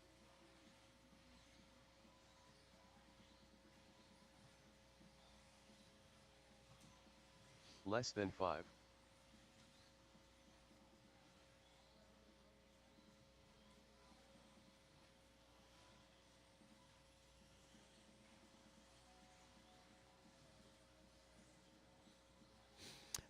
Less than 5.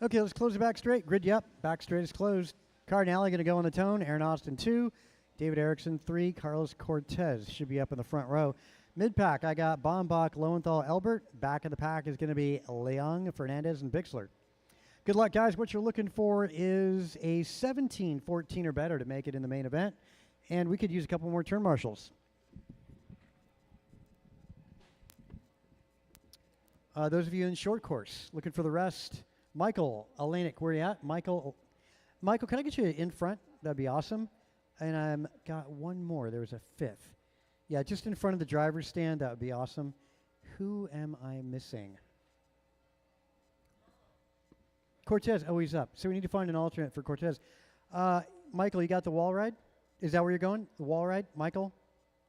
Okay, let's close the back straight. Grid you up. Back straight is closed. Cardinale going to go on the tone. Aaron Austin 2. David Erickson 3. Carlos Cortez should be up in the front row. Mid-pack, I got Baumbach, Lowenthal, Elbert. Back of the pack is going to be Leung, Fernandez, and Bixler. Good luck, guys. What you're looking for is a 17-14 or better to make it in the main event. And we could use a couple more turn marshals. Those of you in short course, looking for the rest. Michael Alanik, where you at? Michael, can I get you in front? That'd be awesome. And I've got one more. There was a fifth. Yeah, just in front of the driver's stand. That would be awesome. Who am I missing? Cortez. Oh, he's up. So we need to find an alternate for Cortez. Michael, you got the wall ride? Is that where you're going? The wall ride? Michael?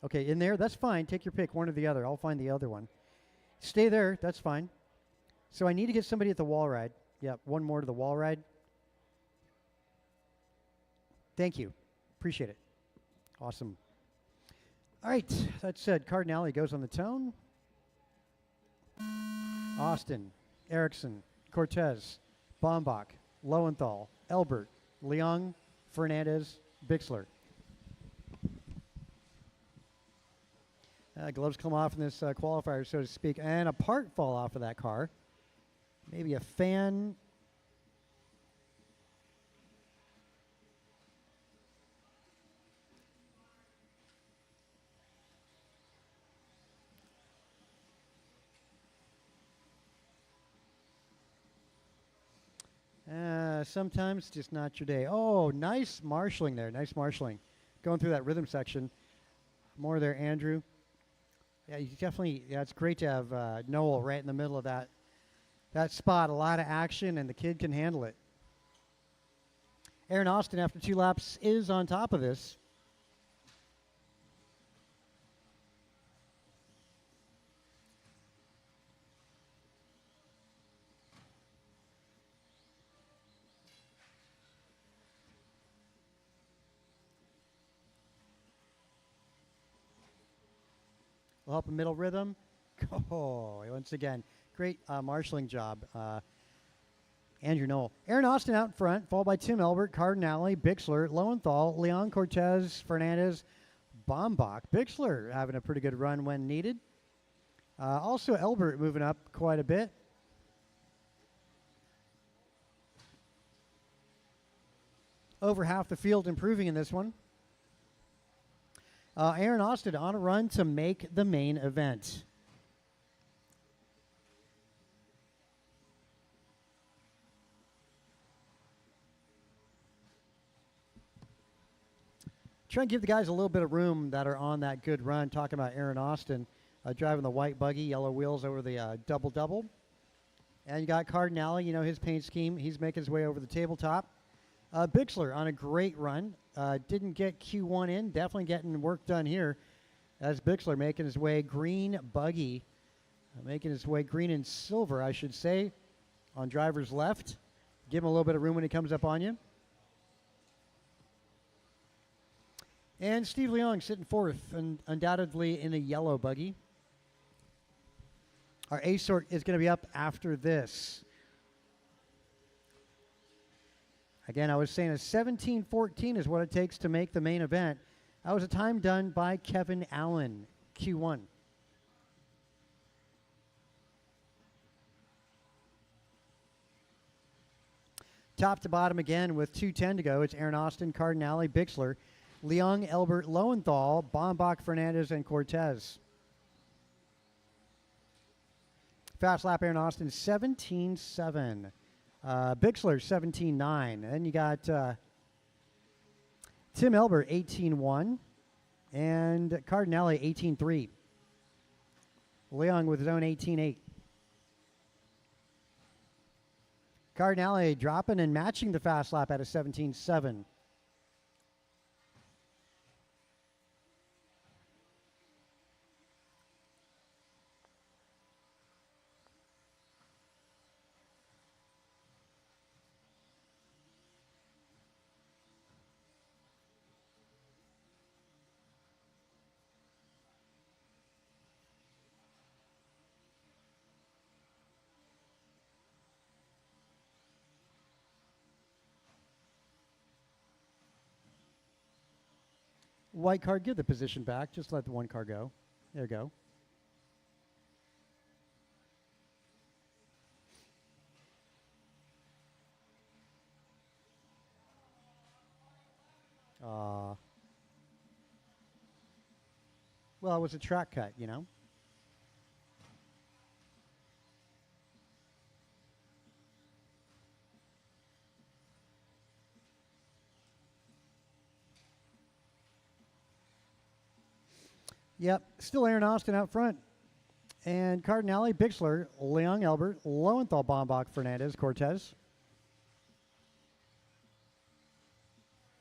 Okay, in there? That's fine. Take your pick, one or the other. I'll find the other one. Stay there. That's fine. So I need to get somebody at the wall ride. Yep, one more to the wall ride. Thank you. Appreciate it. Awesome. All right, that said, Cardinale goes on the tone. Austin, Erickson, Cortez, Baumbach, Lowenthal, Elbert, Leung, Fernandez, Bixler. Gloves come off in this qualifier, so to speak, and a part fall off of that car. Maybe a fan. Sometimes just not your day. Oh, nice marshalling there. Nice marshalling. Going through that rhythm section. More there, Andrew. Yeah, you definitely. Yeah, it's great to have Noel right in the middle of that spot. A lot of action, and the kid can handle it. Aaron Austin, after 2 laps, is on top of this. We'll help a middle rhythm. Oh, once again, great marshalling job. Andrew Knoll. Aaron Austin out in front, followed by Tim Elbert, Cardinale, Bixler, Lowenthal, Leon Cortez, Fernandez, Baumbach. Bixler having a pretty good run when needed. Also Elbert moving up quite a bit. Over half the field improving in this one. Aaron Austin on a run to make the main event. Try and give the guys a little bit of room that are on that good run. Talking about Aaron Austin driving the white buggy, yellow wheels over the double-double. And you got Cardinale, you know, his paint scheme. He's making his way over the tabletop. Bixler on a great run. Didn't get Q1 in. Definitely getting work done here as Bixler making his way green buggy. Making his way green and silver, I should say, on driver's left. Give him a little bit of room when he comes up on you. And Steve Leong sitting fourth, and undoubtedly in a yellow buggy. Our A sort is going to be up after this. Again, I was saying a 17:14 is what it takes to make the main event. That was a time done by Kevin Allen, Q1. Top to bottom again with 2:10 to go. It's Aaron Austin, Cardinale, Bixler, Leong, Elbert, Lowenthal, Bombach, Fernandez, and Cortez. Fast lap Aaron Austin 17.7. Bixler 17.9. Then you got Tim Elbert 18.1 and Cardinale 18.3. Leong with his own 18.8. Cardinale dropping and matching the fast lap at a 17.7. White car, give the position back. Just let the one car go. There you go. Well, it was a track cut, you know. Yep, still Aaron Austin out front. And Cardinale, Bixler, Leong, Elbert, Lowenthal, Bombach, Fernandez, Cortez.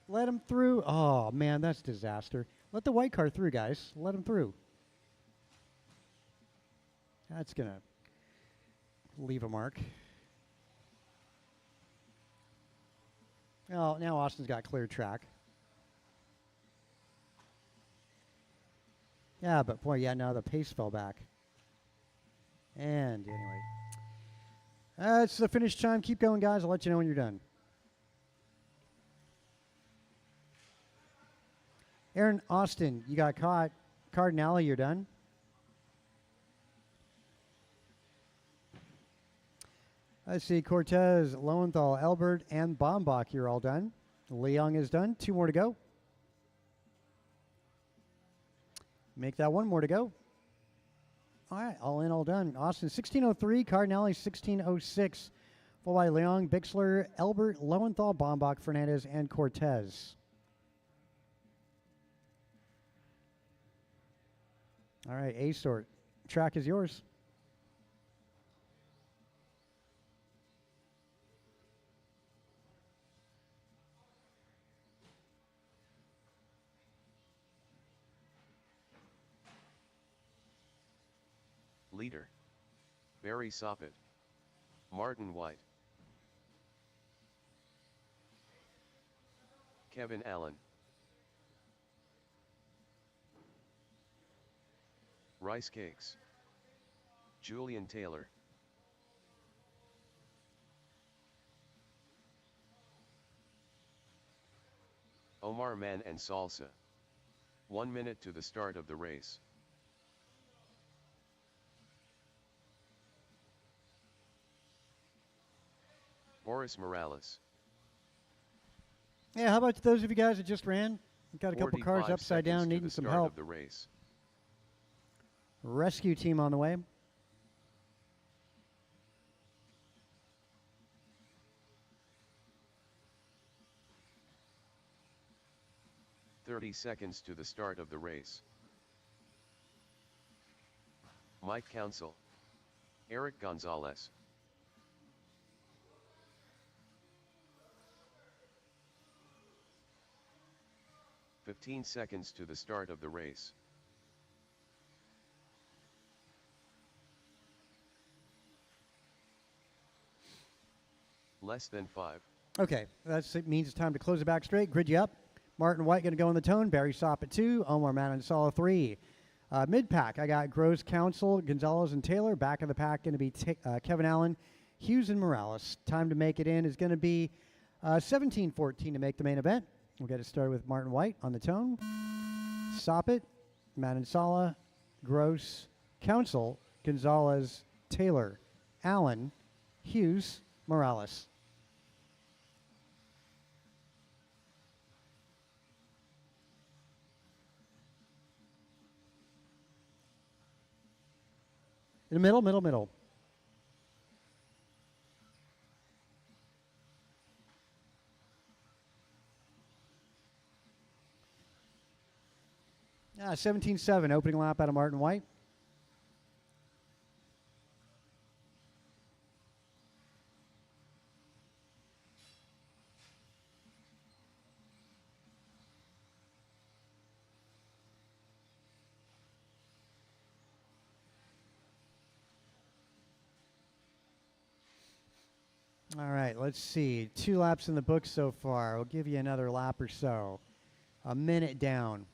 Let him through. Oh, man, that's disaster. Let the white car through, guys. Let him through. That's going to leave a mark. Oh, now Austin's got clear track. Yeah, but boy, yeah, now the pace fell back. And anyway. It's the finish time. Keep going, guys. I'll let you know when you're done. Aaron Austin, you got caught. Cardinale, you're done. Let's see. Cortez, Lowenthal, Elbert, and Bombach, you're all done. Leong is done. 2 more to go. Make that 1 more to go. All right, all in, all done. Austin 16:03, Cardinale 16:06. Followed by Leong, Bixler, Elbert, Lowenthal, Bombach, Fernandez, and Cortez. All right, A sort. Track is yours. Leader: Barry Soppett, Martin White, Kevin Allen, Rice Cakes, Julian Taylor, Omar Man and Salsa. 1 minute to the start of the race. Boris Morales. Yeah, how about those of you guys that just ran? Got a couple cars 45 upside down seconds to needing the some start help. of the race. Rescue team on the way. Seconds to the start of the race. Mike Council. Eric Gonzalez. "15 seconds to the start of the race. Less than 5. Okay, it means it's time to close the back straight. Grid you up. Martin White going to go in the tone. Barry Sopp at 2. Omar Manansala 3. Mid-pack, I got Gross, Council, Gonzalez, and Taylor. Back of the pack going to be Kevin Allen, Hughes, and Morales. Time to make it in is going to be 17:14 to make the main event. We'll get it started with Martin White on the tone. Soppit, Manansala, Gross, Council, Gonzalez, Taylor, Allen, Hughes, Morales. In the middle. Yeah, 17.7, opening lap out of Martin White. All right, let's see. 2 laps in the book so far. We'll give you another lap or so. A minute down.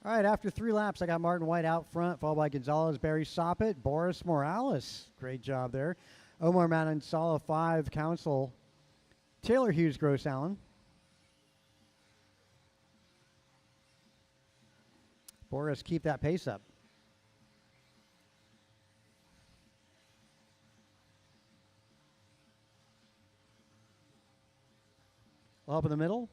All right, after 3 laps, I got Martin White out front, followed by Gonzalez, Barry Soppit, Boris Morales. Great job there. Omar Manansala, 5, Council, Taylor, Hughes, Gross, Allen. Boris, keep that pace up. Up in the middle.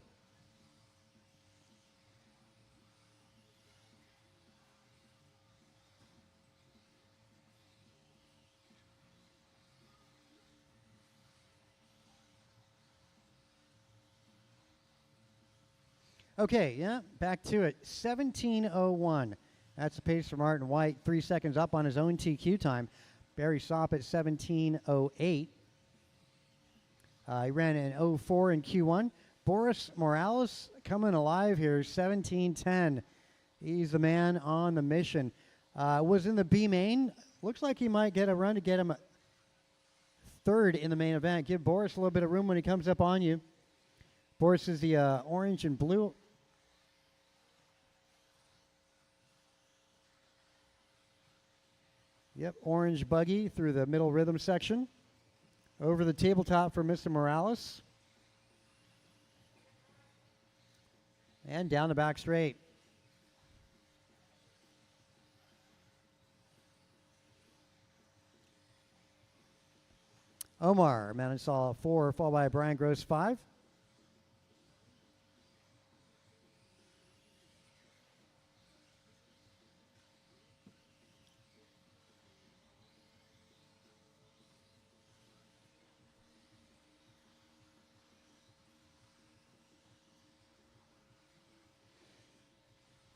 Okay, yeah, back to it. 17:01. That's the pace for Martin White. 3 seconds up on his own TQ time. Barry Sopp at 17:08. He ran an 04 in Q1. Boris Morales coming alive here, 17:10. He's the man on the mission. Was in the B main. Looks like he might get a run to get him third in the main event. Give Boris a little bit of room when he comes up on you. Boris is the orange and blue. Yep, orange buggy through the middle rhythm section. Over the tabletop for Mr. Morales. And down the back straight. Omar Manansala 4, followed by Brian Gross 5.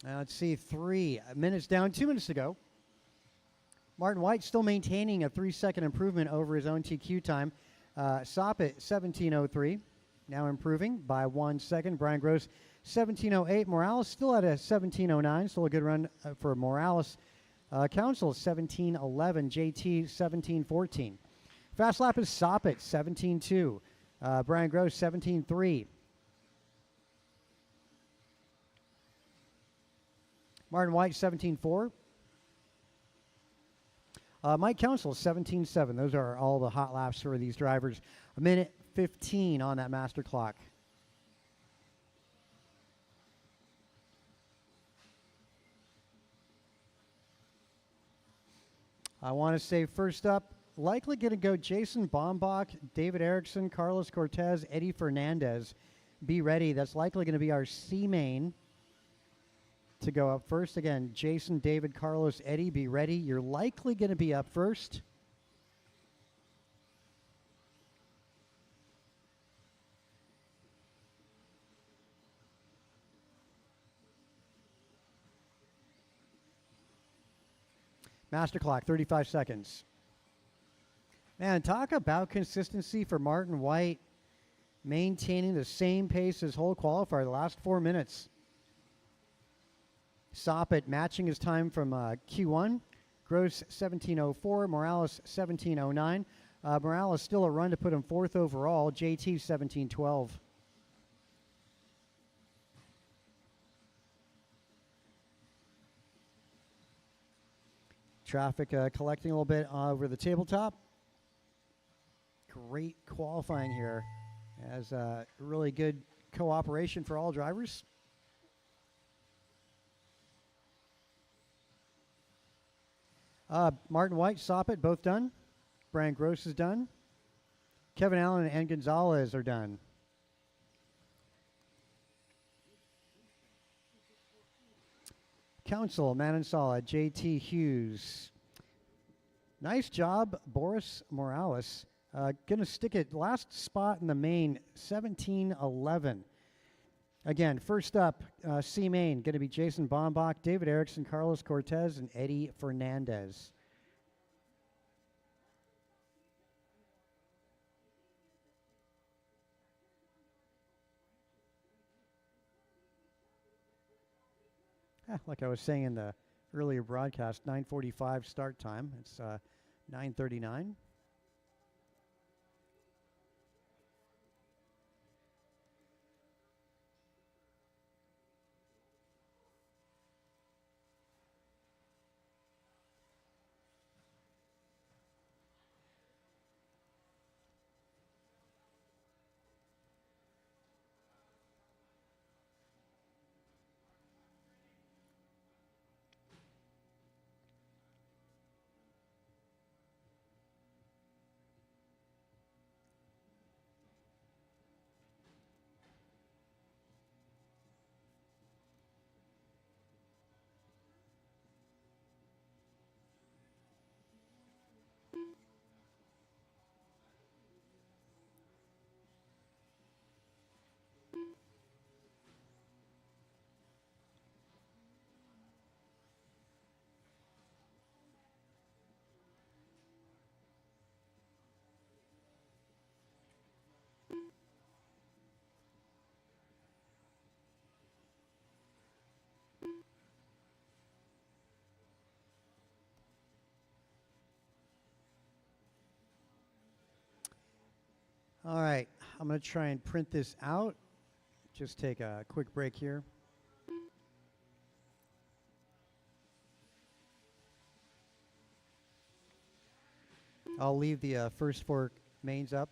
Now let's see, 3 minutes down, 2 minutes to go. Martin White still maintaining a 3-second improvement over his own TQ time. Soppit 17:03, now improving by 1 second. Brian Gross 17:08. Morales still at a 17:09, still a good run for Morales. Council 17:11. JT 17:14. Fast lap is Soppit 17:2. Brian Gross 17:3. Martin White 17:4. Mike Council 17:7. Those are all the hot laps for these drivers. A minute 15 on that master clock. I want to say first up, likely going to go Jason Bombach, David Erickson, Carlos Cortez, Eddie Fernandez. Be ready. That's likely going to be our C main to go up first. Again, Jason, David, Carlos, Eddie, be ready. You're likely going to be up first. Master clock, 35 seconds. Man, talk about consistency for Martin White, maintaining the same pace as whole qualifier the last 4 minutes. Soppet matching his time from Q1. Gross 17:04, Morales 17:09. Morales still a run to put him fourth overall. JT 17:12. Traffic collecting a little bit over the tabletop. Great qualifying here as really good cooperation for all drivers. Martin White, Soppet, both done. Brian Gross is done. Kevin Allen and Gonzalez are done. Council, Manansala, JT Hughes. Nice job, Boris Morales. Gonna stick it last spot in the main, 17:11. Again, first up, C main, going to be Jason Bombach, David Erickson, Carlos Cortez, and Eddie Fernandez. Like I was saying in the earlier broadcast, 9:45 start time. It's 9:39. All right, I'm going to try and print this out. Just take a quick break here. I'll leave the first four mains up.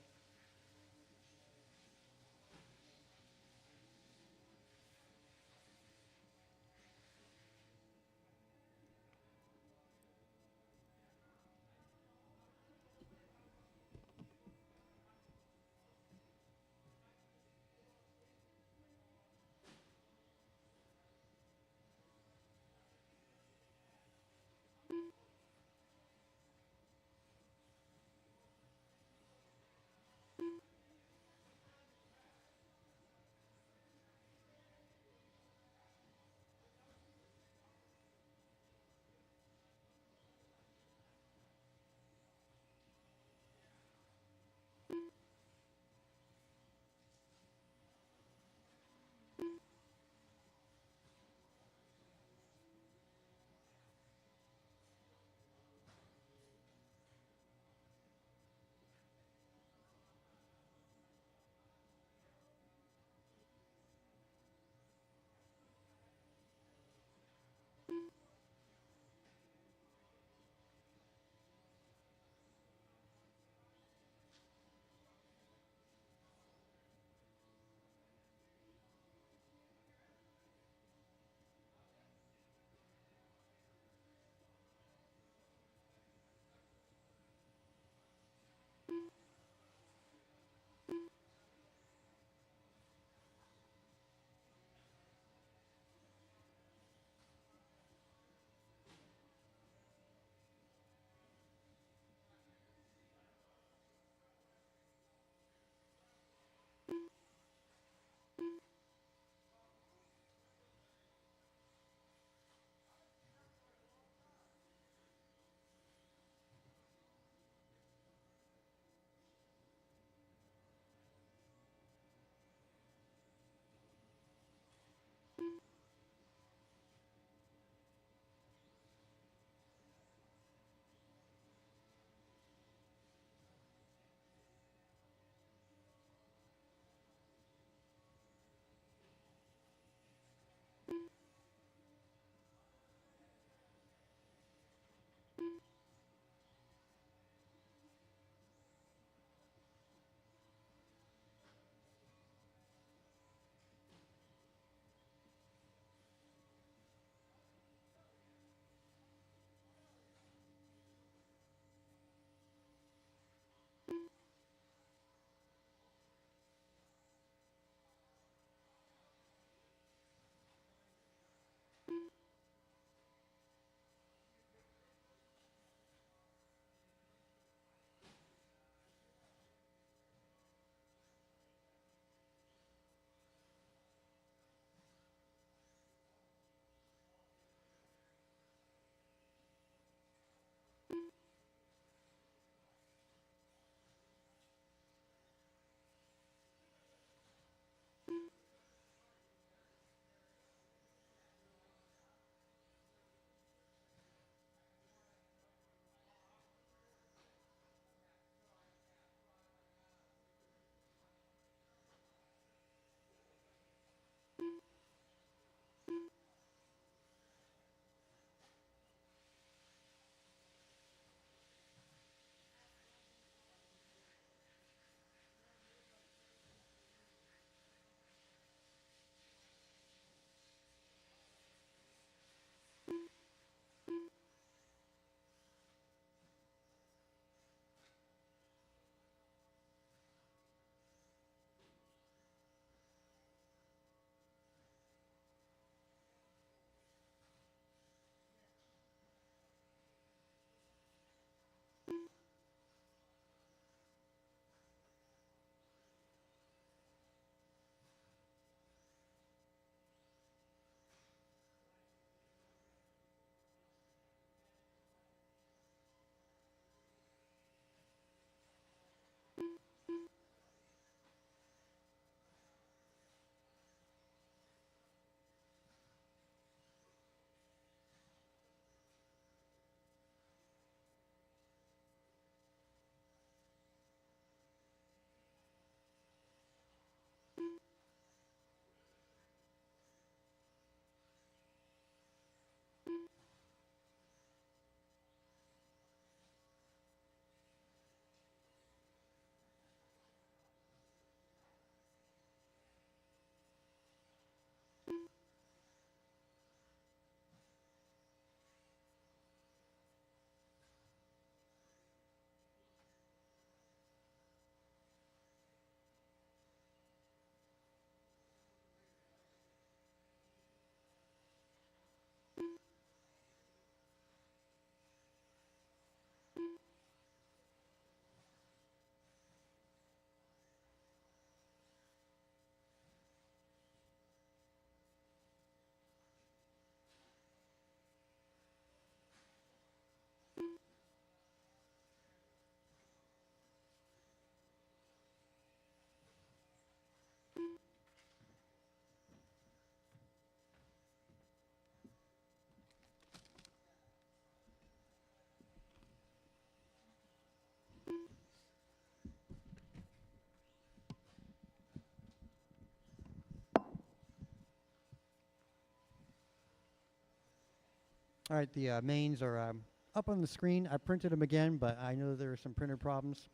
All right, the mains are up on the screen. I printed them again, but I know there are some printer problems.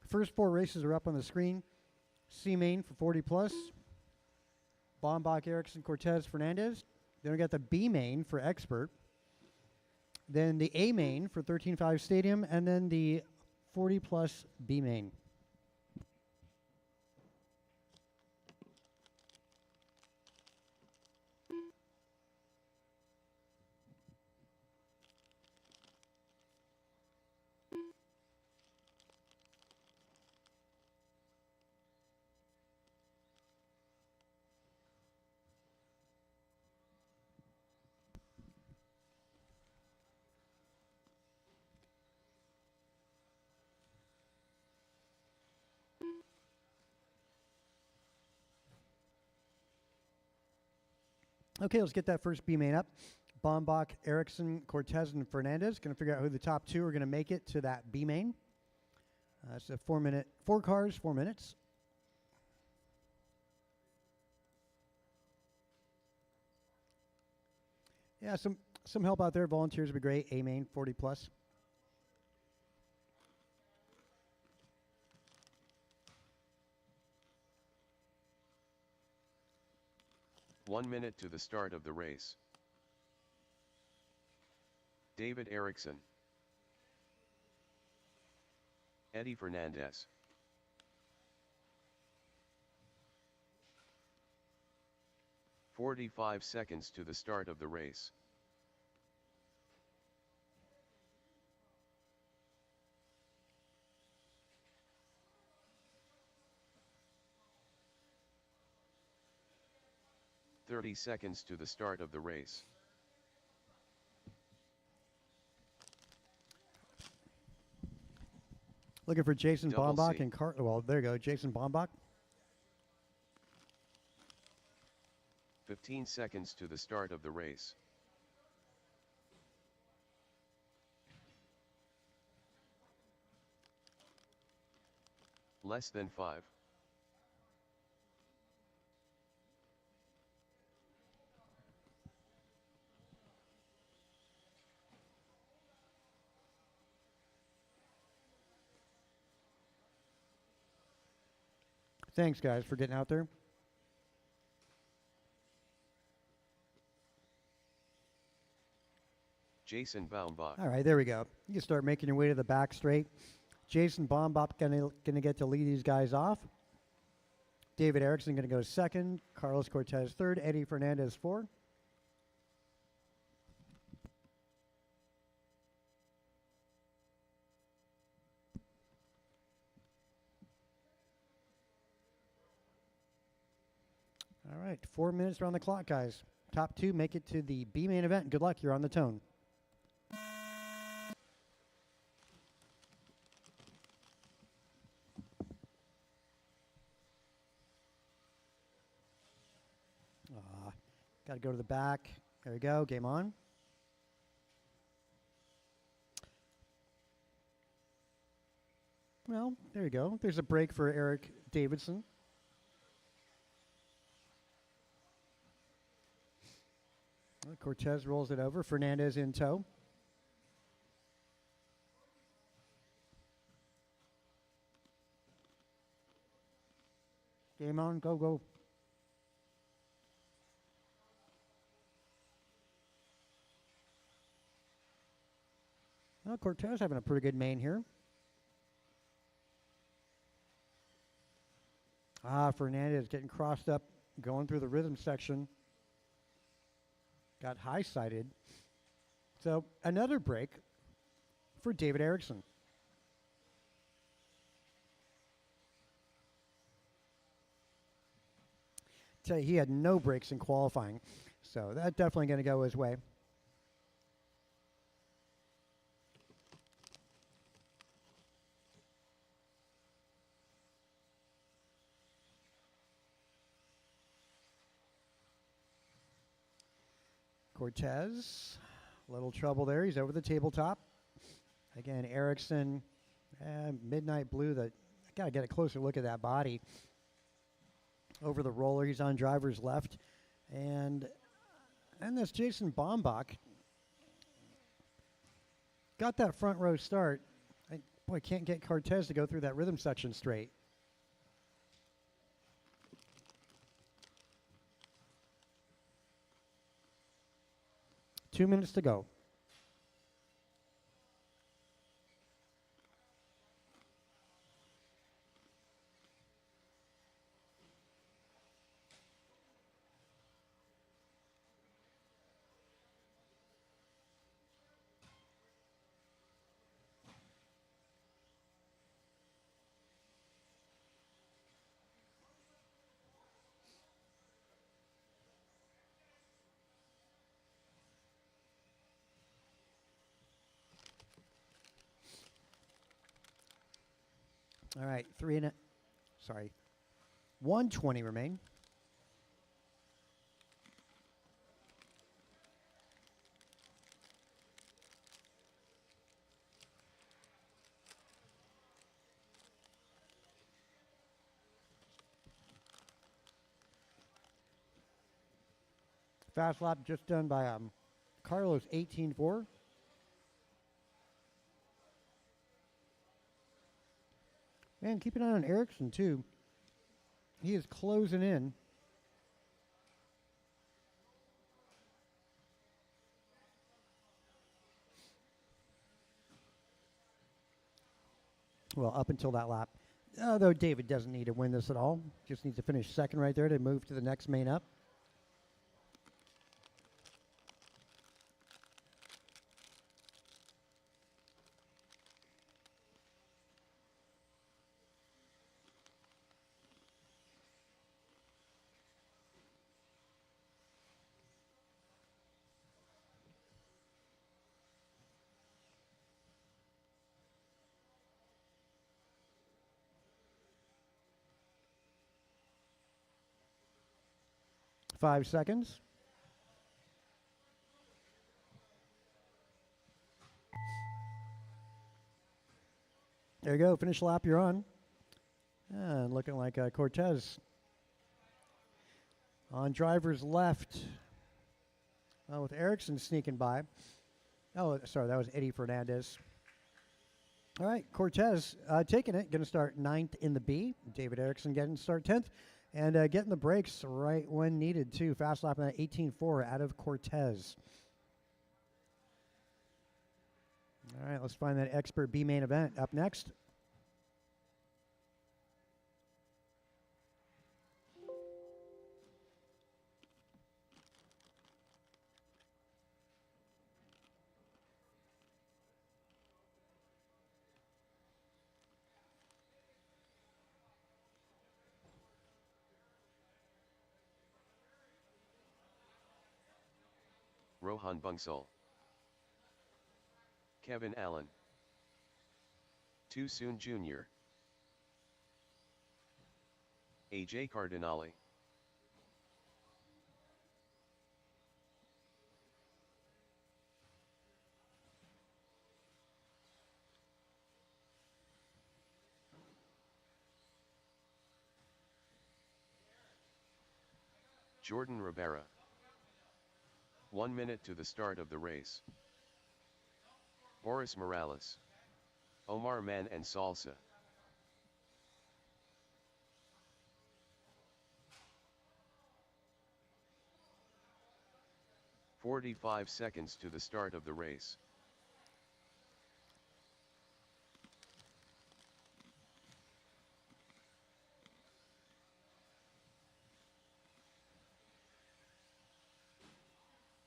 First 4 races are up on the screen. C main for 40 plus. Bombach, Ericsson, Cortez, Fernandez. Then we got the B main for Expert. Then the A main for 13.5 Stadium, and then the 40 plus B main. Okay, let's get that first B main up. Bombach, Ericsson, Cortez, and Fernandez. Going to figure out who the top 2 are going to make it to that B main. It's a 4 cars, 4 minutes. Yeah, some help out there. Volunteers would be great. A main, 40 plus. One minute to the start of the race. David Ericsson, Eddie Fernandez, "45 seconds to the start of the race. "30 seconds to the start of the race. Looking for Jason Double Bombach C. and well, there you go, Jason Bombach. 15 seconds to the start of the race. Less than 5. Thanks, guys, for getting out there. Jason Baumbach, All right, there we go. You can start making your way to the back straight. Jason Bombach gonna get to lead these guys off. David Ericsson gonna go second. Carlos Cortez third. Eddie Fernandez fourth. All right, 4 minutes around the clock, guys. Top 2 make it to the B main event. Good luck. You're on the tone. Got to go to the back. There we go. Game on. Well, there you go. There's a break for Eric Davidson. Cortez rolls it over. Fernandez in tow. Game on. Go, go. Well, Cortez having a pretty good main here. Fernandez getting crossed up, going through the rhythm section. Got high-sided. So another break for David Ericsson. Tell you, he had no breaks in qualifying. So that's definitely going to go his way. Cortez, a little trouble there. He's over the tabletop. Again, Ericsson, Midnight Blue. I got to get a closer look at that body. Over the roller, he's on driver's left. And that's Jason Bombach. got that front row start. Boy, can't get Cortez to go through that rhythm section straight. Two minutes to go. All right, 120 remain. Fast lap just done by Carlos 18.4. Man, keep an eye on Ericsson too. He is closing in. Well, up until that lap. Though David doesn't need to win this at all. Just needs to finish second right there to move to the next main up. Five seconds. There you go. Finish lap, you're on. And looking like Cortez on driver's left with Ericsson sneaking by. Oh, sorry, that was Eddie Fernandez. All right, Cortez taking it. Going to start 9th in the B. David Ericsson getting to start 10th. And getting the brakes right when needed, too. Fast lap on that 18.4 out of Cortez. All right, let's find that expert B main event up next. Rohan Bungsal, Kevin Allen, Too Soon Jr., AJ Cardinale, Jordan Rivera. 1 minute to the start of the race. Boris Morales, Omar Man and Salsa. "45 seconds to the start of the race.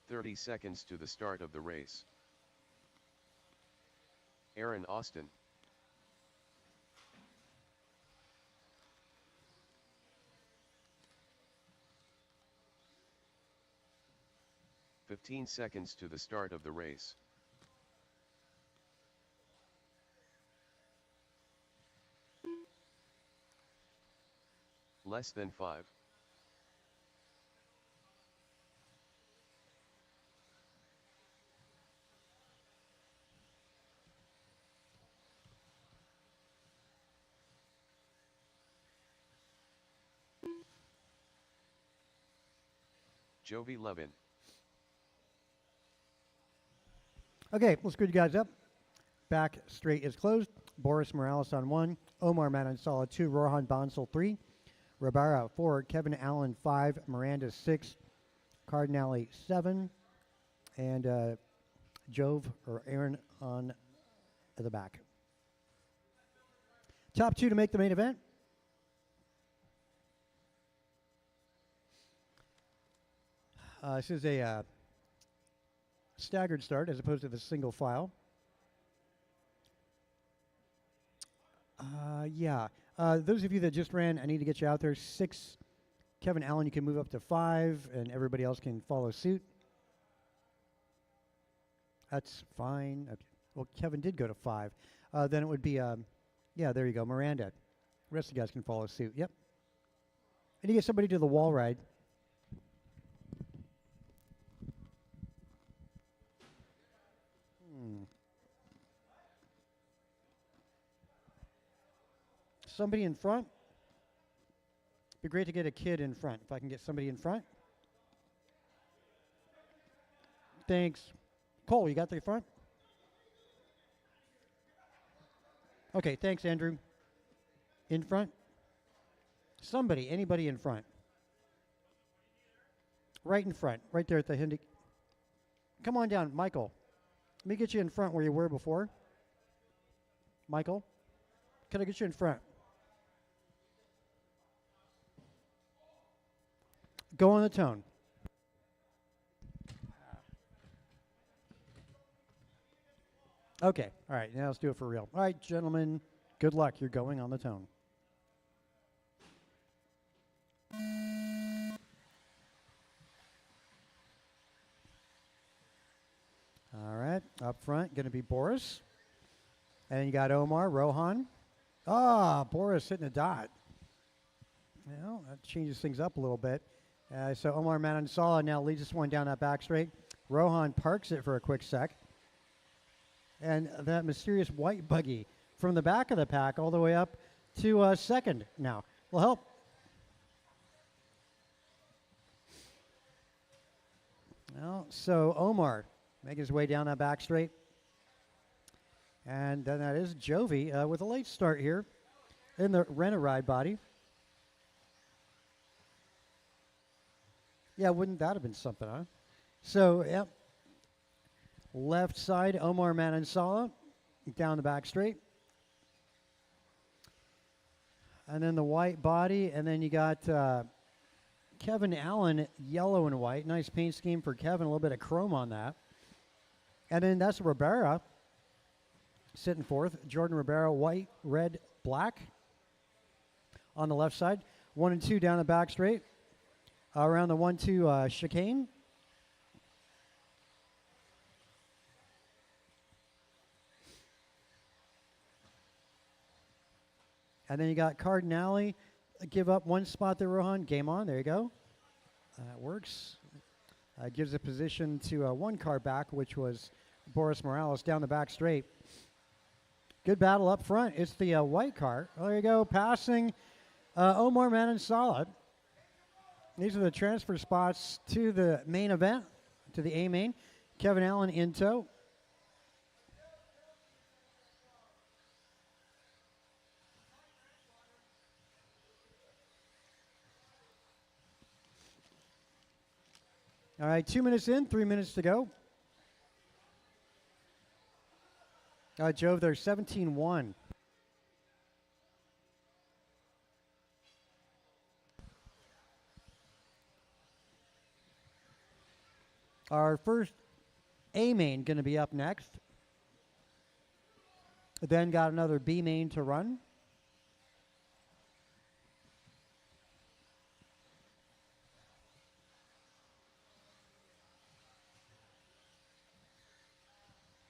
"30 seconds to the start of the race. Aaron Austin. "15 seconds to the start of the race. Less than 5. Jovi Levin. Okay, let's screw you guys up. back straight is closed. Boris Morales on 1, Omar Manansala 2, Rohan Bonsall 3, Rabara 4, Kevin Allen 5, Miranda 6, Cardinale 7, and Jove or Aaron on the back. Top 2 to make the main event. This is a staggered start as opposed to the single file. Those of you that just ran, I need to get you out there. 6, Kevin Allen, you can move up to 5, and everybody else can follow suit. That's fine. Okay. Well, Kevin did go to 5. Then it would be, there you go, Miranda. The rest of you guys can follow suit. Yep. And you get somebody to the wall ride. Somebody in front. Be great to get a kid in front. If I can get somebody in front. Thanks. Cole, you got the front? Okay, thanks, Andrew. In front? Somebody, anybody in front. Right in front, right there at the Hindi. Come on down, Michael. Let me get you in front where you were before. Michael, can I get you in front? Go on the tone. Okay, all right, now let's do it for real. All right, gentlemen, good luck. You're going on the tone. All right, up front, going to be Boris. And then you got Omar, Rohan. Boris hitting a dot. Well, that changes things up a little bit. So Omar Manansala now leads this one down that back straight. Rohan parks it for a quick sec. And that mysterious white buggy from the back of the pack all the way up to second now. Will help. Well, so Omar making his way down that back straight. And then that is Jovi with a late start here in the rent-a-ride body. Yeah, wouldn't that have been something, huh? So, yep. Left side, Omar Manansala down the back straight. And then the white body, and then you got Kevin Allen, yellow and white. Nice paint scheme for Kevin, a little bit of chrome on that. And then that's Ribera sitting fourth. Jordan Ribera, white, red, black on the left side. 1 and 2 down the back straight. Around the 1-2 chicane. And then you got Cardinale give up 1 spot there, Rohan. Game on. There you go. That works. Gives a position to 1 car back, which was Boris Morales down the back straight. Good battle up front. It's the white car. Oh, there you go. Passing Omar Manansala. These are the transfer spots to the main event, to the A main. Kevin Allen in tow. All right, 2 minutes in, 3 minutes to go. Jove, they're 17-1. Our first A main going to be up next. Then got another B main to run.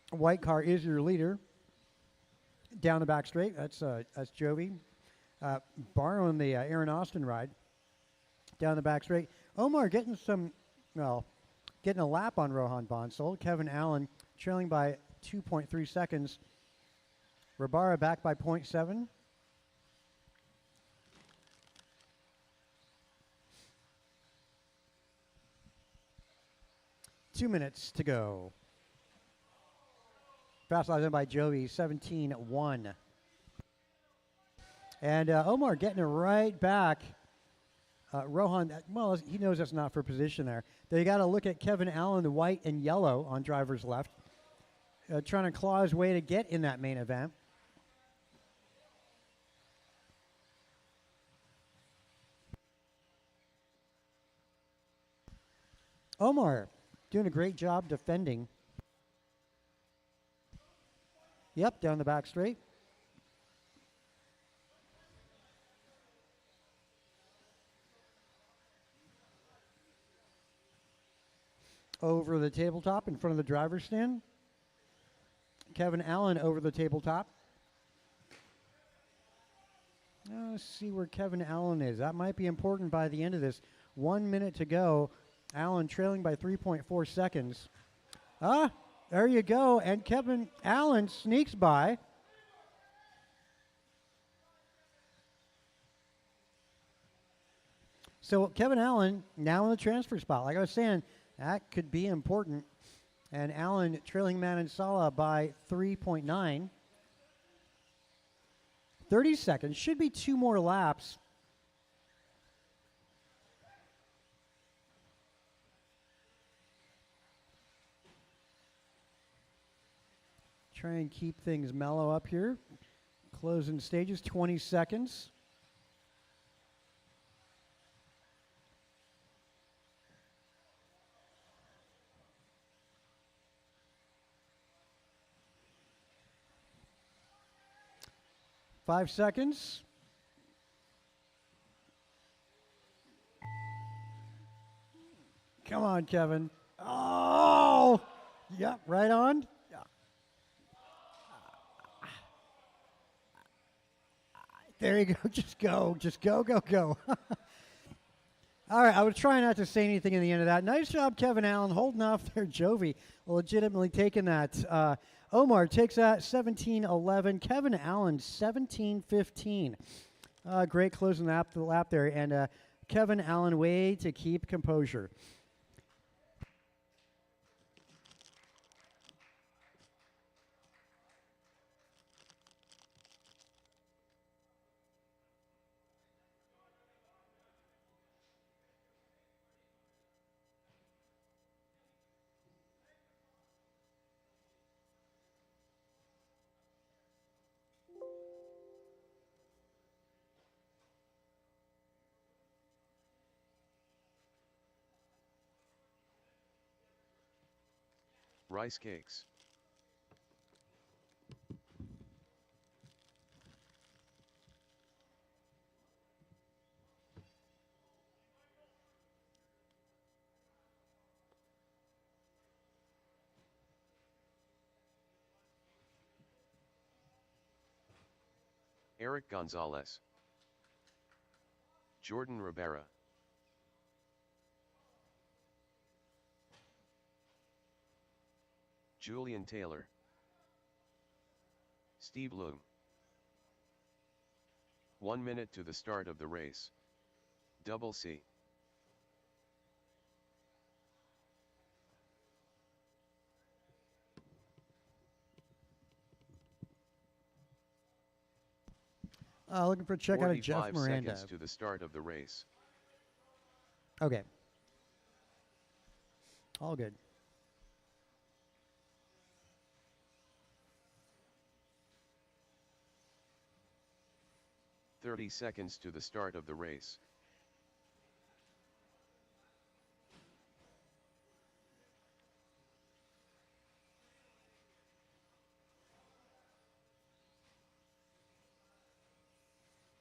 White car is your leader. Down the back straight, that's Jovi. Borrowing the Aaron Austin ride. Down the back straight. Omar getting getting a lap on Rohan Bonsall. Kevin Allen trailing by 2.3 seconds. Rabara back by 0.7. Two minutes to go. Fast lap in by Jovi, 17-1. And Omar getting it right back. Rohan, well, he knows that's not for position there. They got to look at Kevin Allen, the white and yellow on driver's left, trying to claw his way to get in that main event. Omar doing a great job defending. Yep, down the back straight. Over the tabletop in front of the driver's stand. Kevin Allen over the tabletop. Let's see where Kevin Allen is. That might be important by the end of this. 1 minute to go. Allen trailing by 3.4 seconds. There you go. And Kevin Allen sneaks by. So Kevin Allen now in the transfer spot. Like I was saying, that could be important. And Allen trailing Manansala by 3.9. 30 seconds. Should be 2 more laps. Try and keep things mellow up here. Closing stages, 20 seconds. Five seconds. Come on, Kevin. Oh! Yep, right on. There you go. Just go. Just go, go, go. All right, I was trying not to say anything in the end of that. Nice job, Kevin Allen, holding off there. Jovi legitimately taking that. Omar takes that 17-11. Kevin Allen 17-15. Great closing the lap there. And Kevin Allen, way to keep composure. Rice cakes. Eric Gonzalez. Jordan Rivera. Julian Taylor. Steve Loom. 1 minute to the start of the race. Double C. Looking for a check out of Jeff 45 Miranda. seconds to the start of the race. Okay. All good. "30 seconds to the start of the race.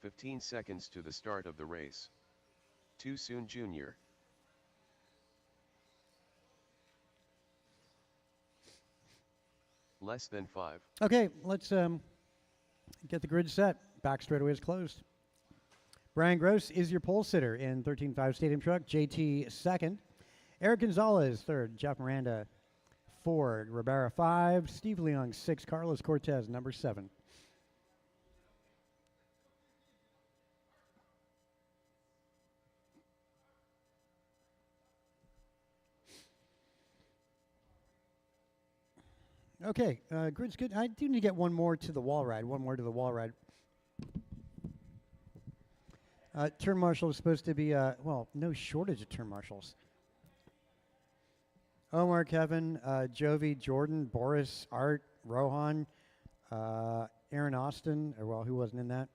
"15 seconds to the start of the race. Too soon, Junior." Less than 5. Okay, let's get the grid set. Back straightaway is closed. Brian Gross is your pole sitter in 13.5 Stadium Truck. JT second. Eric Gonzalez third. Jeff Miranda four. Ribera 5. Steve Leong 6. Carlos Cortez number 7. Okay, grid's good. I do need to get one more to the wall ride. One more to the wall ride. Turn marshal is supposed to be, well, no shortage of turn marshals. Omar, Kevin, Jovi, Jordan, Boris, Art, Rohan, Aaron Austin, or well, who wasn't in that?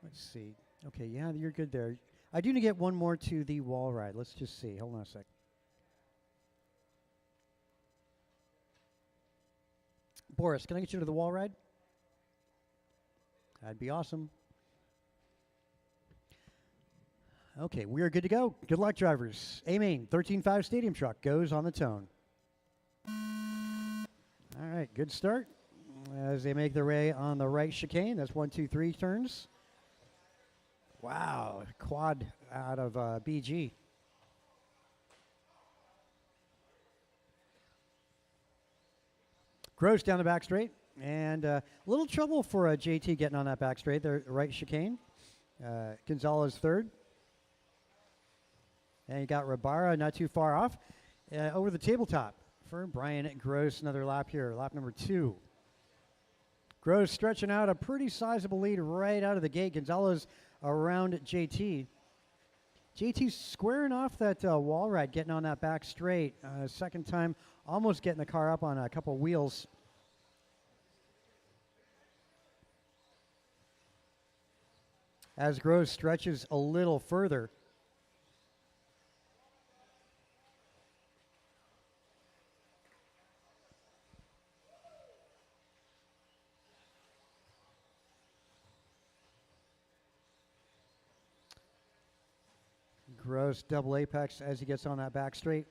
Let's see. Okay, yeah, you're good there. I do need to get one more to the wall ride. Let's just see. Hold on a sec. Boris, can I get you to the wall ride? That'd be awesome. Okay, we are good to go. Good luck, drivers. A-Main 13.5 Stadium Truck goes on the tone. All right, good start as they make their way on the right chicane. That's 1, 2, 3 turns. Wow, quad out of BG. Gross down the back straight. And a little trouble for JT getting on that back straight. The right chicane. Gonzalez third. And you got Rabara not too far off. Over the tabletop for Brian Gross. Another lap here, lap number 2. Gross stretching out a pretty sizable lead right out of the gate. Gonzalez around JT. JT squaring off that wall ride, getting on that back straight. Second time, almost getting the car up on a couple wheels. As Gross stretches a little further. Gross double apex as he gets on that back straight.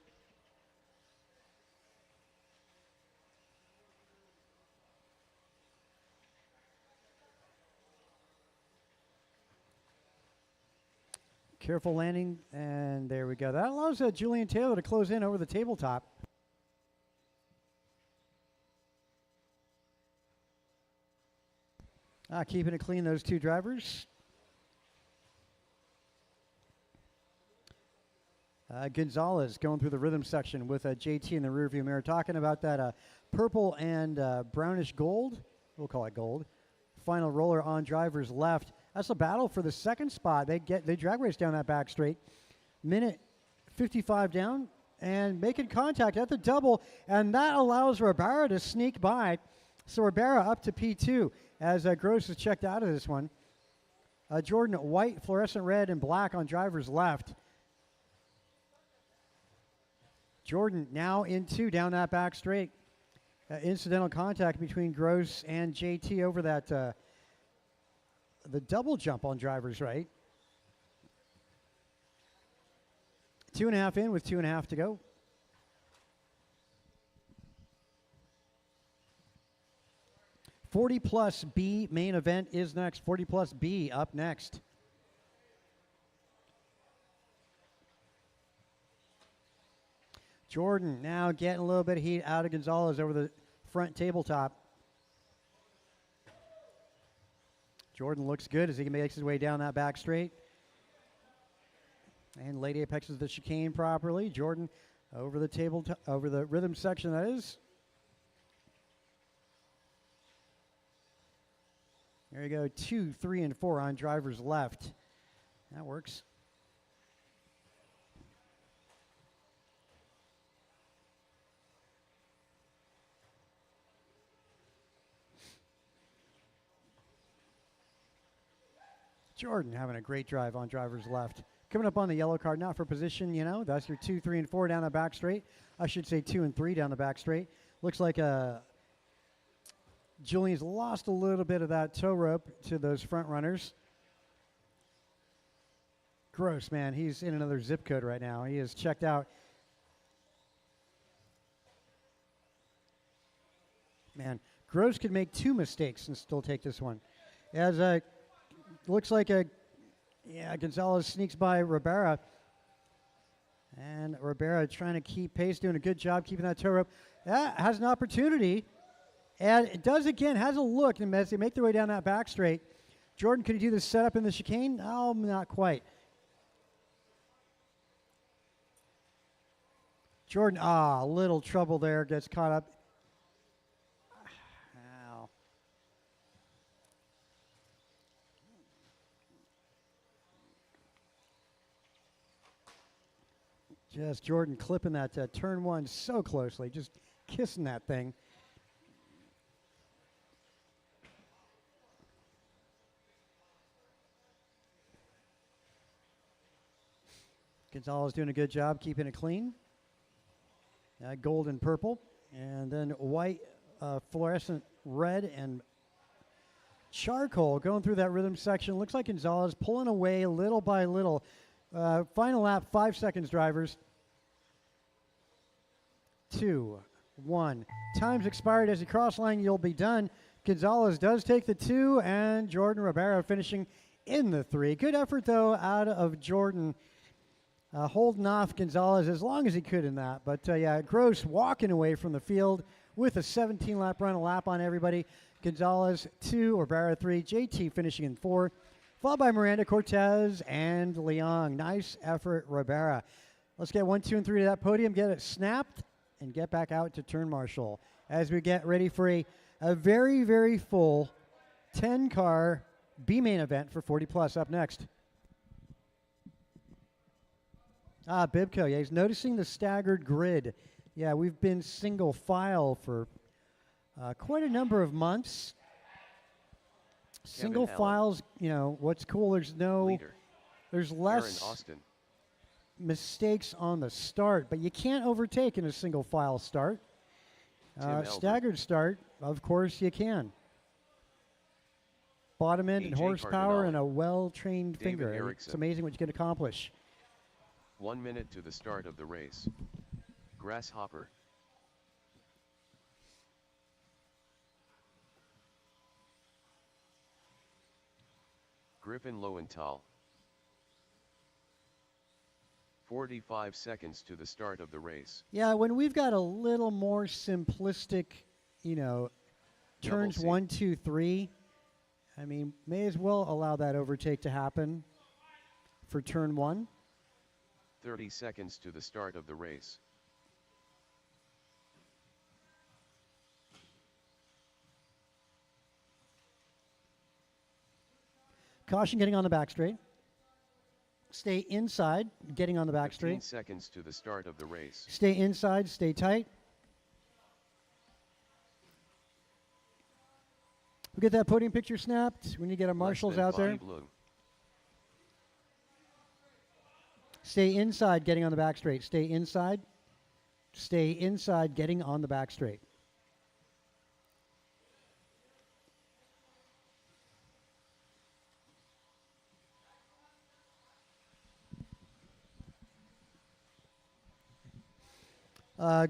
Careful landing, and there we go. That allows Julian Taylor to close in over the tabletop. Keeping it clean, those two drivers. Gonzalez going through the rhythm section with JT in the rearview mirror, talking about that purple and brownish gold. We'll call it gold. Final roller on driver's left. That's a battle for the second spot. They drag race down that back straight. Minute 55 down and making contact at the double, and that allows Rabara to sneak by. So Rabara up to P2 as Gross is checked out of this one. Jordan, white, fluorescent red, and black on driver's left. Jordan now in 2 down that back straight. Incidental contact between Gross and JT over that the double jump on driver's right. 2.5 in with 2.5 to go. '40+ B main event is next. '40+ B up next. Jordan now getting a little bit of heat out of Gonzalez over the front tabletop. Jordan looks good as he makes his way down that back straight. And late apexes the chicane properly. Jordan over the tabletop, over the rhythm section, that is. There you go, 2, 3, and 4 on driver's left. That works. Jordan having a great drive on driver's left. Coming up on the yellow card, not for position, you know. That's your 2, 3, and 4 down the back straight. I should say 2 and 3 down the back straight. Looks like Julian's lost a little bit of that tow rope to those front runners. Gross, man. He's in another zip code right now. He is checked out. Man, Gross could make 2 mistakes and still take this one. As looks like Gonzalez sneaks by Rabara. And Rabara trying to keep pace, doing a good job keeping that tow rope. Has an opportunity. And it does again, has a look. And as they make their way down that back straight, Jordan, could he do the setup in the chicane? No, not quite. Jordan, a little trouble there, gets caught up. Ow. Just Jordan clipping that turn one so closely, just kissing that thing. Gonzalez doing a good job keeping it clean. Gold and purple, and then white, fluorescent red, and charcoal going through that rhythm section. Looks like Gonzalez pulling away little by little. Final lap, 5 seconds, drivers. 2, 1. Time's expired. As you cross line, you'll be done. Gonzalez does take the 2, and Jordan Ribera finishing in the 3. Good effort, though, out of Jordan. Holding off Gonzalez as long as he could in that. But, yeah, Gross walking away from the field with a 17-lap run, a lap on everybody. Gonzalez 2, Ribera 3, JT finishing in 4, followed by Miranda, Cortez, and Leong. Nice effort, Ribera. Let's get 1, 2, and 3 to that podium, get it snapped, and get back out to turn marshal as we get ready for a very, very full 10-car B-main event for 40+ up next. Bibco, yeah, he's noticing the staggered grid. Yeah, we've been single file for quite a number of months. Single files, you know, what's cool, there's less mistakes on the start, but you can't overtake in a single file start. Staggered start, of course you can. Bottom end and horsepower and a well-trained finger. Erickson. It's amazing what you can accomplish. 1 minute to the start of the race. Grasshopper. Griffin Lowenthal. 45 seconds to the start of the race. Yeah, when we've got a little more simplistic, you know, turns 1, 2, 3, I mean, may as well allow that overtake to happen for turn 1. 30 seconds to the start of the race. Caution getting on the back straight. Stay inside, getting on the back 15 straight. seconds to the start of the race. Stay inside, stay tight. We get that podium picture snapped. We need to get our marshals out there. Stay inside, getting on the back straight. Stay inside. Stay inside, getting on the back straight.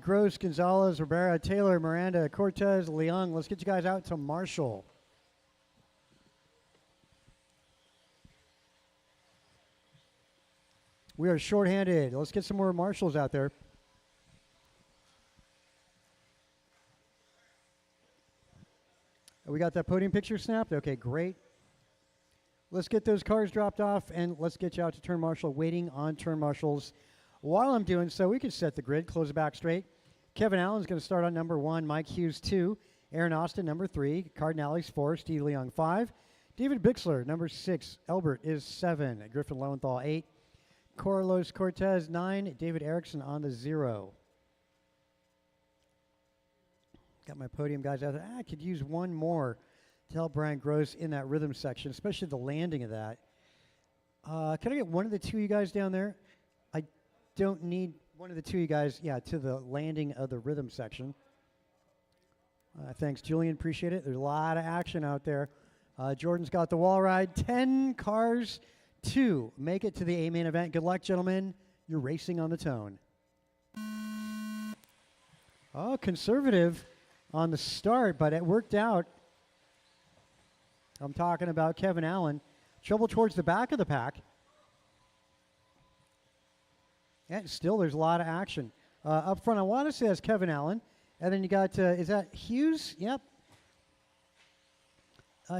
Gross, Gonzalez, Ribera, Taylor, Miranda, Cortez, Leong. Let's get you guys out to Marshall. We are shorthanded. Let's get some more marshals out there. We got that podium picture snapped? Okay, great. Let's get those cars dropped off, and let's get you out to turn marshal, waiting on turn marshals. While I'm doing so, we can set the grid, close it back straight. Kevin Allen's going to start on number 1, Mike Hughes 2, Aaron Austin number 3, Cardinales 4, Steve Leong 5, David Bixler number 6, Elbert is 7, Griffin Lowenthal 8, Carlos Cortez 9, David Erickson on the 0. Got my podium guys out there. I could use one more to help Brian Gross in that rhythm section, especially the landing of that. Can I get one of the two of you guys down there? I don't need one of the two of you guys, to the landing of the rhythm section. Thanks, Julian. Appreciate it. There's a lot of action out there. Jordan's got the wall ride. 10 cars to make it to the A-main event. Good luck, gentlemen. You're racing on the tone. Oh, conservative on the start, but it worked out. I'm talking about Kevin Allen. Trouble towards the back of the pack. And still there's a lot of action. Up front, I want to say that's Kevin Allen. And then you got, is that Hughes? Yep.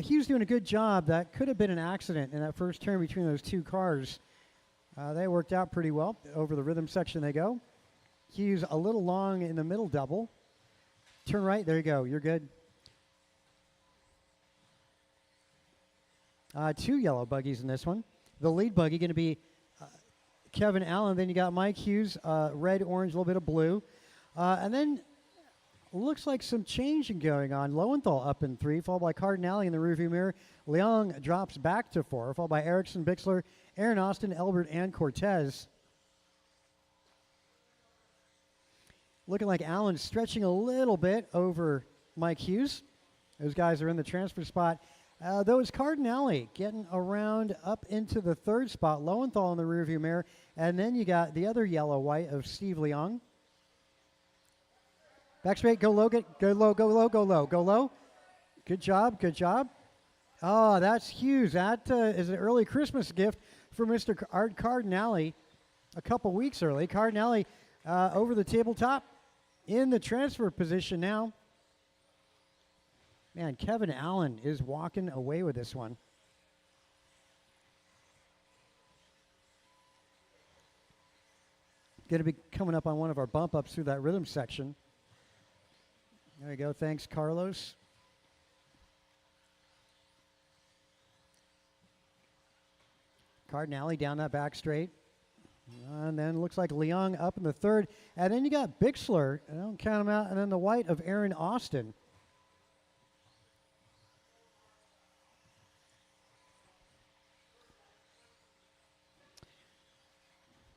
Hughes doing a good job. That could have been an accident in that first turn between those two cars. They worked out pretty well. Over the rhythm section they go. Hughes a little long in the middle double. Turn right. There you go. You're good. 2 yellow buggies in this one. The lead buggy going to be Kevin Allen. Then you got Mike Hughes, red, orange, a little bit of blue. And then looks like some changing going on. Lowenthal up in 3, followed by Cardinale in the rearview mirror. Leong drops back to 4, followed by Erickson, Bixler, Aaron Austin, Elbert, and Cortez. Looking like Allen stretching a little bit over Mike Hughes. Those guys are in the transfer spot. Though it's Cardinale getting around up into the 3rd spot. Lowenthal in the rearview mirror. And then you got the other yellow-white of Steve Leong. Back straight, go low, go low, go low, go low, go low. Good job, good job. Oh, that's Hughes. That is an early Christmas gift for Mr. Art Cardinale a couple weeks early. Cardinale over the tabletop in the transfer position now. Man, Kevin Allen is walking away with this one. Going to be coming up on one of our bump ups through that rhythm section. There you go. Thanks, Carlos. Cardinale down that back straight. And then looks like Leong up in the 3rd. And then you got Bixler. I don't count him out. And then the white of Aaron Austin.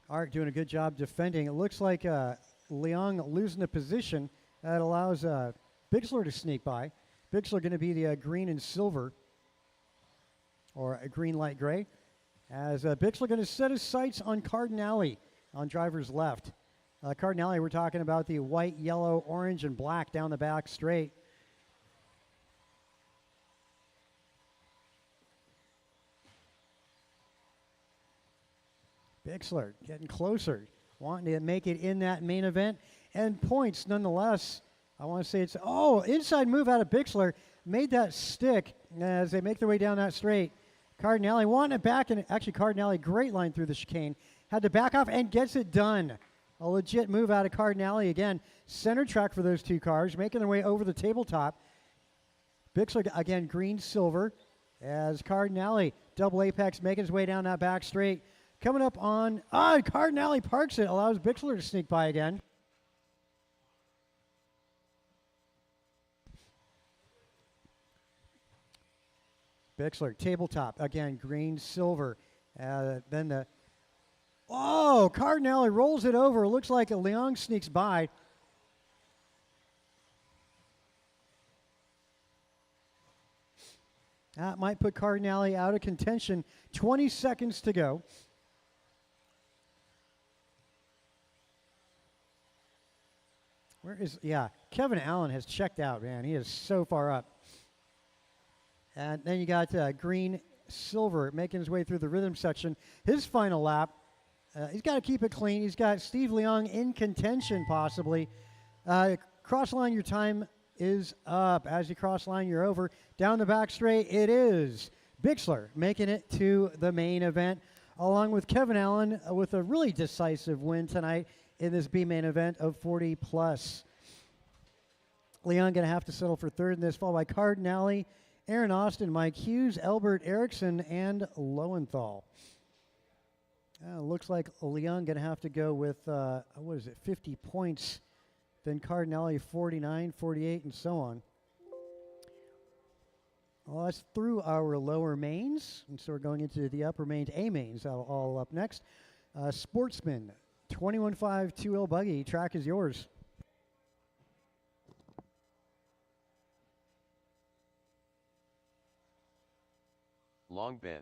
Art doing a good job defending. It looks like Leong losing the position. That allows Bixler to sneak by. Bixler going to be the green and silver, or a green light gray. As Bixler going to set his sights on Cardinale on driver's left. Cardinale, we're talking about the white, yellow, orange, and black down the back straight. Bixler getting closer, wanting to make it in that main event. And points nonetheless. I want to say it's, inside move out of Bixler. Made that stick as they make their way down that straight. Cardinale wanting it back, and actually Cardinale, great line through the chicane. Had to back off and gets it done. A legit move out of Cardinale again. Center track for those 2 cars, making their way over the tabletop. Bixler, again, green, silver. As Cardinale, double apex, making his way down that back straight. Coming up on, Cardinale parks it, allows Bixler to sneak by again. Bixler, tabletop, again, green, silver. Then the, Cardinale rolls it over. Looks like Leong sneaks by. That might put Cardinale out of contention. 20 seconds to go. Kevin Allen has checked out, man. He is so far up. And then you got green, silver making his way through the rhythm section. His final lap, he's got to keep it clean. He's got Steve Leong in contention possibly. Cross line, your time is up. As you cross line, you're over. Down the back straight, it is Bixler making it to the main event, along with Kevin Allen with a really decisive win tonight in this B main event of 40 plus. Leong going to have to settle for 3rd in this, followed by Cardinale, Aaron Austin, Mike Hughes, Elbert Erickson, and Lowenthal. Looks like Leong going to have to go with, 50 points. Then Cardinale 49, 48, and so on. Well, that's through our lower mains, and so we're going into the upper mains, A mains, all up next. Sportsman, 21.5 2L buggy. Track is yours. Long Ben.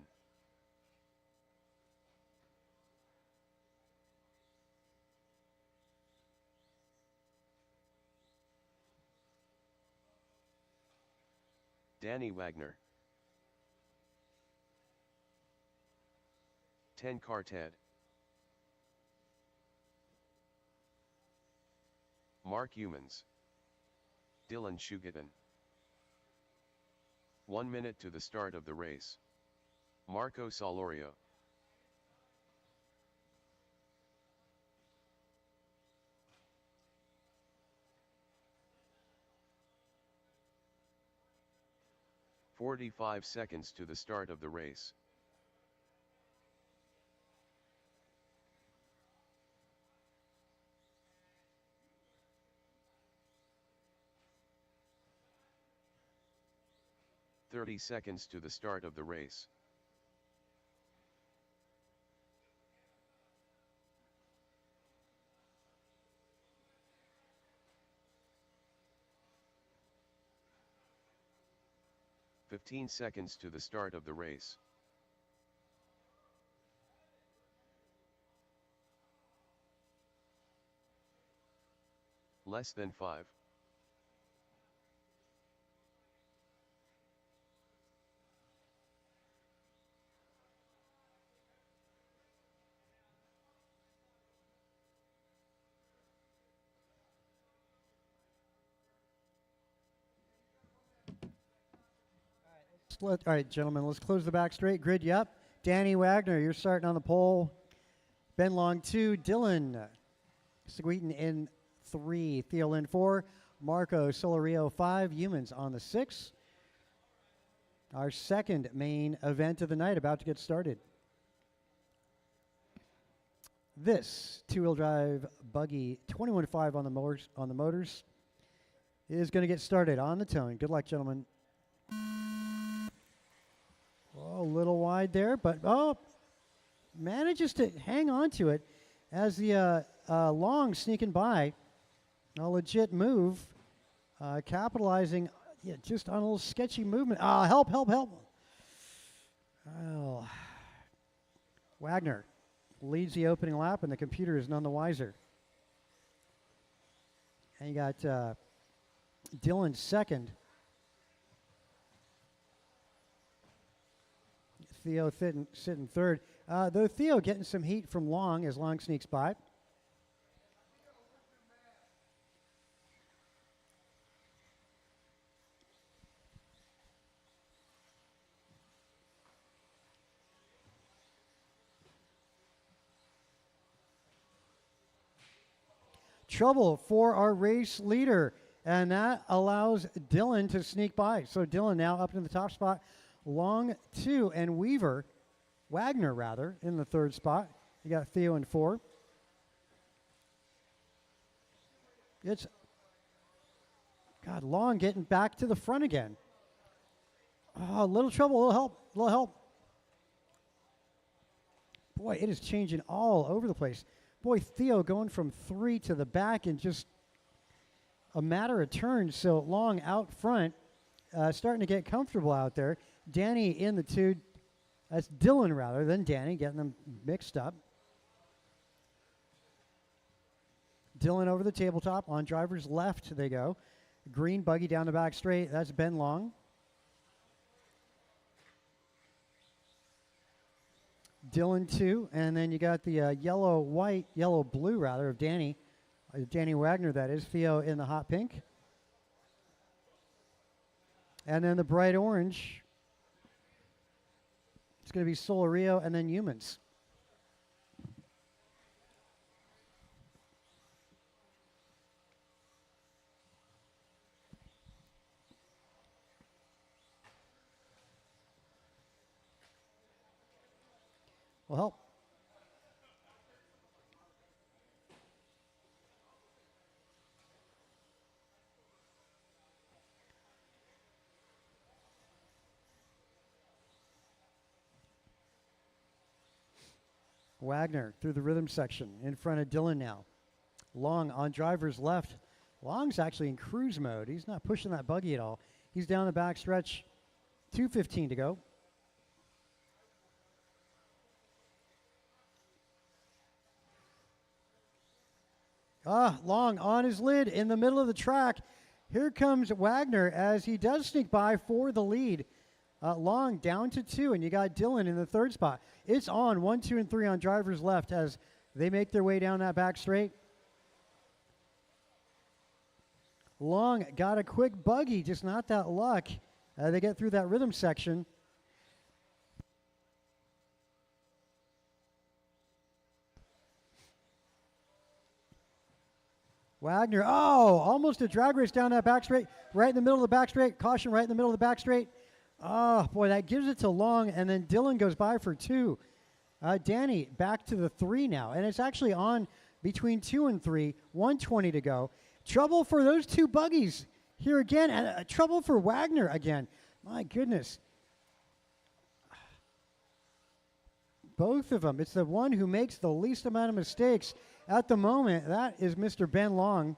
Danny Wagner. 10 car Ted. Mark Humans. Dylan Shugatin. 1 minute to the start of the race. Marco Solorio. 45 seconds to the start of the race. "30 seconds to the start of the race. "15 seconds to the start of the race. Less than 5. All right, gentlemen, let's close the back straight. Grid you up. Danny Wagner, you're starting on the pole. Ben Long 2, Dylan Sweeten in 3, Theo Lynn 4, Marco Solorio 5, Humans on the 6. Our second main event of the night about to get started. This two-wheel drive buggy 21.5 on the motors is going to get started on the tone. Good luck, gentlemen. Oh, a little wide there, but manages to hang on to it as the Long sneaking by. A legit move, capitalizing just on a little sketchy movement. Help. Oh. Wagner leads the opening lap, and the computer is none the wiser. And you got Dylan second. Theo sitting third. Though Theo getting some heat from Long as Long sneaks by. Trouble for our race leader, and that allows Dylan to sneak by. So Dylan now up in the top spot. Long 2 and Wagner rather, in the third spot. You got Theo in 4. It's Long getting back to the front again. Oh, a little trouble, a little help. Boy, it is changing all over the place. Boy, Theo going from 3 to the back in just a matter of turns. So Long out front, starting to get comfortable out there. Danny in the 2. That's Dylan rather than Danny, getting them mixed up. Dylan over the tabletop. On driver's left they go. Green buggy down the back straight. That's Ben Long. Dylan 2. And then you got the yellow-blue rather of Danny. Danny Wagner, that is. Theo in the hot pink. And then the bright orange. It's going to be Solorio and then Humans. Will help. Wagner through the rhythm section in front of Dylan now. Long on driver's left. Long's actually in cruise mode. He's not pushing that buggy at all. He's down the back stretch. 2:15 to go. Long on his lid in the middle of the track. Here comes Wagner as he does sneak by for the lead. Long down to 2, and you got Dylan in the third spot. It's on 1, 2, and 3 on driver's left as they make their way down that back straight. Long got a quick buggy, just not that luck. They get through that rhythm section. Wagner, almost a drag race down that back straight, right in the middle of the back straight. Caution right in the middle of the back straight. Oh, boy, that gives it to Long, and then Dylan goes by for 2. Danny back to the 3 now, and it's actually on between 2 and 3, 1:20 to go. Trouble for those 2 buggies here again, and trouble for Wagner again. My goodness. Both of them. It's the one who makes the least amount of mistakes at the moment. That is Mr. Ben Long.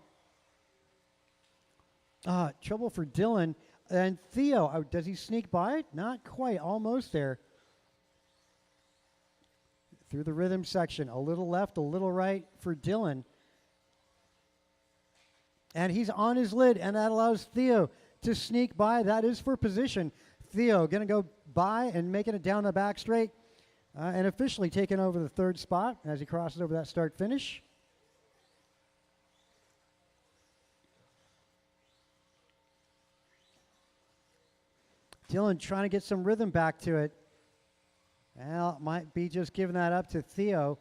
Trouble for Dylan. And Theo, does he sneak by? Not quite, almost there. Through the rhythm section, a little left, a little right for Dylan. And he's on his lid, and that allows Theo to sneak by. That is for position. Theo going to go by and making it down the back straight, and officially taking over the 3rd spot as he crosses over that start-finish. Dylan trying to get some rhythm back to it. Well, might be just giving that up to Theo.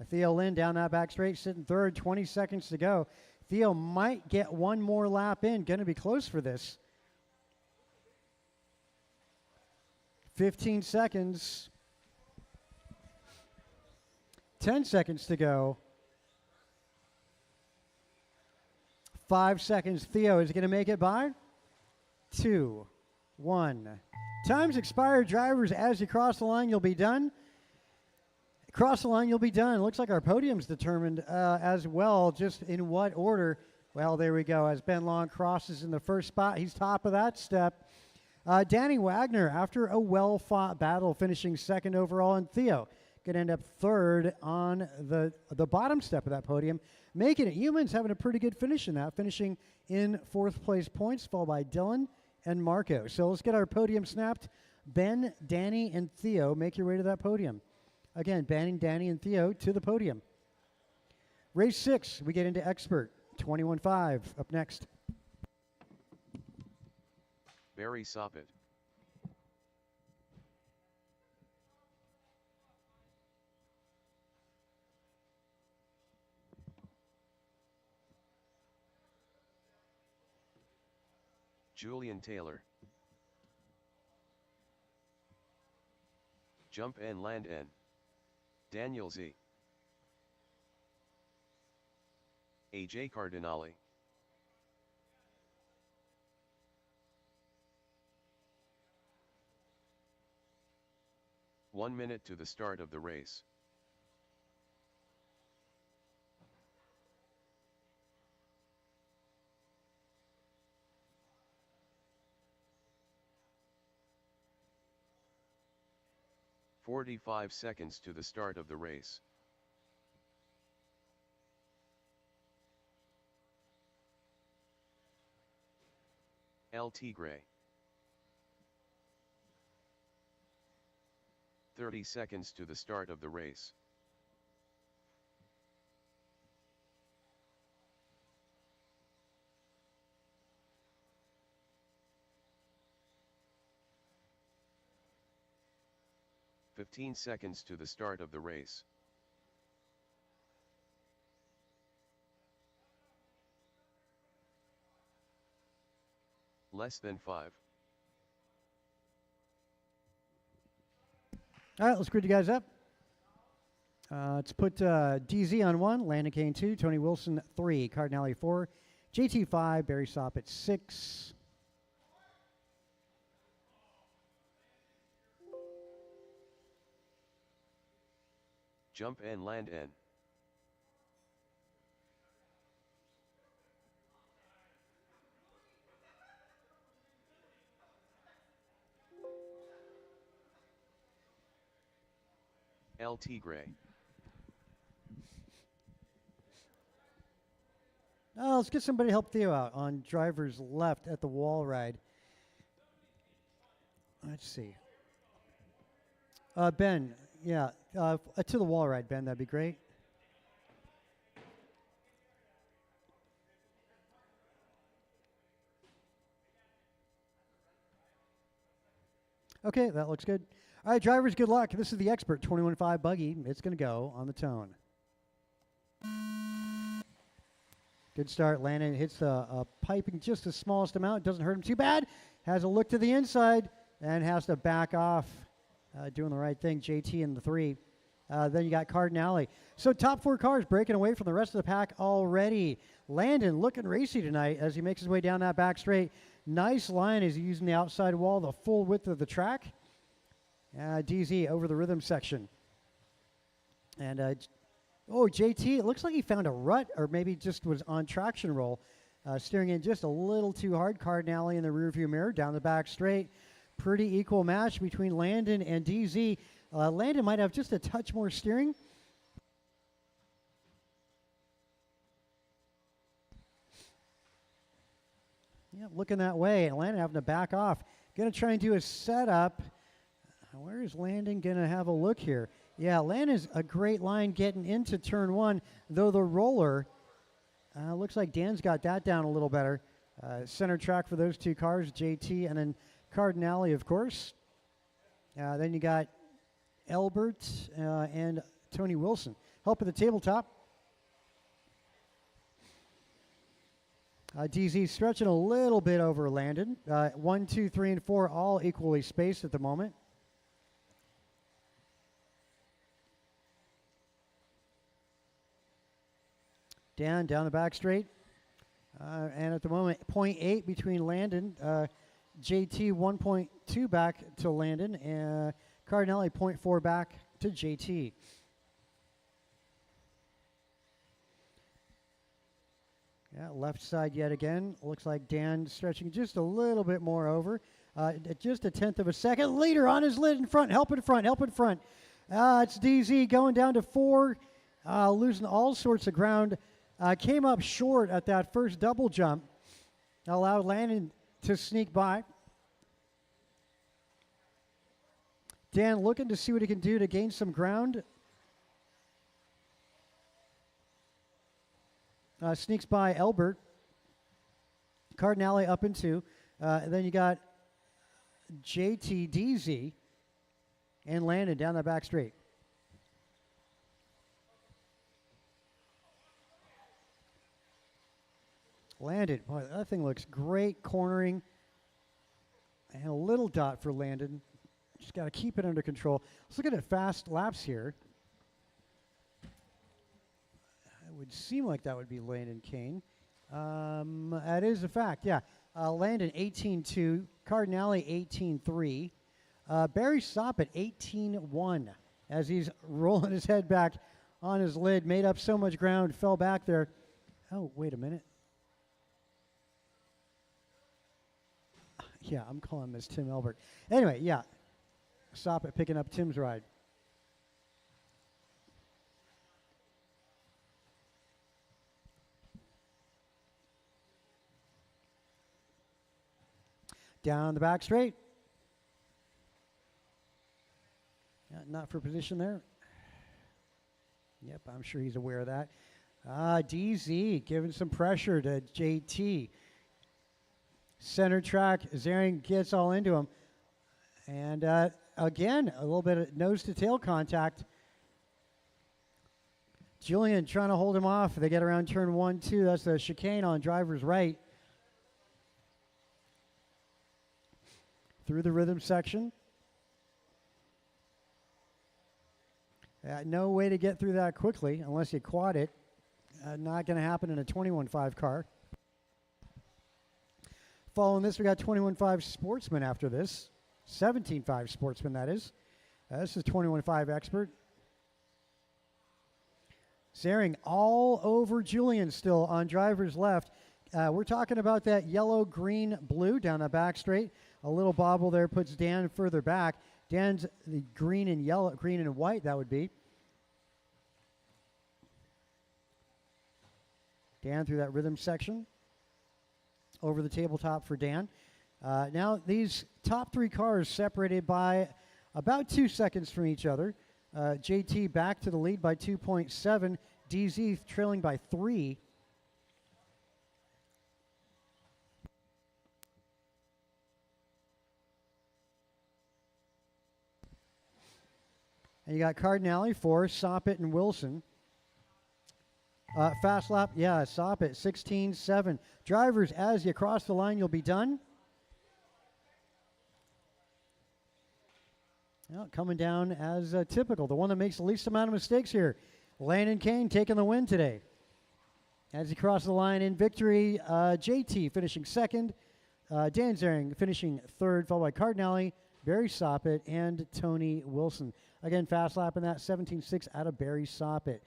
Theo Lynn down that back straight, sitting 3rd, 20 seconds to go. Theo might get one more lap in. Going to be close for this. 15 seconds. 10 seconds to go. 5 seconds. Theo, is he going to make it by? 2, 1. Time's expired, drivers. As you cross the line, you'll be done. Cross the line, you'll be done. Looks like our podium's determined as well, just in what order. Well, there we go. As Ben Long crosses in the 1st spot, he's top of that step. Danny Wagner, after a well-fought battle, finishing 2nd overall, and Theo going to end up 3rd on the bottom step of that podium, making it. Humans having a pretty good finish in that, finishing in 4th place points, followed by Dylan and Marco. So let's get our podium snapped. Ben, Danny, and Theo, make your way to that podium. Again, Ben, Danny, and Theo to the podium. Race 6, we get into Expert. 21.5 up next. Barry Soppet. Julian Taylor. Jump N Land N. Daniel Z. AJ Cardinale. One minute to the start of the race. "45 seconds to the start of the race. El Tigre. 30 seconds to the start of the race. "15 seconds to the start of the race. Less than 5. All right, let's grid you guys up. Let's put DZ on 1, Landon Kane 2, Tony Wilson 3, Cardinale 4, JT 5, Barry Soppet 6. Jump N Land N. El Tigre. Let's get somebody to help Theo out on driver's left at the wall ride. Let's see. Ben, yeah, to the wall ride, Ben, that'd be great. Okay, that looks good. All right, drivers, good luck. This is the Expert 21.5 buggy. It's going to go on the tone. Good start. Landon hits a piping just the smallest amount. Doesn't hurt him too bad. Has a look to the inside. and has to back off, doing the right thing. JT in the 3. Then you got Cardinale. So top 4 cars breaking away from the rest of the pack already. Landon looking racy tonight as he makes his way down that back straight. Nice line as he's using the outside wall the full width of the track. DZ over the rhythm section. And, JT, it looks like he found a rut or maybe just was on traction roll. Steering in just a little too hard. Cardinale in the rearview mirror down the back straight. Pretty equal match between Landon and DZ. Landon might have just a touch more steering. Yeah, looking that way. And Landon having to back off. Going to try and do a setup. Where is Landon going to have a look here? Yeah, Landon's a great line getting into turn 1, though the roller looks like Dan's got that down a little better. Center track for those 2 cars, JT and then Cardinale, of course. Then you got Elbert and Tony Wilson. Help at the tabletop. DZ stretching a little bit over Landon. 1, 2, 3, and 4 all equally spaced at the moment. Dan down the back straight. And at the moment, 0.8 between Landon. JT 1.2 back to Landon. And Cardinale 0.4 back to JT. Yeah, left side yet again. Looks like Dan stretching just a little bit more over. Just a 1/10 of a second. Leader on his lid in front. Help in front. Help in front. It's DZ going down to 4. Losing all sorts of ground. Came up short at that first double jump. Allowed Landon to sneak by. Dan looking to see what he can do to gain some ground. Sneaks by Elbert. Cardinale up in 2. Then you got JT, DZ, and Landon down the back straight. Landon, boy, that thing looks great cornering. And a little dot for Landon. Just got to keep it under control. Let's look at fast laps here. It would seem like that would be Landon Kane. That is a fact, yeah. Landon 18-2, Cardinale 18-3. Barry Soppett 18-1 as he's rolling his head back on his lid, made up so much ground, fell back there. Oh, wait a minute. Yeah, I'm calling this Tim Elbert. Anyway, yeah, Soppett picking up Tim's ride. Down the back straight. Yeah, not for position there. Yep, I'm sure he's aware of that. DZ giving some pressure to JT. Center track, Zering gets all into him. And again, a little bit of nose to tail contact. Julian trying to hold him off. They get around turn 1, 2. That's the chicane on driver's right. Through the rhythm section. No way to get through that quickly unless you quad it. Not going to happen in a 21.5 car. Following this, we got 21.5 Sportsman after this. 17.5 Sportsman, that is. This is 21.5 Expert. Zering all over Julian still on driver's left. We're talking about that yellow, green, blue down the back straight. A little bobble there puts Dan further back. Dan's the green and yellow, green and white, that would be. Dan through that rhythm section. Over the tabletop for Dan. Now these top 3 cars separated by about 2 seconds from each other. JT back to the lead by 2.7. DZ trailing by 3. And you got Cardinale 4, Soppett and Wilson. Fast lap, yeah, Soppett 16-7. Drivers, as you cross the line, you'll be done. Well, coming down as typical, the one that makes the least amount of mistakes here. Landon Kane taking the win today. As he crosses the line in victory, JT finishing second, Dan Zering finishing third, followed by Cardinale, Barry Soppet, and Tony Wilson. Again, fast lap in that 17.6 out of Barry Soppet.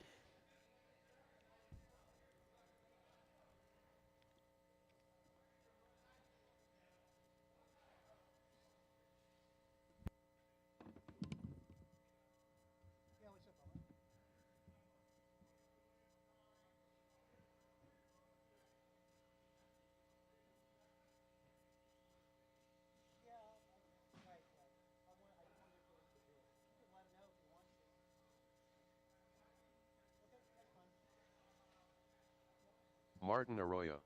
Martin Arroyo,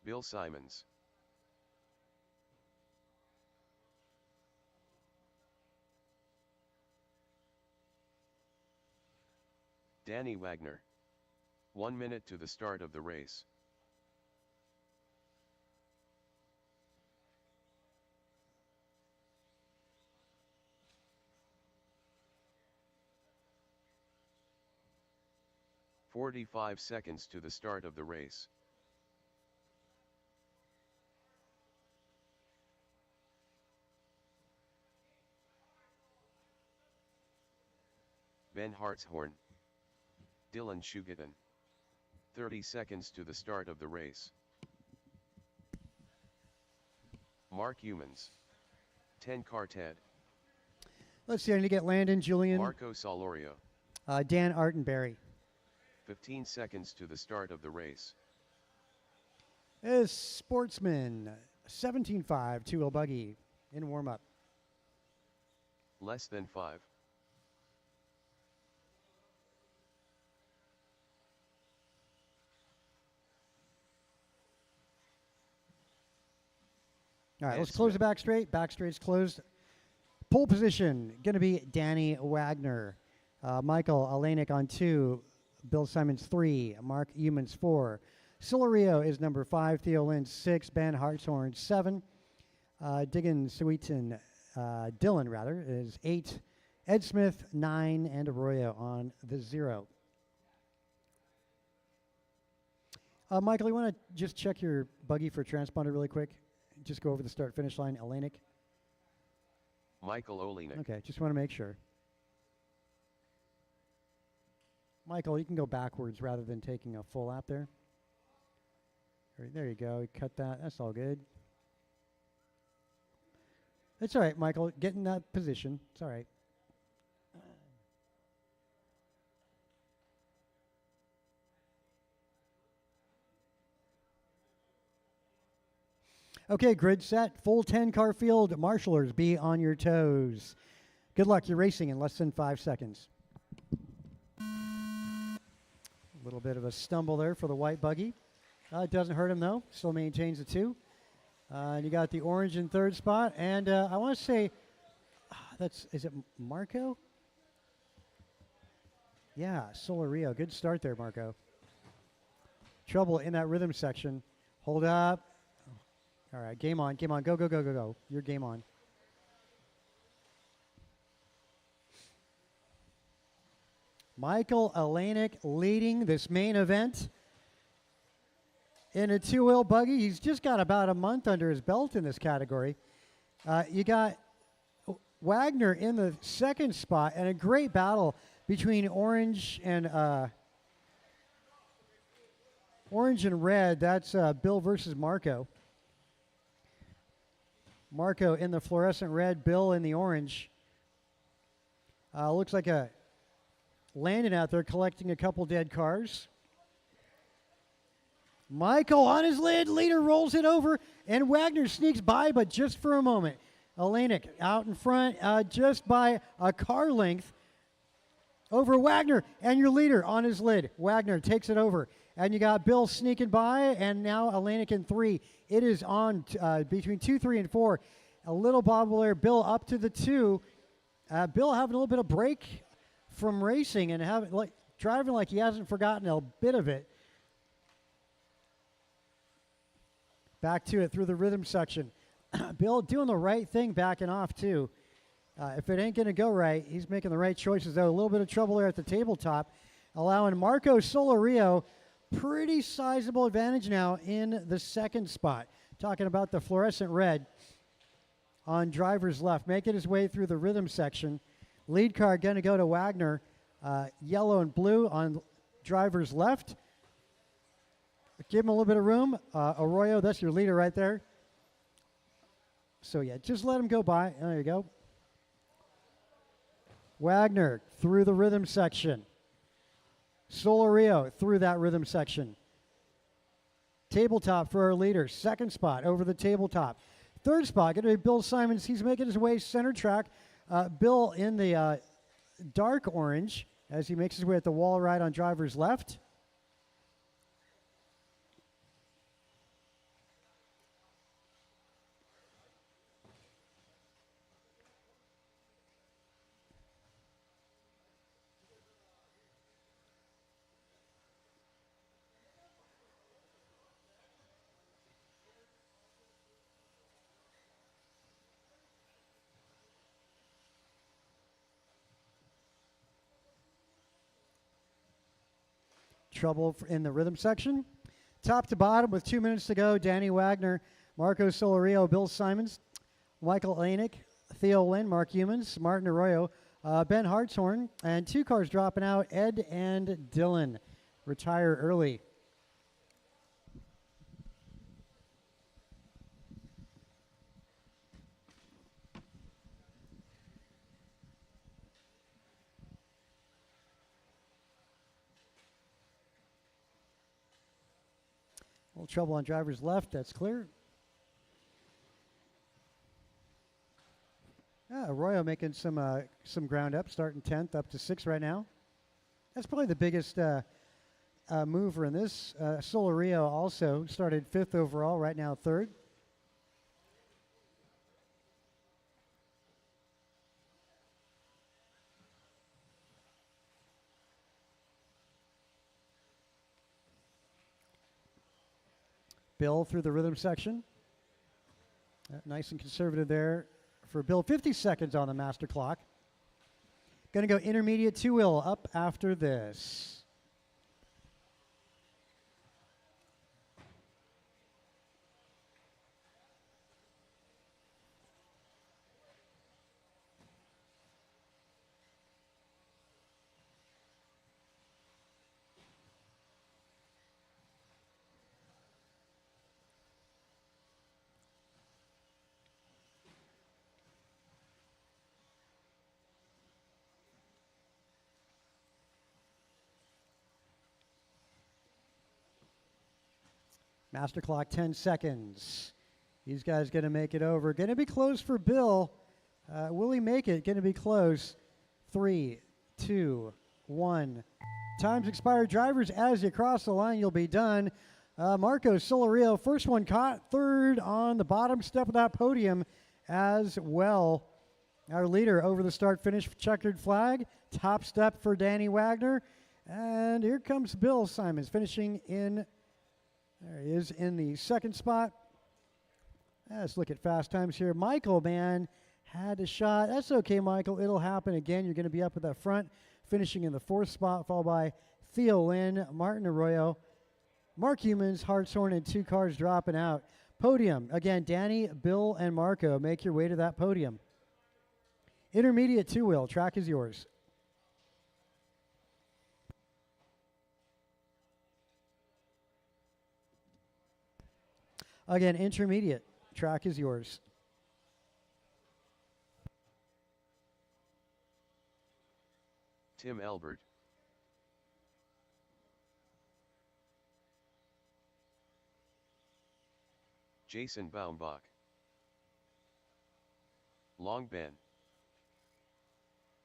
Bill Simons, Danny Wagner. 1 minute to the start of the race. "45 seconds to the start of the race. Ben Hartshorn, Dylan Shugatin. 30 seconds to the start of the race. Mark Humans, 10 car Ted, Let's see, I need to get Landon, Julian, Marco Solorio. Dan Artenberry. 15 seconds to the start of the race. Is Sportsman, 17.5, two-wheel buggy in warm-up. Less than 5. All right, Ed let's close the Smith. back straight. Back straight's closed. Pole position, going to be Danny Wagner. Michael Alanik on 2. Bill Simons 3. Mark Humans 4. Solorio is number 5. Theo Lynn 6. Ben Hartshorn 7. Diggin Sweeton, Dylan rather, is 8. Ed Smith 9. And Arroyo on the 0. Michael, you want to just check your buggy for transponder really quick? Just go over the start-finish line, Alanik. Michael Olenek. Okay, just want to make sure. Michael, you can go backwards rather than taking a full lap there. There you go. Cut that. That's all good. It's all right, Michael. Get in that position. It's all right. Okay, grid set. Full 10-car field. Marshallers, be on your toes. Good luck. You're racing in less than 5 seconds. A little bit of a stumble there for the white buggy. It doesn't hurt him, though. Still maintains the 2. And you got the orange in third spot. And I want to say, is it Marco? Yeah, Solorio. Good start there, Marco. Trouble in that rhythm section. Hold up. All right, game on, game on. Go, go, go, go, go. Your game on. Michael Alanik leading this main event in a 2-wheel buggy. He's just got about a month under his belt in this category. You got Wagner in the second spot, and a great battle between orange and red. That's Bill versus Marco. Marco in the fluorescent red, Bill in the orange. Looks like a Landon out there collecting a couple dead cars. Michael on his lid, leader rolls it over, and Wagner sneaks by, but just for a moment. Alanik out in front, just by a car length over Wagner, and your leader on his lid. Wagner takes it over, and you got Bill sneaking by, and now Alanik in 3. It is on between 2, 3, and 4. A little bobble there. Bill up to the 2. Bill having a little bit of break from racing and driving like he hasn't forgotten a bit of it. Back to it through the rhythm section. Bill doing the right thing, backing off too. If it ain't going to go right, he's making the right choices, though. A little bit of trouble there at the tabletop, allowing Marco Solorio pretty sizable advantage now in the second spot. Talking about the fluorescent red on driver's left, making his way through the rhythm section. Lead car going to go to Wagner. Yellow and blue on driver's left. Give him a little bit of room. Arroyo, that's your leader right there. So, yeah, just let him go by. There you go. Wagner through the rhythm section. Solorio through that rhythm section. Tabletop for our leader. Second spot over the tabletop. Third spot, going to be Bill Simons. He's making his way center track. Bill in the dark orange as he makes his way at the wall right on driver's left. Trouble in the rhythm section. Top to bottom with 2 minutes to go. Danny Wagner, Marco Solorio, Bill Simons, Michael Lanick, Theo Lynn, Mark Humans, Martin Arroyo, Ben Hartshorn, and 2 cars dropping out. Ed and Dylan retire early. A little trouble on driver's left. That's clear. Arroyo making some ground up, starting 10th, up to 6th right now. That's probably the biggest mover in this. Solorio also started 5th overall, right now 3rd. Bill through the rhythm section. Nice and conservative there for Bill. 50 seconds on the master clock. Going to go intermediate 2-wheel up after this. Master clock, 10 seconds. These guys going to make it over. Going to be close for Bill. Will he make it? Going to be close. 3, 2, 1. Time's expired. Drivers, as you cross the line, you'll be done. Marco Solorio, first one caught. 3rd on the bottom step of that podium as well. Our leader over the start-finish checkered flag. Top step for Danny Wagner. And here comes Bill Simons finishing in... There he is in the second spot. Let's look at fast times here. Michael, man, had a shot. That's okay, Michael. It'll happen again. You're going to be up at the front, finishing in the 4th spot, followed by Theo Lynn, Martin Arroyo, Mark Humans, Hartshorn, and 2 cars dropping out. Podium, again, Danny, Bill, and Marco. Make your way to that podium. Intermediate 2-wheel. Track is yours. Again, intermediate. Track is yours. Tim Elbert. Jason Baumbach. Long Ben.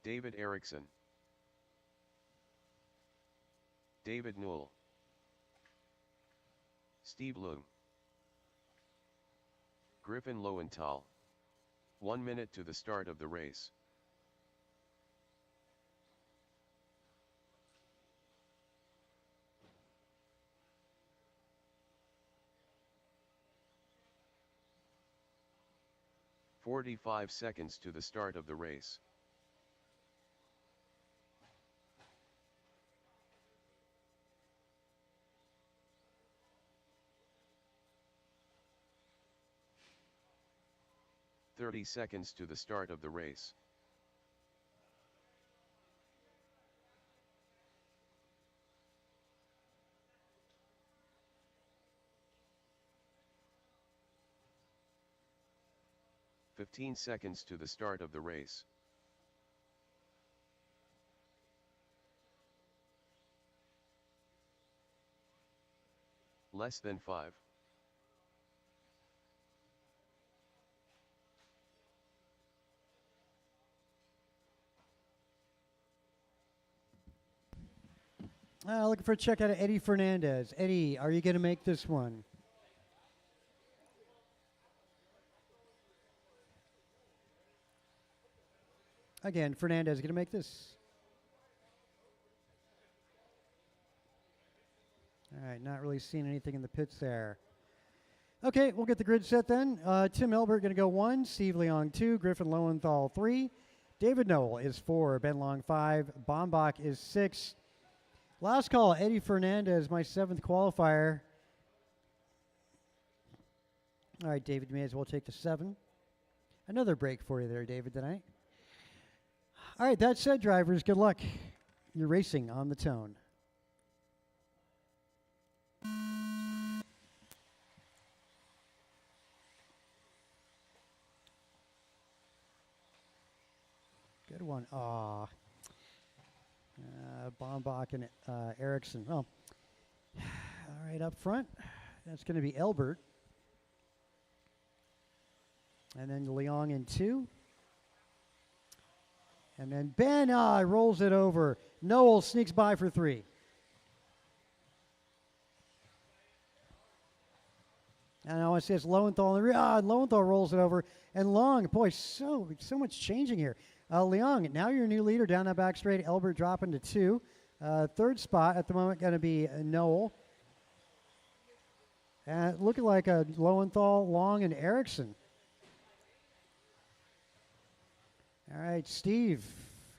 David Erickson. David Newell. Steve Loom. Griffin Lowenthal. 1 minute to the start of the race. 45 seconds to the start of the race. "30 seconds to the start of the race. "15 seconds to the start of the race. Less than 5. Looking for a check out of Eddie Fernandez. Eddie, are you going to make this one? Again, Fernandez going to make this. All right, not really seeing anything in the pits there. Okay, we'll get the grid set then. Tim Elbert going to go 1, Steve Leong 2, Griffin Lowenthal 3, David Noel is 4, Ben Long 5, Bombach is 6. Last call, Eddie Fernandez, my 7th qualifier. All right, David, may as well take the 7. Another break for you there, David, tonight. All right, that said, drivers, good luck. You're racing on the Tone. Good one. Aw. Bombach and Ericsson. Well, all right, up front, that's going to be Elbert. And then Leong in 2. And then Ben rolls it over. Noel sneaks by for 3. And I want to say it's Lowenthal in the rear. Lowenthal rolls it over. And Long, boy, so much changing here. Leong, now your new leader down that back straight. Elbert dropping to 2. Third spot at the moment going to be Noel. And looking like a Lowenthal, Long, and Ericsson. All right, Steve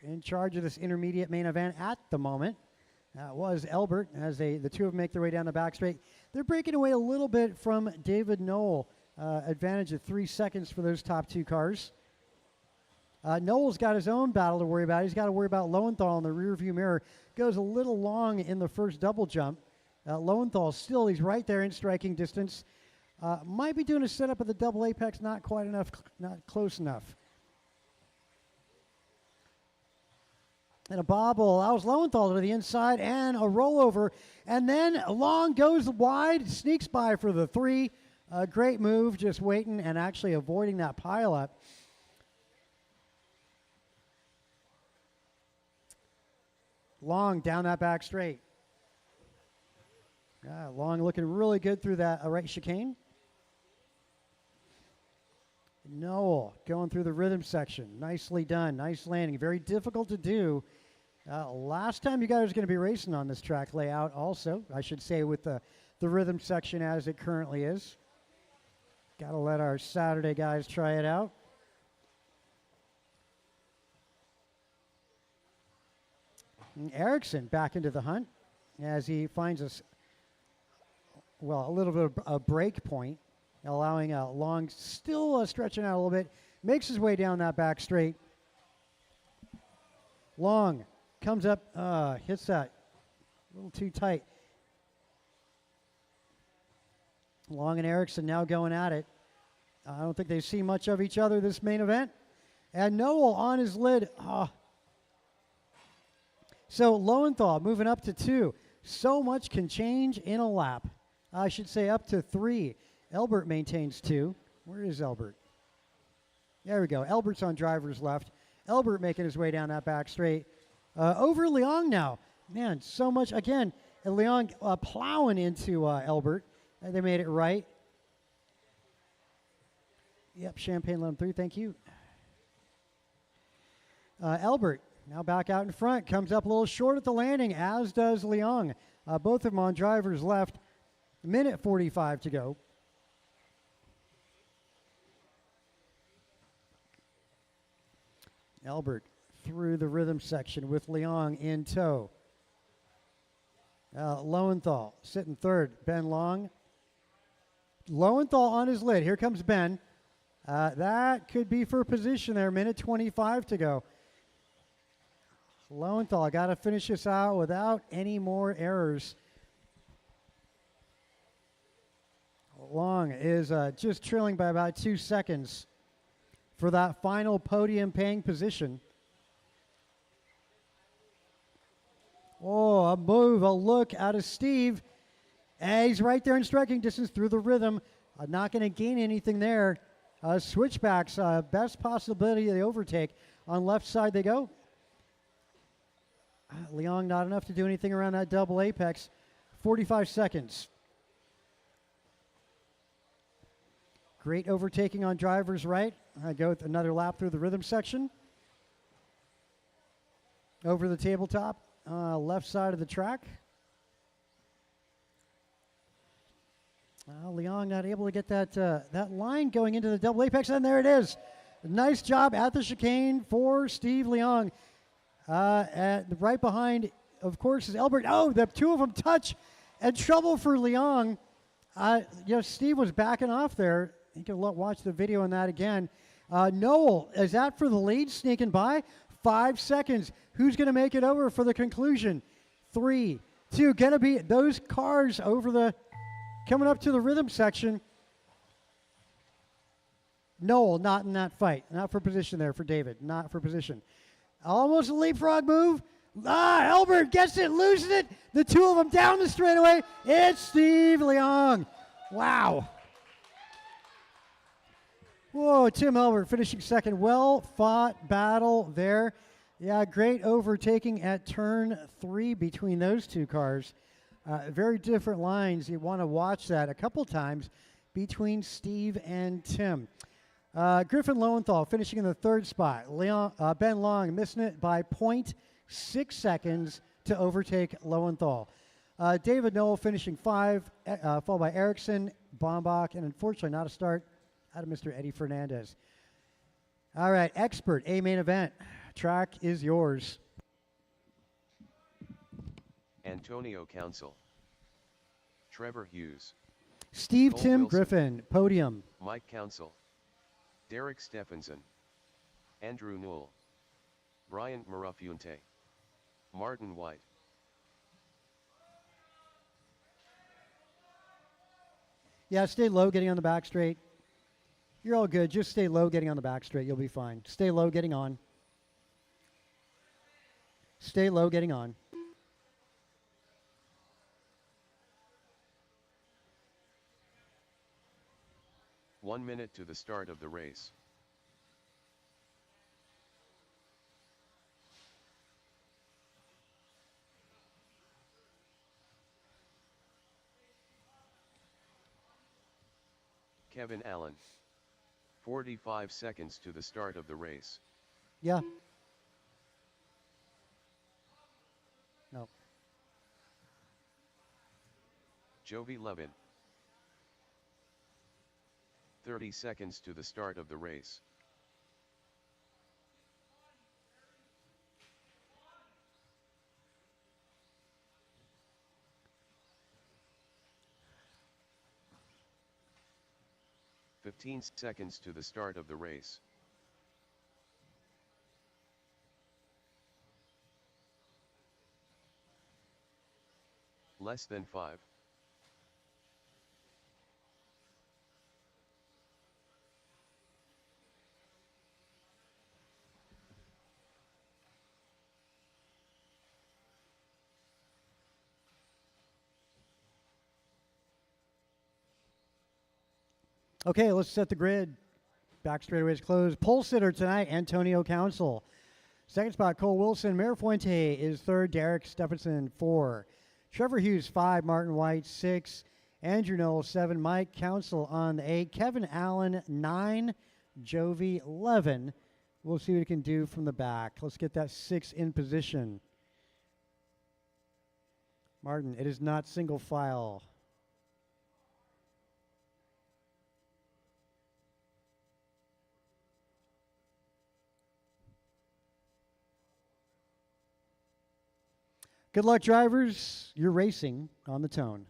in charge of this intermediate main event at the moment. Was Elbert as the two of them make their way down the back straight. They're breaking away a little bit from David Noel. Advantage of 3 seconds for those top 2 cars. Noel's got his own battle to worry about. He's got to worry about Lowenthal in the rear view mirror. Goes a little long in the first double jump. Lowenthal still, he's right there in striking distance. Might be doing a setup of the double apex, not quite enough, not close enough. And a bobble allows Lowenthal to the inside and a rollover. And then Long goes wide, sneaks by for the 3. Great move, just waiting and actually avoiding that pileup. Long down that back straight. Long looking really good through that right chicane. Noel going through the rhythm section. Nicely done. Nice landing. Very difficult to do. Last time you guys were going to be racing on this track layout also, I should say, with the rhythm section as it currently is. Got to let our Saturday guys try it out. And Ericsson back into the hunt as he finds a little bit of a break point, allowing Long still stretching out a little bit, makes his way down that back straight. Long comes up, hits that a little too tight. Long and Ericsson now going at it. I don't think they see much of each other this main event. And Noel on his lid. So Lowenthal moving up to 2. So much can change in a lap. I should say up to 3. Elbert maintains 2. Where is Elbert? There we go. Elbert's on driver's left. Elbert making his way down that back straight. Over Leong now. Man, so much. Again, Leong plowing into Elbert. They made it right. Yep, Champagne let him through. Thank you. Elbert now back out in front. Comes up a little short at the landing, as does Leong. Both of them on driver's left. Minute 45 to go. Albert through the rhythm section with Leong in tow. Lowenthal sitting third. Ben Long. Lowenthal on his lid. Here comes Ben. That could be for position there. Minute 25 to go. Lowenthal got to finish this out without any more errors. Long is just trailing by about 2 seconds for that final podium paying position. Oh, a move, a look out of Steve. And he's right there in striking distance through the rhythm. Not going to gain anything there. Switchbacks, best possibility of the overtake. On left side they go. Leong not enough to do anything around that double apex. 45 seconds. Great overtaking on driver's right. I go with another lap through the rhythm section. Over the tabletop, left side of the track. Leong not able to get that line going into the double apex, and there it is. Nice job at the chicane for Steve Leong. Right behind, of course, is Albert. Oh, the two of them touch, and trouble for Leong. Steve was backing off there. You can watch the video on that again. Noel, is that for the lead sneaking by? 5 seconds. Who's going to make it over for the conclusion? 3, 2, going to be those cars coming up to the rhythm section. Noel not in that fight. Not for position there for David. Not for position. Almost a leapfrog move. Albert gets it, loses it. The two of them down the straightaway. It's Steve Leong. Wow. Whoa, Tim Albert finishing second. Well fought battle there. Yeah, great overtaking at turn 3 between those two cars. Very different lines. You want to watch that a couple times between Steve and Tim. Griffin Lowenthal finishing in the third spot. Ben Long missing it by 0.6 seconds to overtake Lowenthal. David Noel finishing 5, followed by Erickson, Bombach, and unfortunately not a start out of Mr. Eddie Fernandez. All right, expert, A main event. Track is yours. Antonio Council. Trevor Hughes. Steve Cole Tim Wilson. Griffin, podium. Mike Council. Derek Stephenson. Andrew Newell. Bryant Marafunte. Martin White. Yeah, stay low getting on the back straight. You're all good. Just stay low getting on the back straight. You'll be fine. Stay low getting on. Stay low getting on. One minute to the start of the race. Kevin Allen. 45 seconds to the start of the race. Yeah. No. Jovi Levin. 30 seconds to the start of the race. "15 seconds to the start of the race. Less than 5. Okay, let's set the grid. Back straightaways closed. Pole sitter tonight, Antonio Council. Second spot, Cole Wilson. Mayor Fuente is third. Derek Stephenson, 4. Trevor Hughes, 5. Martin White, 6. Andrew Noel, 7. Mike Council on the 8. Kevin Allen, 9. Jovi, 11. We'll see what he can do from the back. Let's get that 6 in position. Martin, it is not single file. Good luck, drivers. You're racing on the Tone.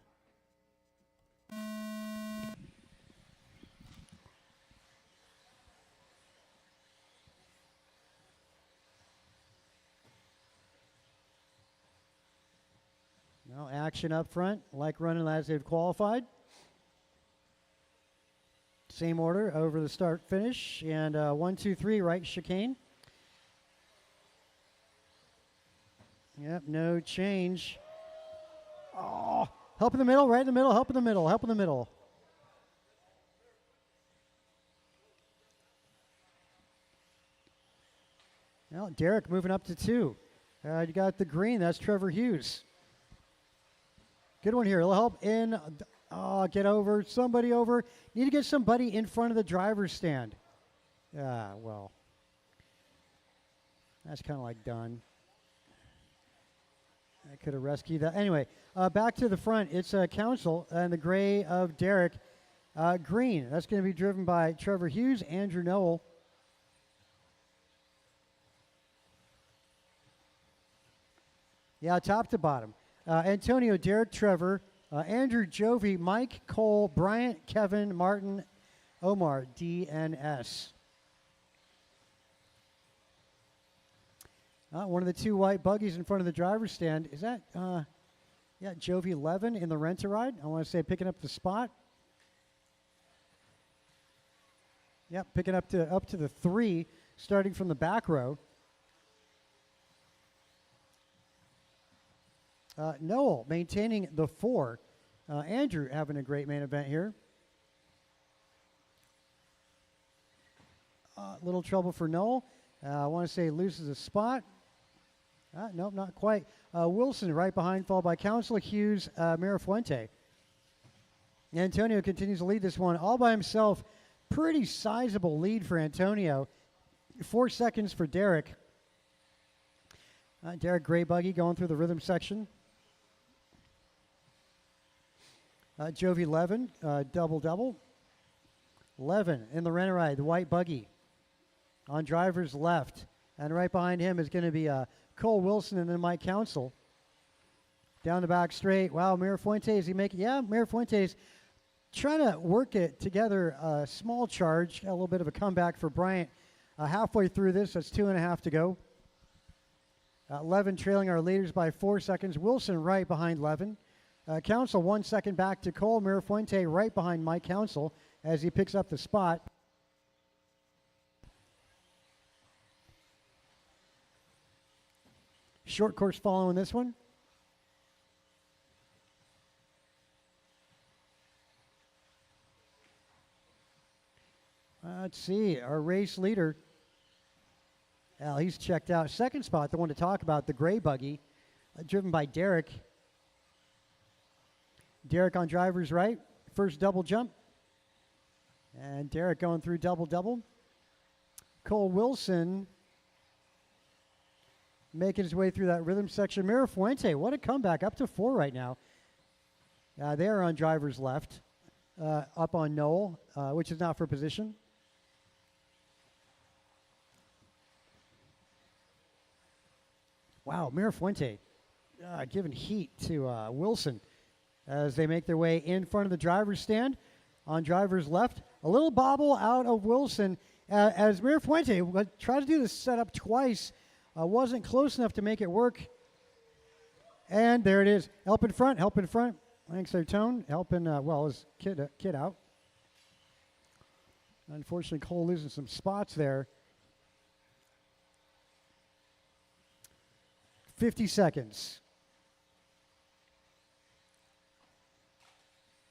Now action up front, like running as they've qualified. Same order over the start finish, and 1, 2, 3 right chicane. Yep, no change. Oh, help in the middle, right in the middle, help in the middle, help in the middle. Now Derek moving up to 2. You got the green, that's Trevor Hughes. Good one here, it'll help in. Oh, get over, somebody over. Need to get somebody in front of the driver's stand. Yeah, well, that's kind of like done. I could have rescued that. Anyway, back to the front. It's Council and the gray of Derek. Green, that's going to be driven by Trevor Hughes, Andrew Noel. Yeah, top to bottom. Antonio, Derek, Trevor, Andrew, Jovi, Mike, Cole, Bryant, Kevin, Martin, Omar, DNS. One of the 2 white buggies in front of the driver's stand. Is that, yeah, Jovi 11 in the rent-a-ride? I want to say picking up the spot. Yep, picking up to the 3, starting from the back row. Noel maintaining the 4. Andrew having a great main event here. Little trouble for Noel. I want to say loses a spot. Nope, not quite. Wilson right behind, followed by Council, Hughes, Mirafuente. Antonio continues to lead this one all by himself. Pretty sizable lead for Antonio. 4 seconds for Derek. Derek gray buggy going through the rhythm section. Jovi 11, double. 11 in the rent-a-ride, the white buggy. On driver's left. And right behind him is going to be Cole Wilson and then Mike Council. Down the back straight. Wow, Mirafuentes, he making, yeah, Mirafuentes trying to work it together. A small charge, a little bit of a comeback for Bryant. Halfway through this, that's 2.5 to go. Levin trailing our leaders by 4 seconds. Wilson right behind Levin. Council 1 second back to Cole. Mirafuente right behind Mike Council as he picks up the spot. Short course following this one. Let's see, our race leader. Well, he's checked out. Second spot, the one to talk about, the gray buggy, driven by Derek. Derek on driver's right, first double jump. And Derek going through double. Cole Wilson making his way through that rhythm section. Mirafuente, what a comeback, up to 4 right now. They are on driver's left, up on Noel, which is not for position. Wow, Mirafuente giving heat to Wilson as they make their way in front of the driver's stand. On driver's left, a little bobble out of Wilson as Mirafuente tried to do this setup twice. Wasn't close enough to make it work. And there it is. Help in front. Thanks, their tone. Helping, his kid out. Unfortunately, Cole losing some spots there. 50 seconds.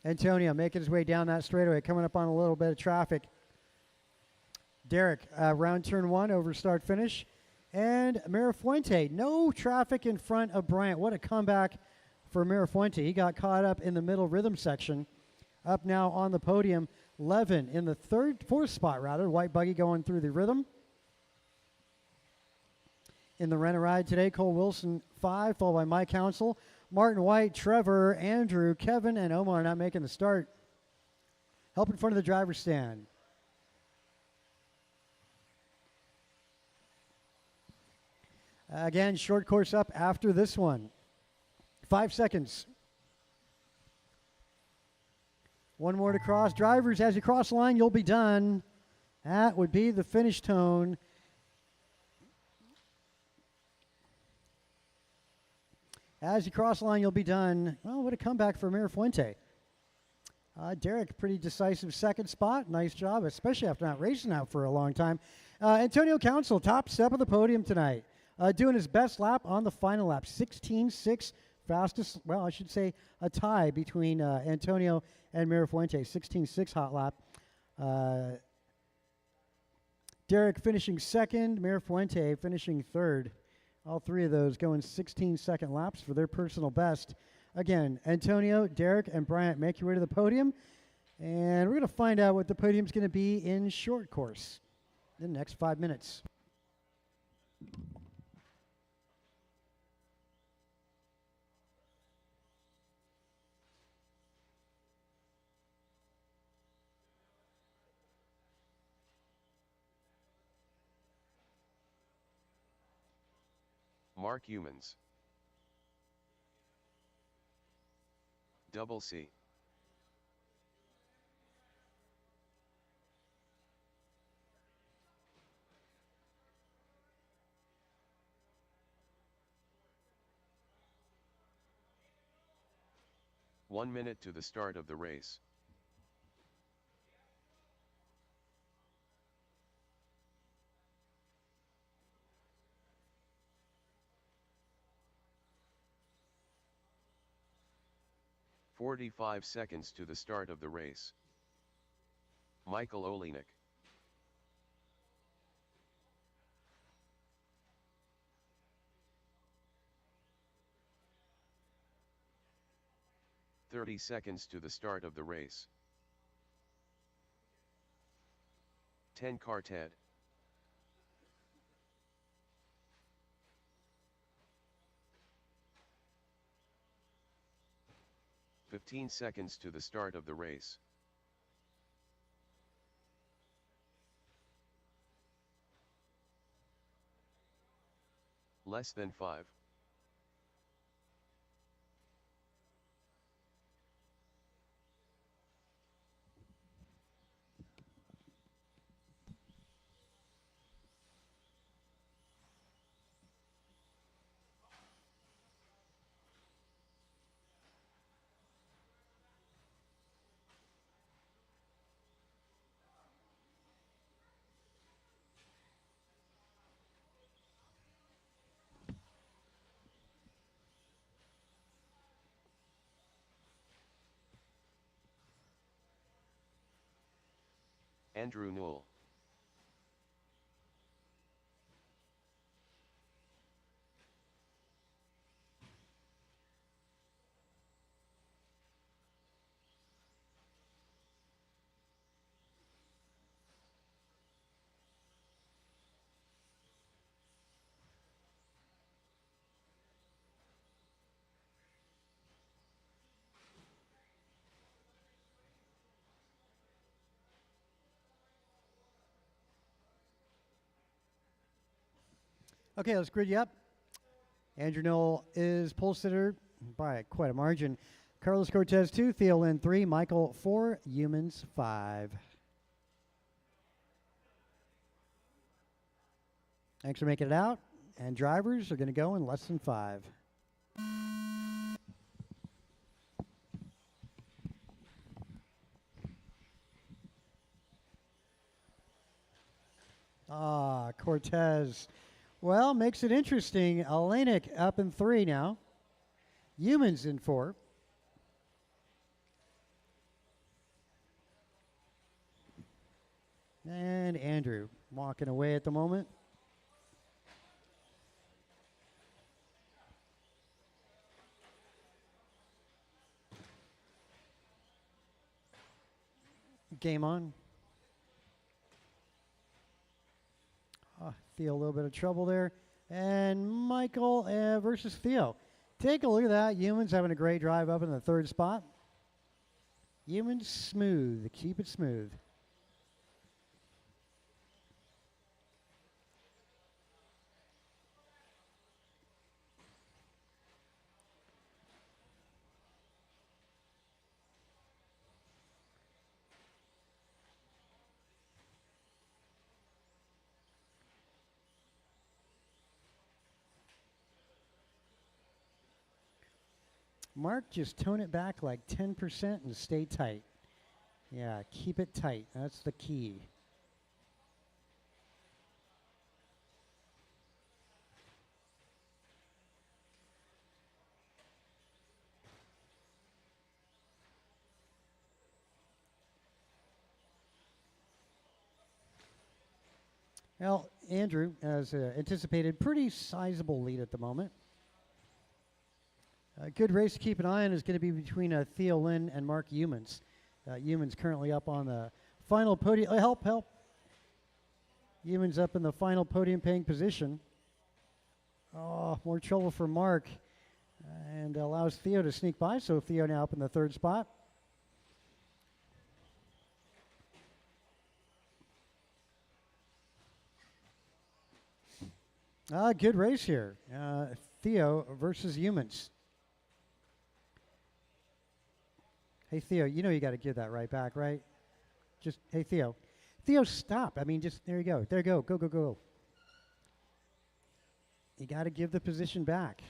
Antonio making his way down that straightaway, coming up on a little bit of traffic. Derek, round turn 1 over start finish. And Mirafuente, no traffic in front of Bryant. What a comeback for Mirafuente. He got caught up in the middle rhythm section. Up now on the podium, Levin in the fourth spot, white buggy going through the rhythm. In the rent-a-ride today, Cole Wilson 5, followed by Mike Council. Martin White, Trevor, Andrew, Kevin, and Omar not making the start. Help in front of the driver's stand. Again, short course up after this one. 5 seconds. One more to cross. Drivers, as you cross the line, you'll be done. That would be the finish tone. As you cross the line, you'll be done. Well, what a comeback for Mirafuente. Derek, pretty decisive second spot. Nice job, especially after not racing out for a long time. Antonio Council, top step of the podium tonight. Doing his best lap on the final lap. 16.6 fastest, well, I should say a tie between Antonio and Mirafuente. 16.6 hot lap. Derek finishing second, Mirafuente finishing third. All three of those going 16-second laps for their personal best. Again, Antonio, Derek, and Bryant, make your way to the podium. And we're going to find out what the podium's going to be in short course in the next 5 minutes. Mark Humans. Double C. One minute to the start of the race. "45 seconds to the start of the race. Michael Olenek. "30 seconds to the start of the race. 10 Carted. "15 seconds to the start of the race. Less than 5. Andrew Newell. Okay, let's grid you up. Andrew Knoll is pole sitter by quite a margin. Carlos Cortez 2, Theo Lynn 3, Michael 4, Humans 5. Thanks for making it out. And drivers are going to go in less than 5. Cortez. Well, makes it interesting. Olenek up in 3 now. Humans in 4. And Andrew walking away at the moment. Game on. Theo, a little bit of trouble there. And Michael versus Theo. Take a look at that. Humans having a great drive up in the 3rd spot. Humans smooth. Keep it smooth. Mark, just tone it back like 10% and stay tight. Yeah, keep it tight. That's the key. Well, Andrew, as anticipated, pretty sizable lead at the moment. A good race to keep an eye on is going to be between Theo Lynn and Mark Humans. Humans currently up on the final podium. Help, help. Humans up in the final podium paying position. Oh, more trouble for Mark. And allows Theo to sneak by. So Theo now up in the third spot. Good race here. Theo versus Humans. Hey, Theo, you know you got to give that right back, right? Just, hey, Theo. Theo, stop. I mean, just, there you go. There you go. Go, go, go. You got to give the position back.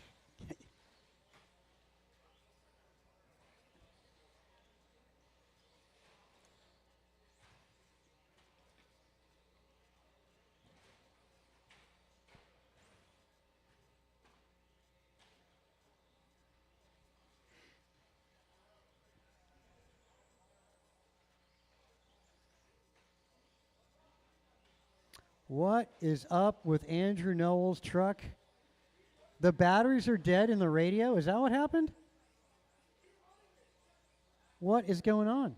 What is up with Andrew Noel's truck? The batteries are dead in the radio? Is that what happened? What is going on?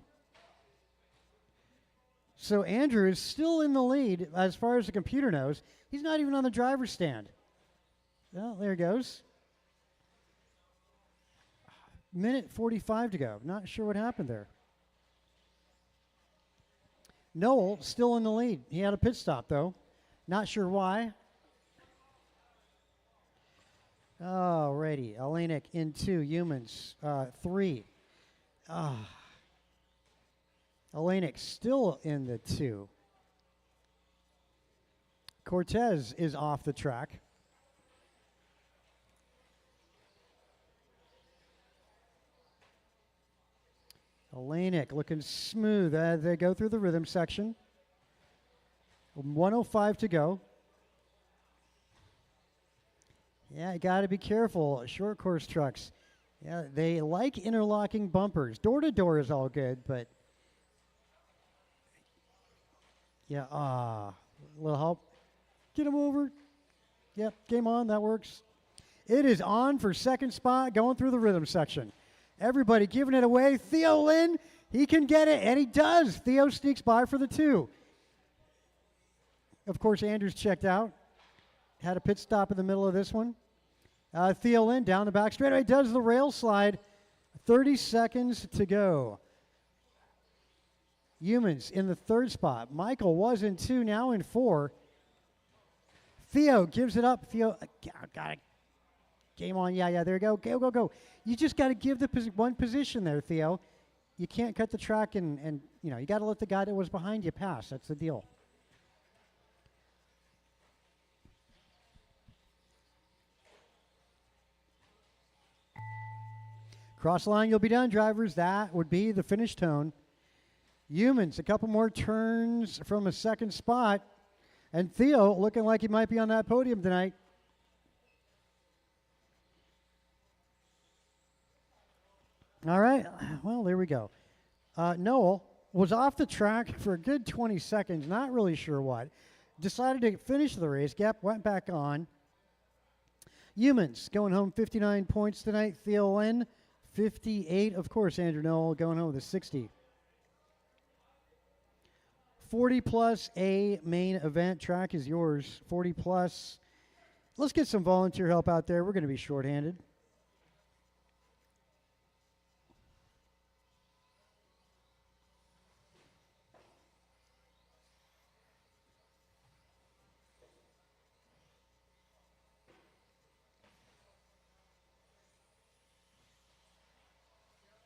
So Andrew is still in the lead as far as the computer knows. He's not even on the driver's stand. Well, there he goes. Minute 45 to go. Not sure what happened there. Noel still in the lead. He had a pit stop, though. Not sure why. Alrighty. Olenek in 2. Humans 3. Olenek still in the 2. Cortez is off the track. Olenek looking smooth as they go through the rhythm section. 1:05 to go. Yeah, you got to be careful. Short course trucks. Yeah, they like interlocking bumpers. Door to door is all good, but yeah, a little help. Get him over. Yep, game on. That works. It is on for second spot going through the rhythm section. Everybody giving it away. Theo Lynn, he can get it, and he does. Theo sneaks by for the 2. Of course, Andrew's checked out. Had a pit stop in the middle of this one. Theo Lynn down the back straightaway does the rail slide. 30 seconds to go. Humans in the 3rd spot. Michael was in 2, now in 4. Theo gives it up. Theo, got it. Game on. Yeah, there you go. Go, go, go. You just got to give the one position there, Theo. You can't cut the track and you know, you got to let the guy that was behind you pass. That's the deal. Cross line, you'll be done, drivers. That would be the finish tone. Humans, a couple more turns from a 2nd spot. And Theo looking like he might be on that podium tonight. All right, well, there we go. Noel was off the track for a good 20 seconds, not really sure what. Decided to finish the race. Gap went back on. Humans going home 59 points tonight. Theo Lynn, 58. Of course, Andrew Noel going home with a 60. 40 plus a main event. Track is yours. 40 plus. Let's get some volunteer help out there. We're going to be shorthanded.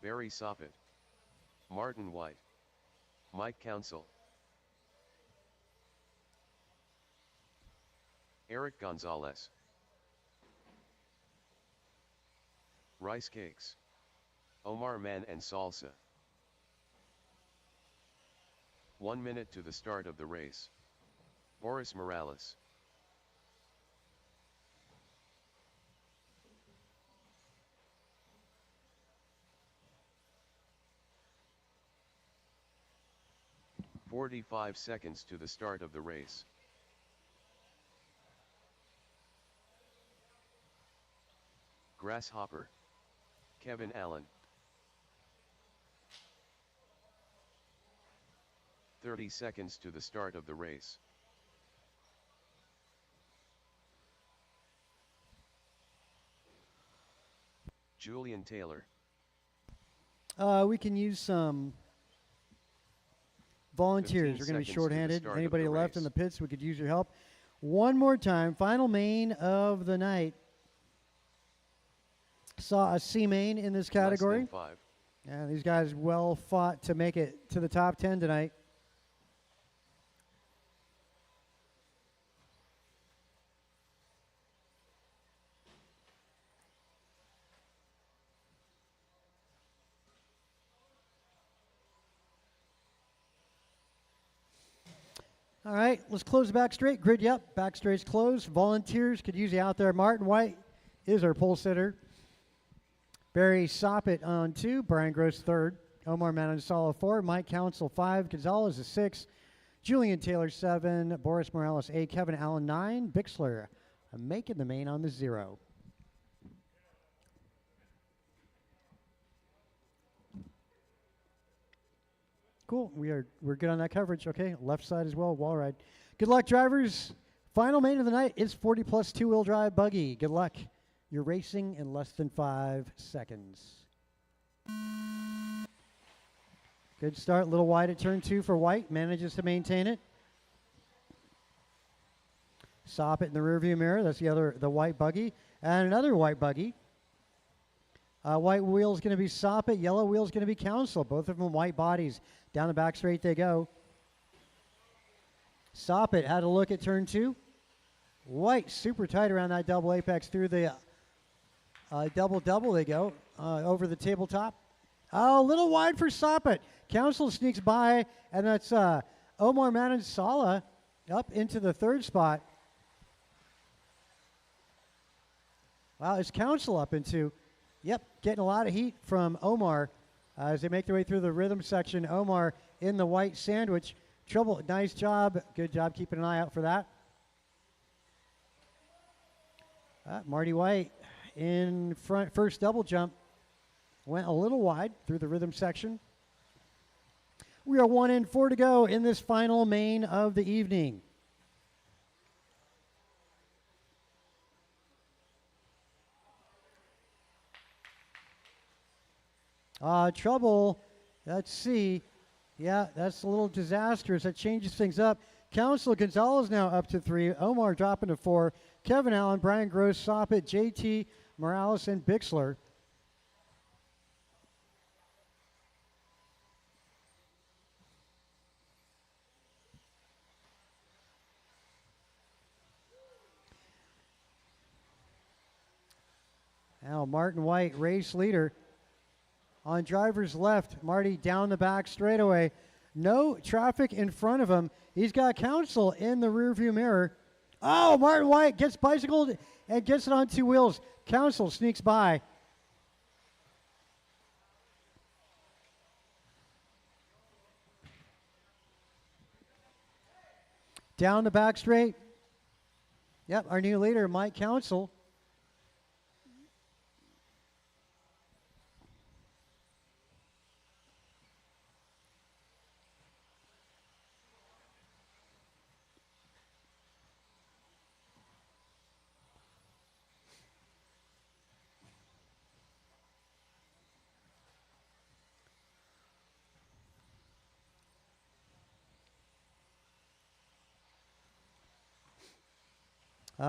Barry Soppet, Martin White, Mike Council, Eric Gonzalez, Rice Cakes. Omar Man and Salsa. 1 minute to the start of the race. Boris Morales. "45 seconds to the start of the race. Grasshopper. Kevin Allen. 30 seconds to the start of the race. Julian Taylor. We can use some volunteers. 15 We're going to be seconds to the shorthanded. start of Anybody the left in race. the pits, we could use your help. One more time. Final main of the night. Saw a C main in this category. Less than 5. Yeah, these guys well fought to make it to the top 10 tonight. All right, let's close the back straight. Grid, yep, back straight's closed. Volunteers could use you out there. Martin White is our pole sitter. Barry Soppet on 2, Brian Gross 3rd, Omar Manansala 4, Mike Council 5, Gonzalez is 6, Julian Taylor 7, Boris Morales 8, Kevin Allen 9, Bixler making the main on the 0. Cool. We're good on that coverage. Okay, left side as well. Wall ride. Good luck, drivers. Final main of the night is 40 plus 2-wheel drive buggy. Good luck. You're racing in less than 5 seconds. Good start. A little wide at turn 2 for White. Manages to maintain it. Soppet in the rearview mirror. That's the white buggy. And another white buggy. White wheel is going to be Soppet. Yellow wheel is going to be Council. Both of them white bodies. Down the back straight they go. Soppet had a look at turn 2. White super tight around that double apex through the double they go. Over the tabletop. Oh, a little wide for Soppet. Council sneaks by, and that's Omar Manansala up into the 3rd spot. Wow, it's Council up into. Yep, getting a lot of heat from Omar as they make their way through the rhythm section. Omar in the white sandwich. Trouble, nice job. Good job keeping an eye out for that. Marty White in front, first double jump. Went a little wide through the rhythm section. We are 1 and 4 to go in this final main of the evening. Trouble. Let's see. Yeah, that's a little disastrous. That changes things up. Council Gonzalez now up to 3. Omar dropping to 4. Kevin Allen, Brian Gross, Soppet, JT, Morales, and Bixler. Now Martin White, race leader. On driver's left, Marty down the back straightaway. No traffic in front of him. He's got Council in the rearview mirror. Oh, Martin White gets bicycled and gets it on 2 wheels. Council sneaks by. Down the back straight. Yep, our new leader, Mike Council.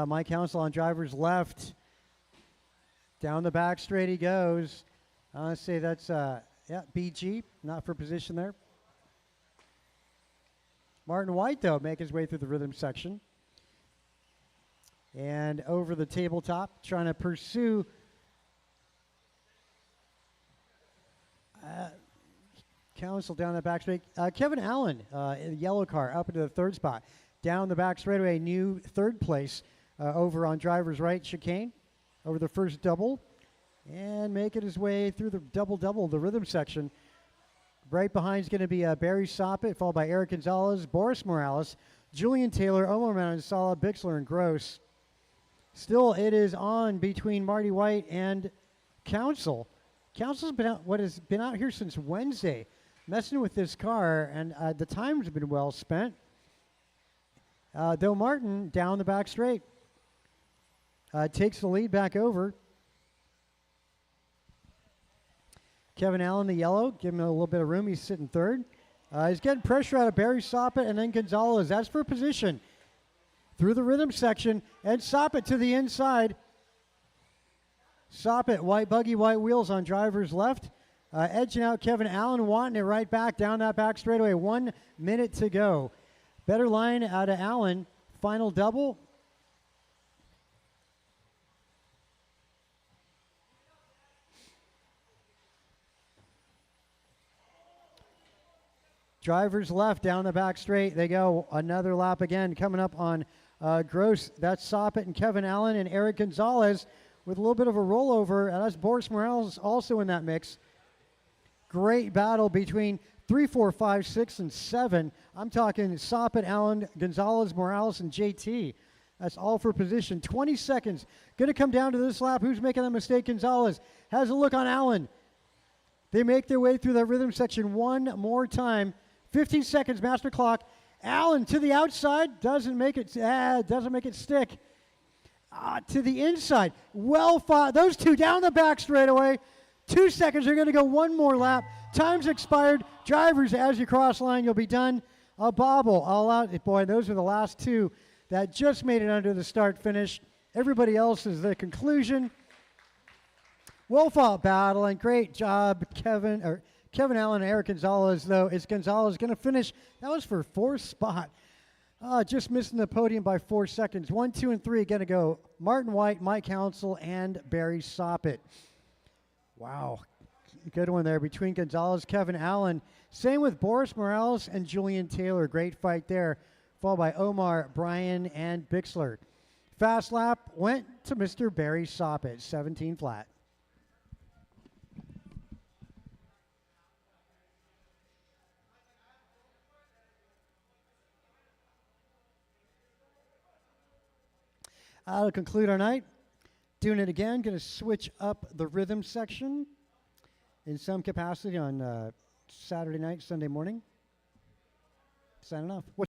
Mike Council on driver's left. Down the back straight he goes. I say that's, BG, not for position there. Martin White, though, make his way through the rhythm section. And over the tabletop, trying to pursue Council down the back straight. Kevin Allen in the yellow car up into the third spot. Down the back straightaway, new third place over on driver's right chicane over the first double. And making his way through the double-double, the rhythm section. Right behind is going to be Barry Soppet, followed by Eric Gonzalez, Boris Morales, Julian Taylor, Omar Manansala, Bixler, and Gross. Still, it is on between Marty White and Council. Council's been out, has been out here since Wednesday, messing with this car, and the time's been well spent. Though Martin down the back straight takes the lead back over. Kevin Allen, the yellow, give him a little bit of room. He's sitting third. He's getting pressure out of Barry Soppet and then Gonzalez. That's for position. Through the rhythm section, and Soppet to the inside. Soppet, white buggy, white wheels on driver's left. Edging out Kevin Allen, wanting it right back down that back straightaway. 1 minute to go. Better line out of Allen. Final double. Drivers left down the back straight. They go another lap again. Coming up on Gross. That's Soppet and Kevin Allen and Eric Gonzalez with a little bit of a rollover. And that's Boris Morales also in that mix. Great battle between 3, 4, 5, 6, and 7. I'm talking Soppet, Allen, Gonzalez, Morales, and JT. That's all for position. 20 seconds. Going to come down to this lap. Who's making that mistake? Gonzalez has a look on Allen. They make their way through that rhythm section one more time. 15 seconds, master clock. Allen to the outside, doesn't make it stick. To the inside, well fought. Those two down the back straightaway. 2 seconds, they're going to go one more lap. Time's expired. Drivers, as you cross line, you'll be done. A bobble all out. Boy, those are the last two that just made it under the start finish. Everybody else is the conclusion. Well fought battle, and great job, Kevin Allen and Eric Gonzalez, though. It's Gonzalez going to finish. That was for fourth spot. Just missing the podium by 4 seconds. 1, 2, and 3 going to go Martin White, Mike Council, and Barry Soppet. Wow. Good one there between Gonzalez, Kevin Allen. Same with Boris Morales and Julian Taylor. Great fight there. Followed by Omar, Brian, and Bixler. Fast lap went to Mr. Barry Soppet, 17 flat. That'll conclude our night. Doing it again, going to switch up the rhythm section in some capacity on Saturday night, Sunday morning. Signing off.